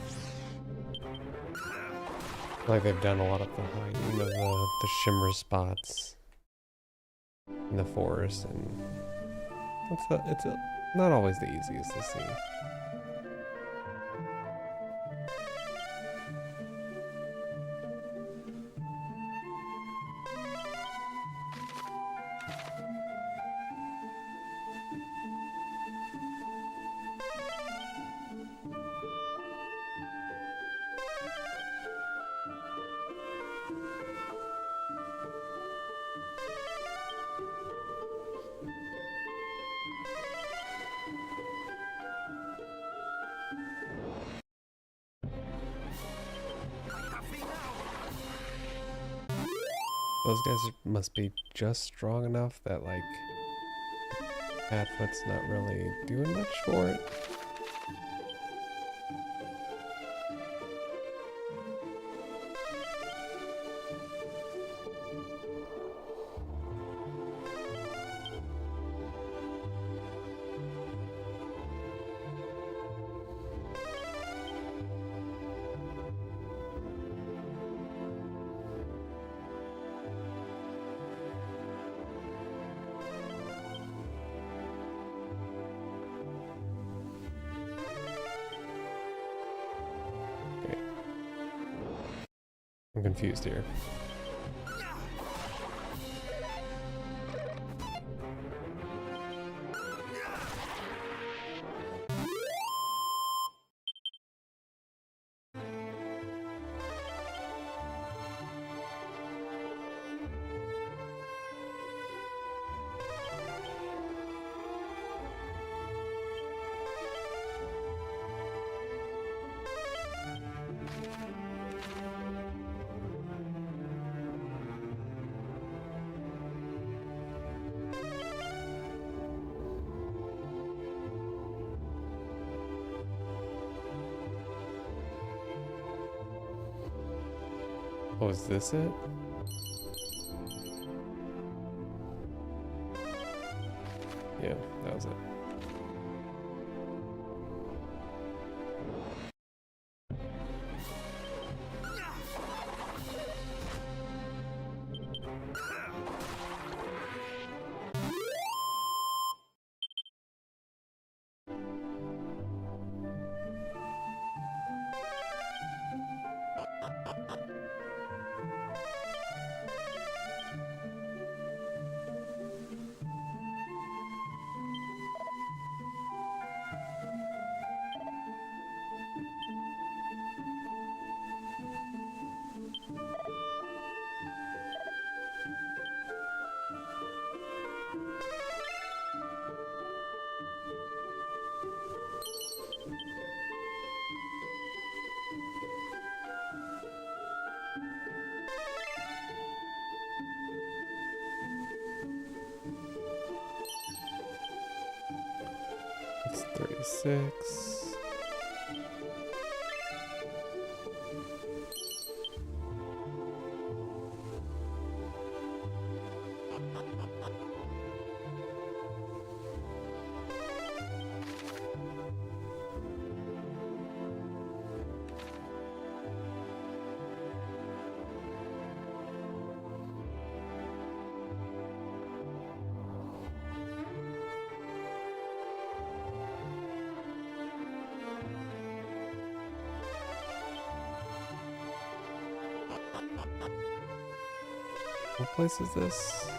Like they've done a lot of the hiding of the shimmer spots in the forest, and it's not always the easiest to see. Those guys must be just strong enough that, like, Padfoot's not really doing much for it. I'm confused here. Oh, is this it? Yeah, that was it. It's 36. What place is this?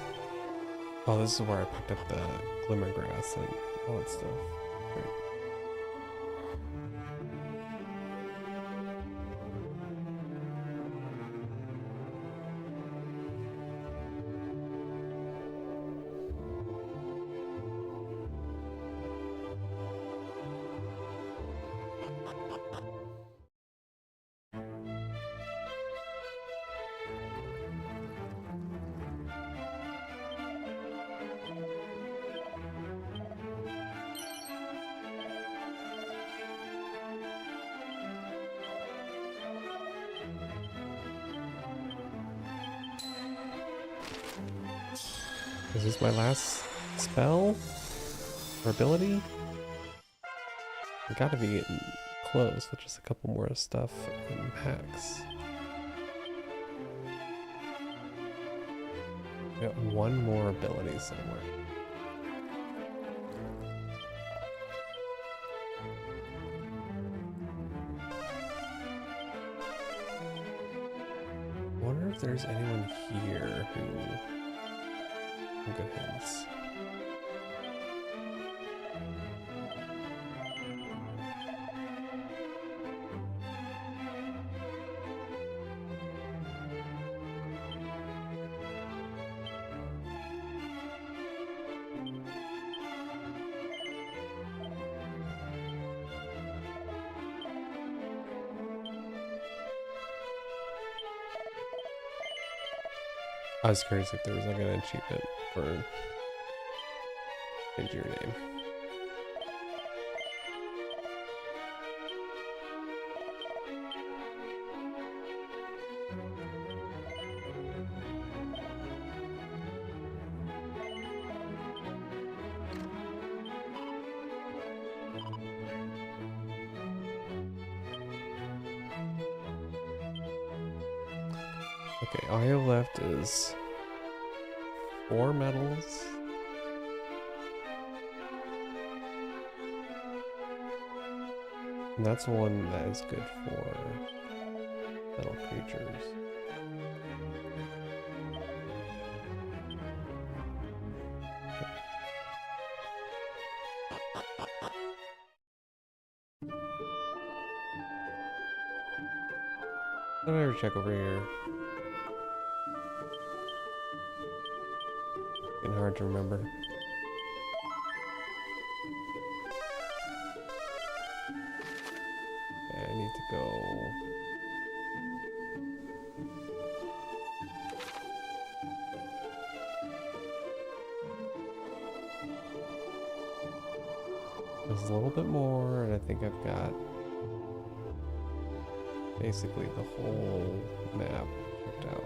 Oh, this is where I picked up the glimmer grass and all that stuff. Great. Is this my last spell or ability? I gotta be getting close with just a couple more stuff and hacks. Got one more ability somewhere. I wonder if there's anyone here who good hints. I was curious if there was like an achievement for change your name. Okay, all I have left is 4 medals. And that's one that is good for metal creatures. Let me ever check over here. Getting hard to remember. I need to go. There's a little bit more, and I think I've got basically the whole map checked out.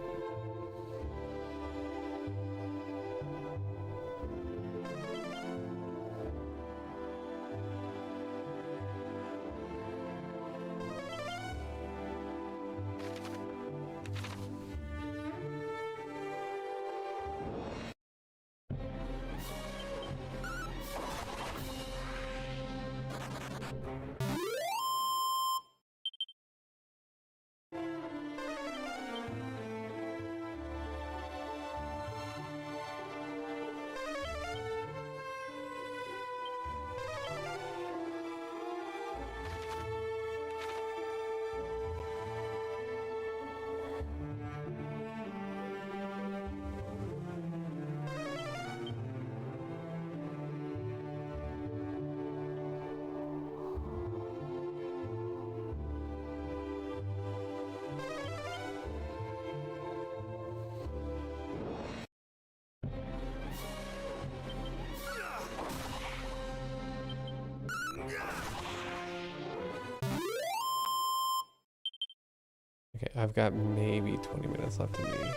I've got maybe 20 minutes left in me.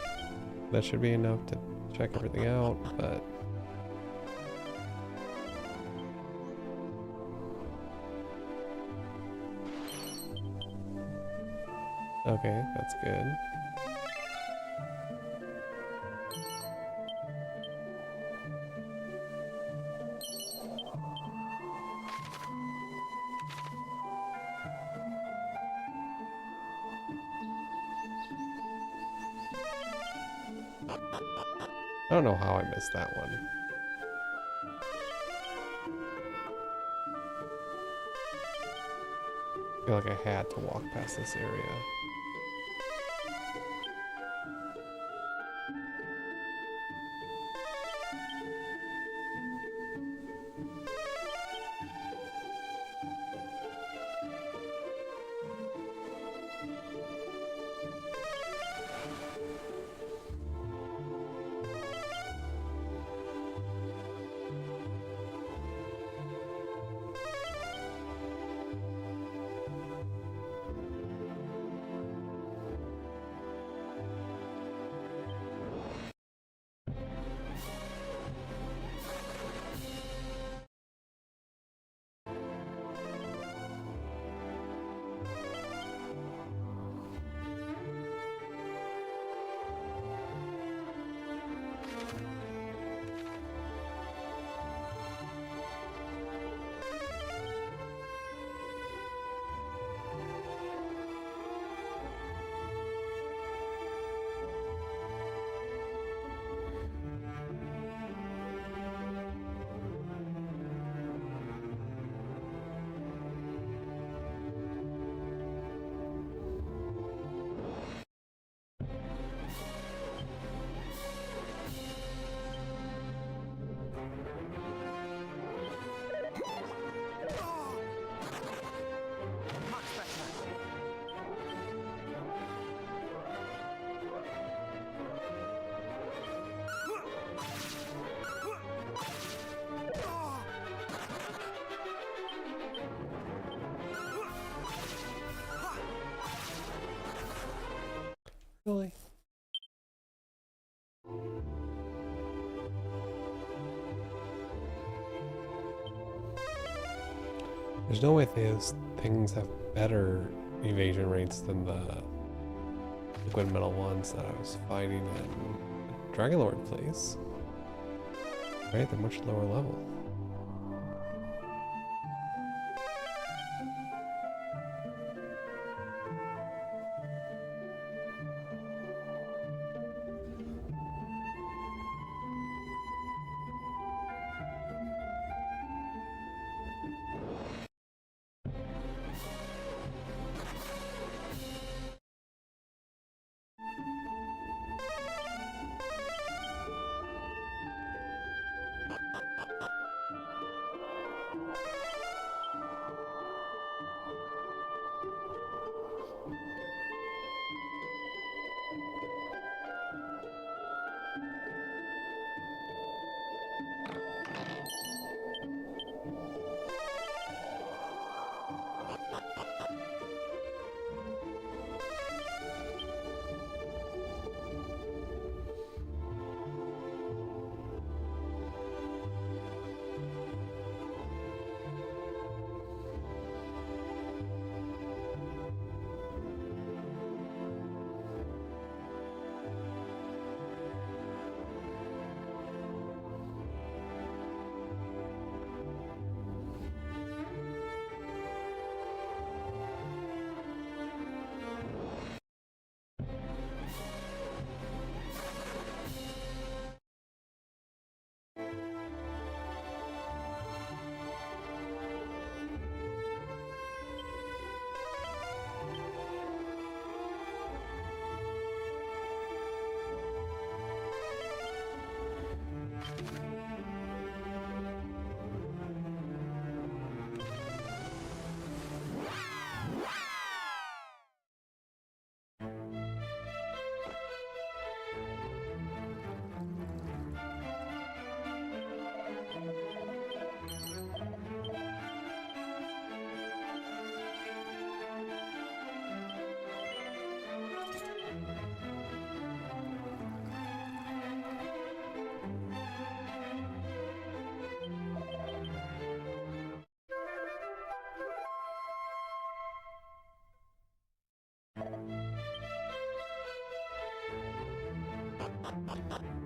That should be enough to check everything out, but... Okay, that's good. I don't know how I missed that one. I feel like I had to walk past this area. Really? There's no way these things have better evasion rates than the liquid metal ones that I was fighting in Dragonlord place. Right? They're much lower level.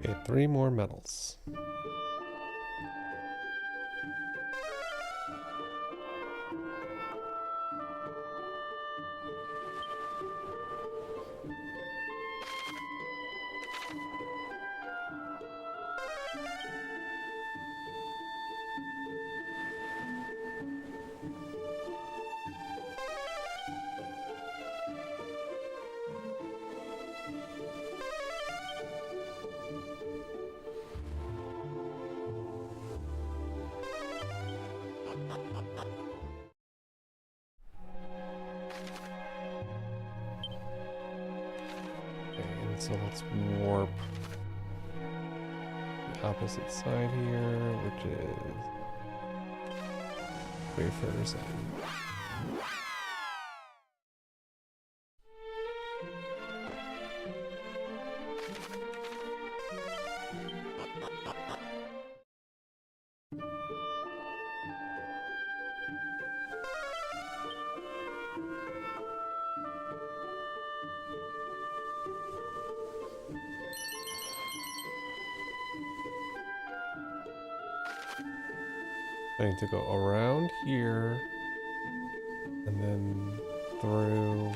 Okay, 3 more medals. So let's warp the opposite side here, which is way further side. I need to go around here and then through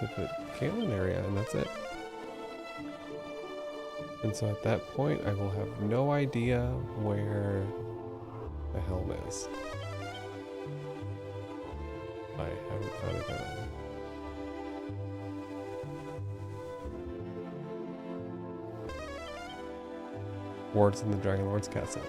to the Cantlin area, and that's it. And so at that point, I will have no idea where the helm is. I haven't found it yet. Wards in the Dragonlord's castle.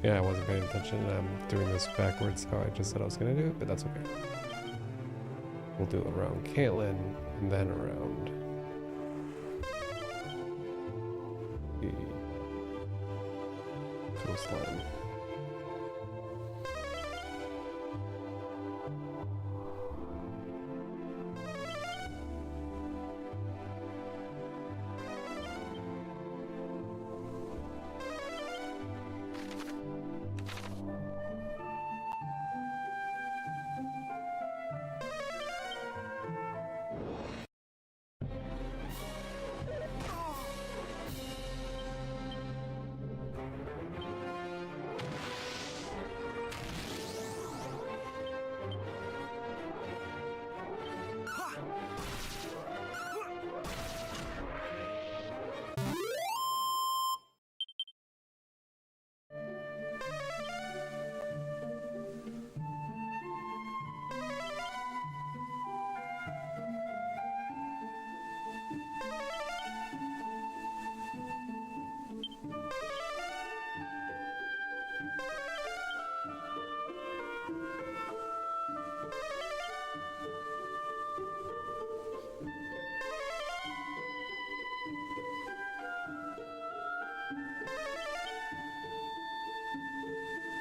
Yeah, I wasn't paying attention. I'm doing this backwards how I just said I was going to do it, but that's okay. We'll do it around Cantlin and then around the coastline.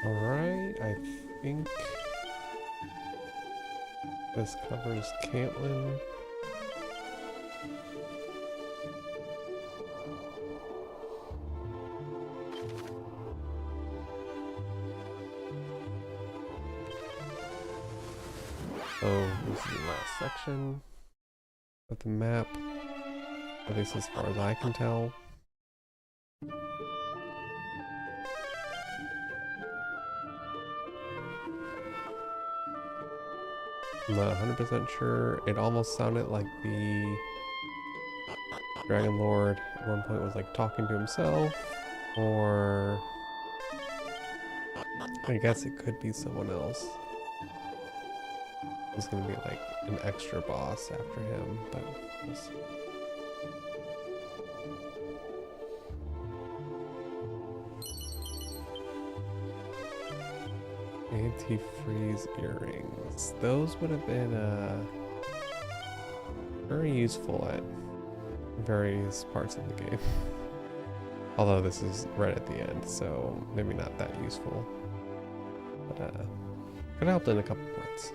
Alright, I think this covers Cantlin. So this is the last section of the map, at least as far as I can tell. I'm not 100% sure. It almost sounded like the Dragonlord at one point was like talking to himself, or I guess it could be someone else. It's gonna be like an extra boss after him, but we'll see. Anti-freeze earrings. Those would have been very useful at various parts of the game. Although this is right at the end, so maybe not that useful. But could have helped in a couple points.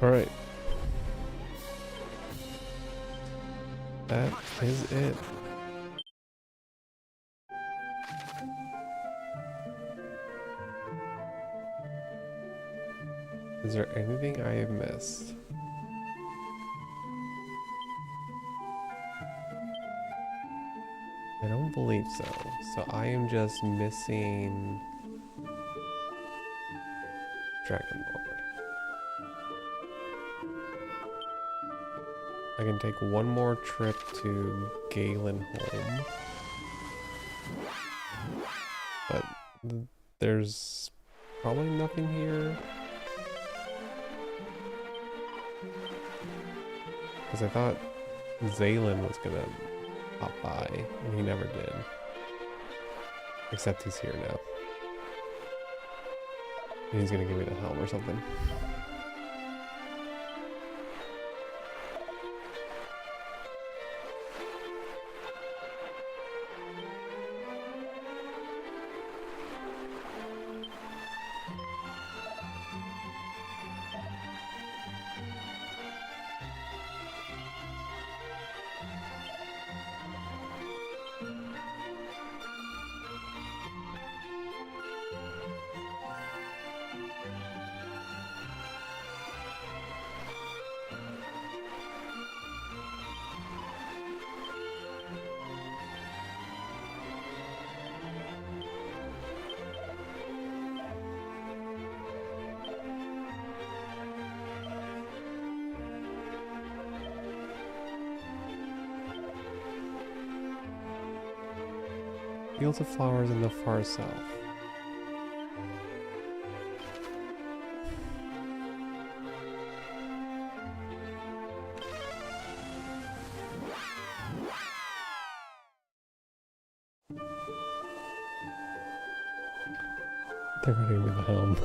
Alright. That is it. Is there anything I have missed? I don't believe so. So I am just missing Dragonlord. I can take one more trip to Galen home. But there's probably nothing here. Because I thought Zaylen was gonna pop by, and he never did. Except he's here now. And he's gonna give me the helm or something. Fields of flowers in the far south. They're running with the helm.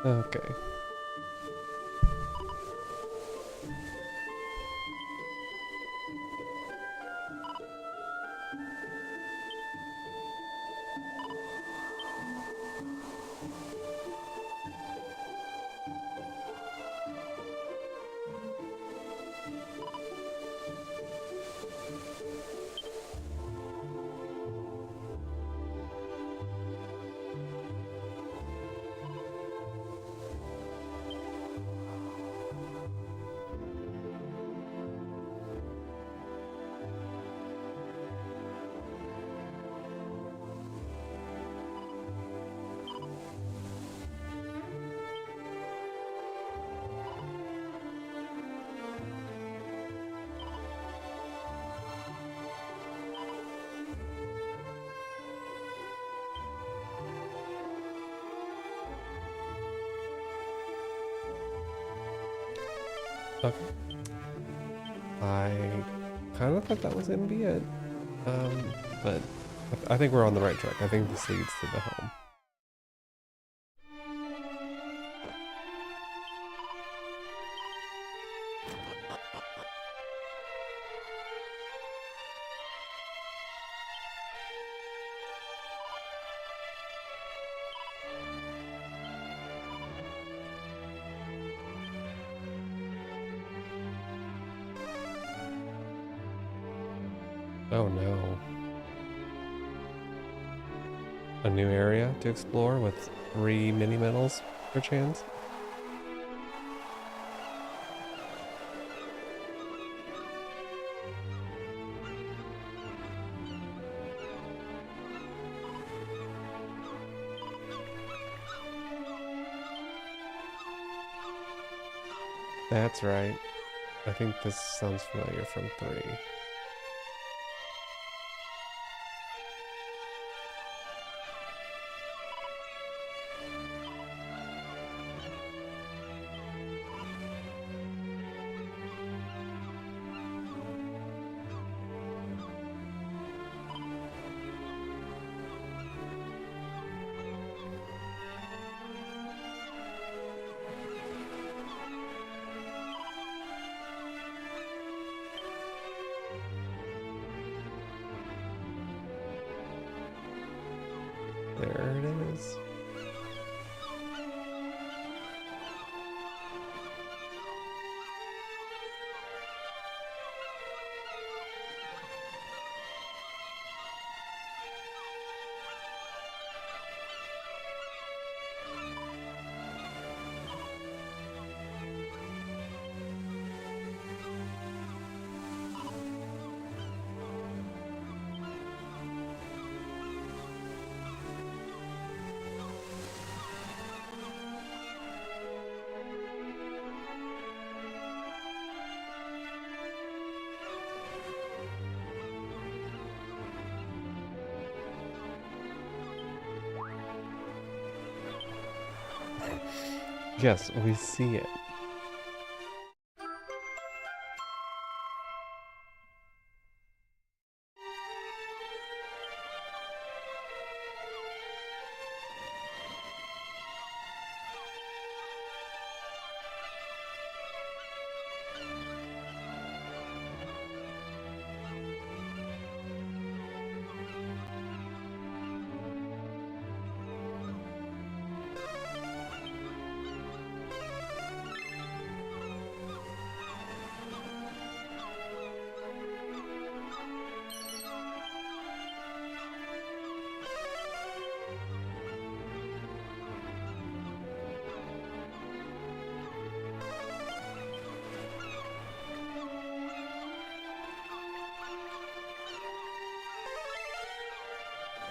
Okay. Okay. I kind of thought that was gonna be it, but I think we're on the right track. I think this leads to the helm. Oh no. A new area to explore with 3 mini medals per chance? That's right. I think this sounds familiar from 3. There it is. Yes, we see it.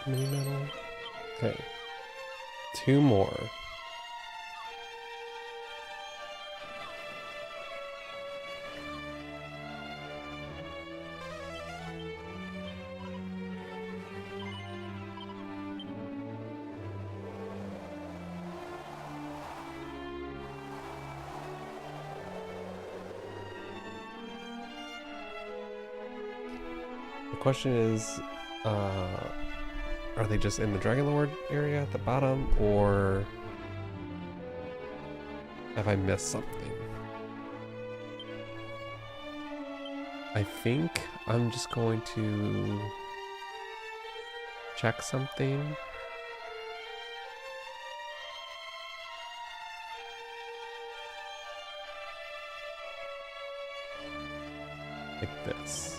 Mini medal. Okay. 2 more. The question is, are they just in the Dragonlord area at the bottom, or have I missed something? I think I'm just going to check something. Like this.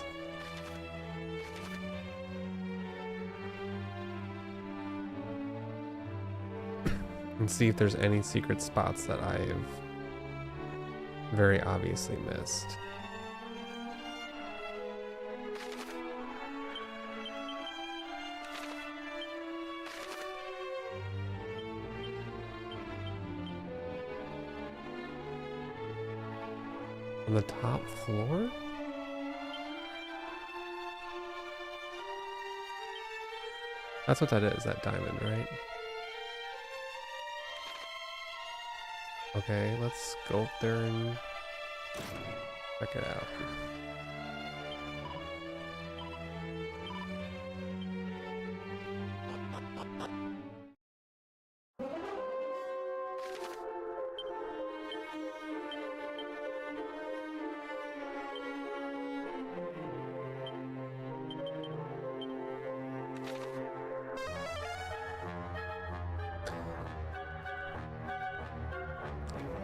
And see if there's any secret spots that I've very obviously missed. On the top floor? That's what that is, that diamond, right? Okay, let's go up there and check it out.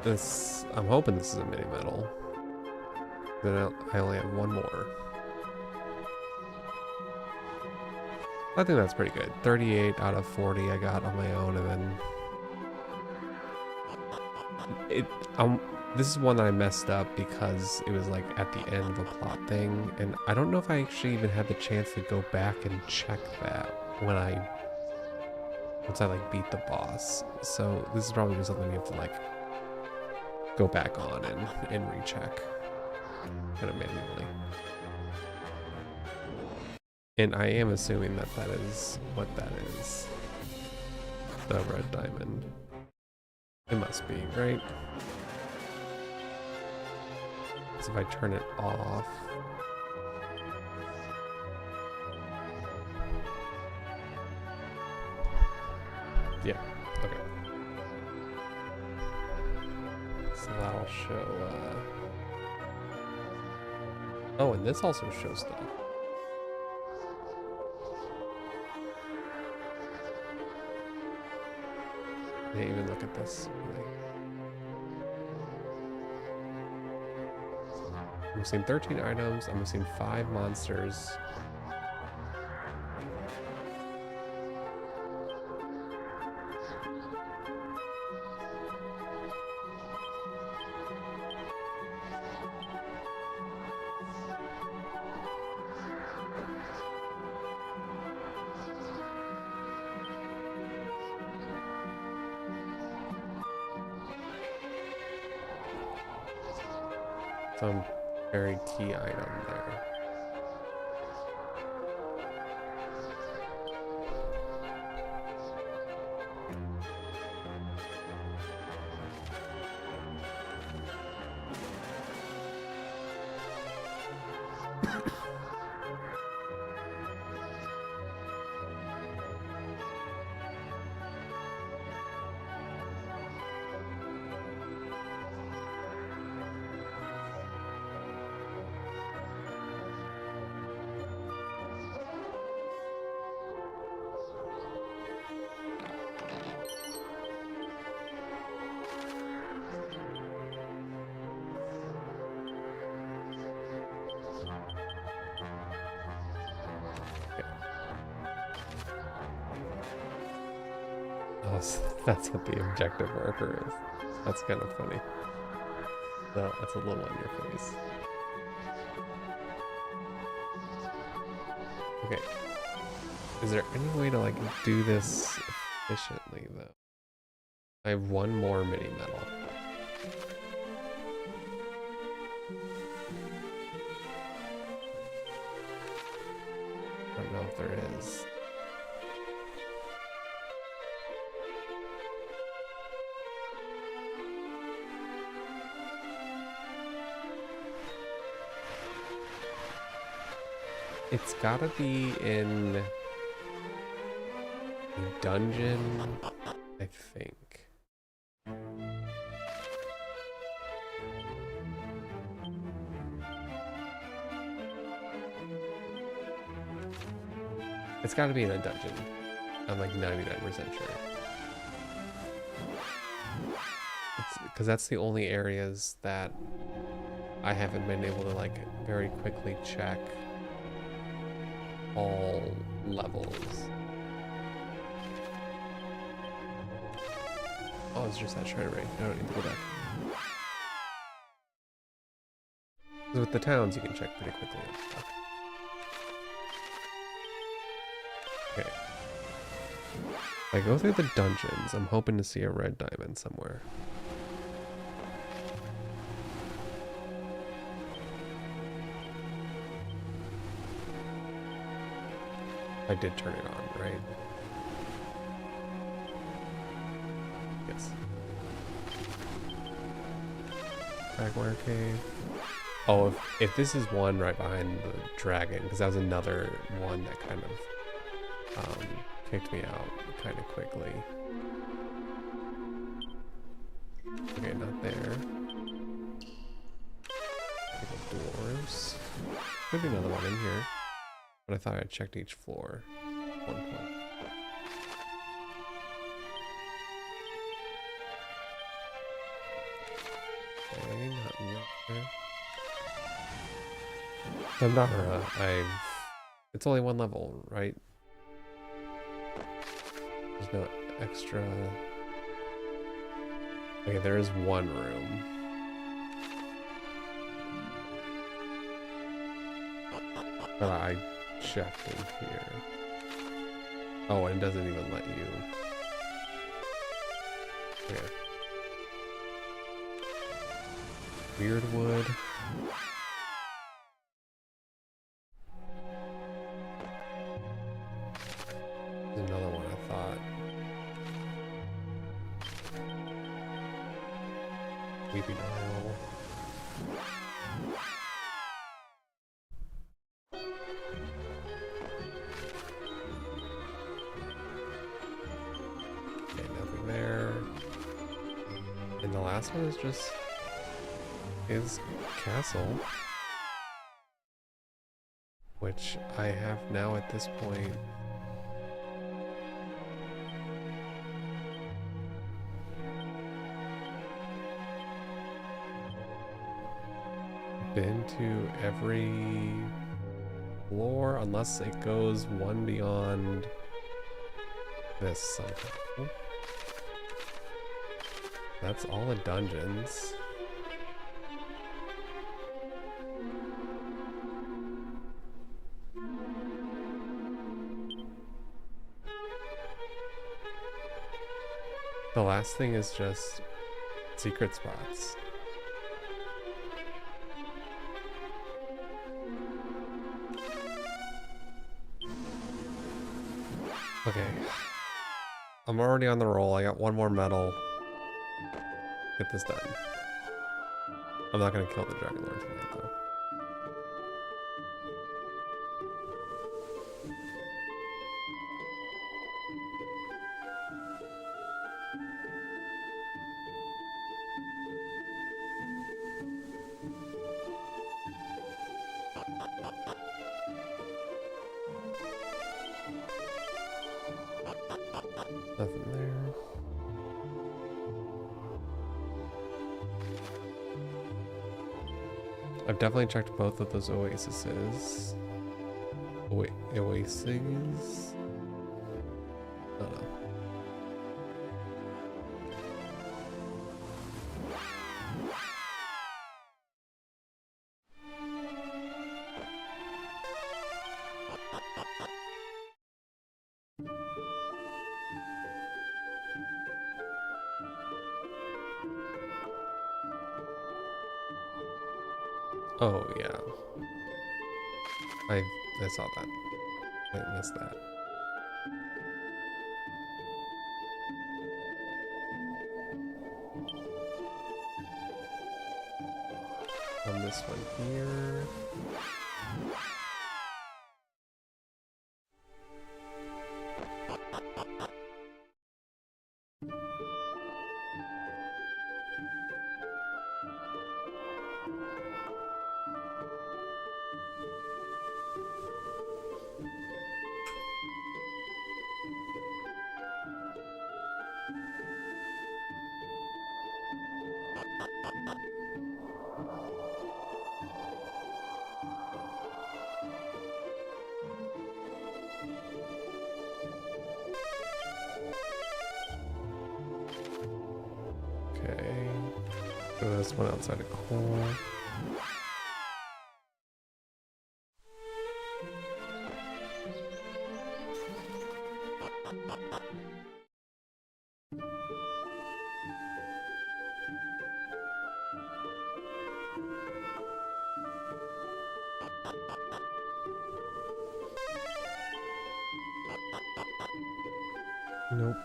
This, I'm hoping this is a mini medal. Then I only have 1 more. I think that's pretty good. 38 out of 40 I got on my own, and then this is one that I messed up because it was like at the end of a plot thing, and I don't know if I actually even had the chance to go back and check that once I like beat the boss. So this is probably just something you have to like go back on and recheck kind of manually. And I am assuming that that is what that is. The red diamond. It must be, right? So if I turn it off. Yeah, okay. So that'll show, oh, and this also shows stuff. I didn't even look at this. Really. I'm missing 13 items. I'm missing 5 monsters. Some buried key item there. Oh, so that's what the objective marker is. That's kind of funny. No, that's a little on your face. Okay. Is there any way to like do this efficiently though? I have one more mini medal. I don't know if there is. It's gotta be in a dungeon, I think. It's gotta be in a dungeon. I'm like 99% sure. Because that's the only areas that I haven't been able to like very quickly check all levels. Oh, it's just that shrine ring. I don't need to go back. With the towns, you can check pretty quickly and stuff. Okay. If I go through the dungeons, I'm hoping to see a red diamond somewhere. I did turn it on, right? Yes. Jaguar Cave. Oh, if this is one right behind the dragon, because that was another one that kind of kicked me out kind of quickly. Okay, not there. Dwarves. Could be another one in here. But I thought I checked each floor at one point. Okay, not in there. Pandara, it's only one level, right? There's no extra. Okay, there is one room. But I checked in here. Oh, and it doesn't even let you. Okay. Weird wood. There's another one I thought. Weeping Isle. Okay, nothing there. And the last one is just his castle, which I have now at this point. Been to every floor unless it goes one beyond this somehow. That's all the dungeons. The last thing is just secret spots. Okay. I'm already on the roll. I got one more medal. Get this done. I'm not gonna kill the Dragonlord tonight though. Nothing there. I've definitely checked both of those oases. Wait, oases? I don't know. Oh yeah, I saw that. I missed that. On this one here. Okay. Go to this one outside of coal. Nope.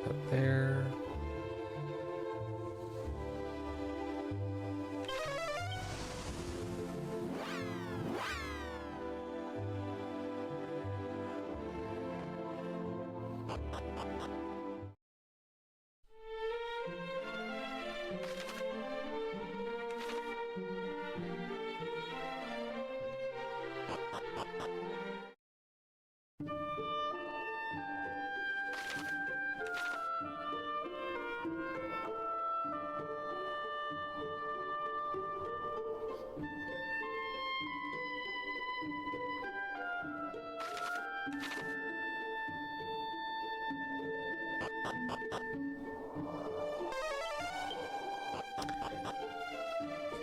Up there.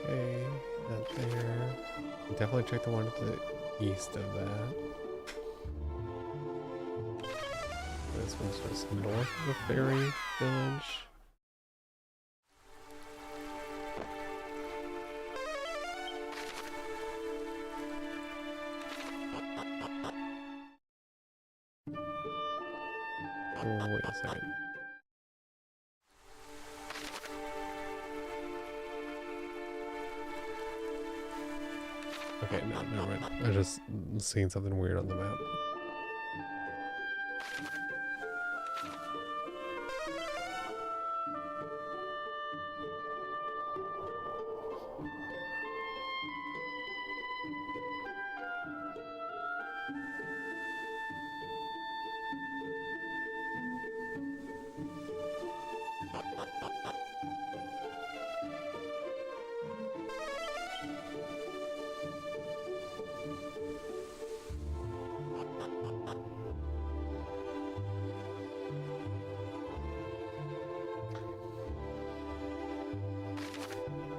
Okay, that there. Definitely check the one to the east of that. This one's just north of the fairy village. Oh, wait a second. Okay, no, never mind. I just seen something weird on the map.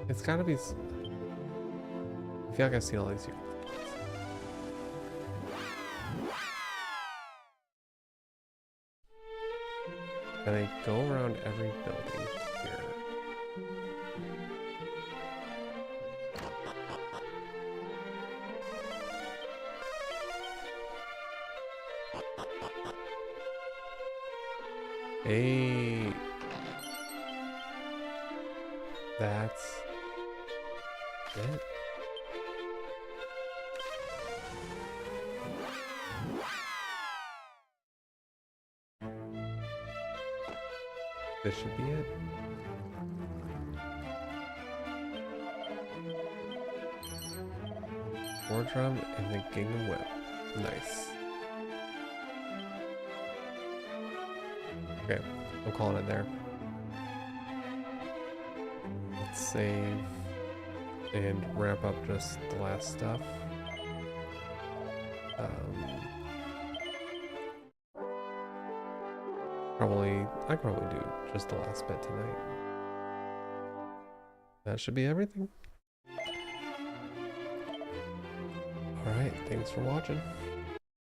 It's gotta be. I feel like I've seen all these here. And they go around every building here. Hey. That's it. This should be it. War drum and the gingham whip. Nice. Okay, I'm calling it there. Let's save and wrap up just the last stuff. I could probably do just the last bit tonight. That should be everything. Alright, thanks for watching.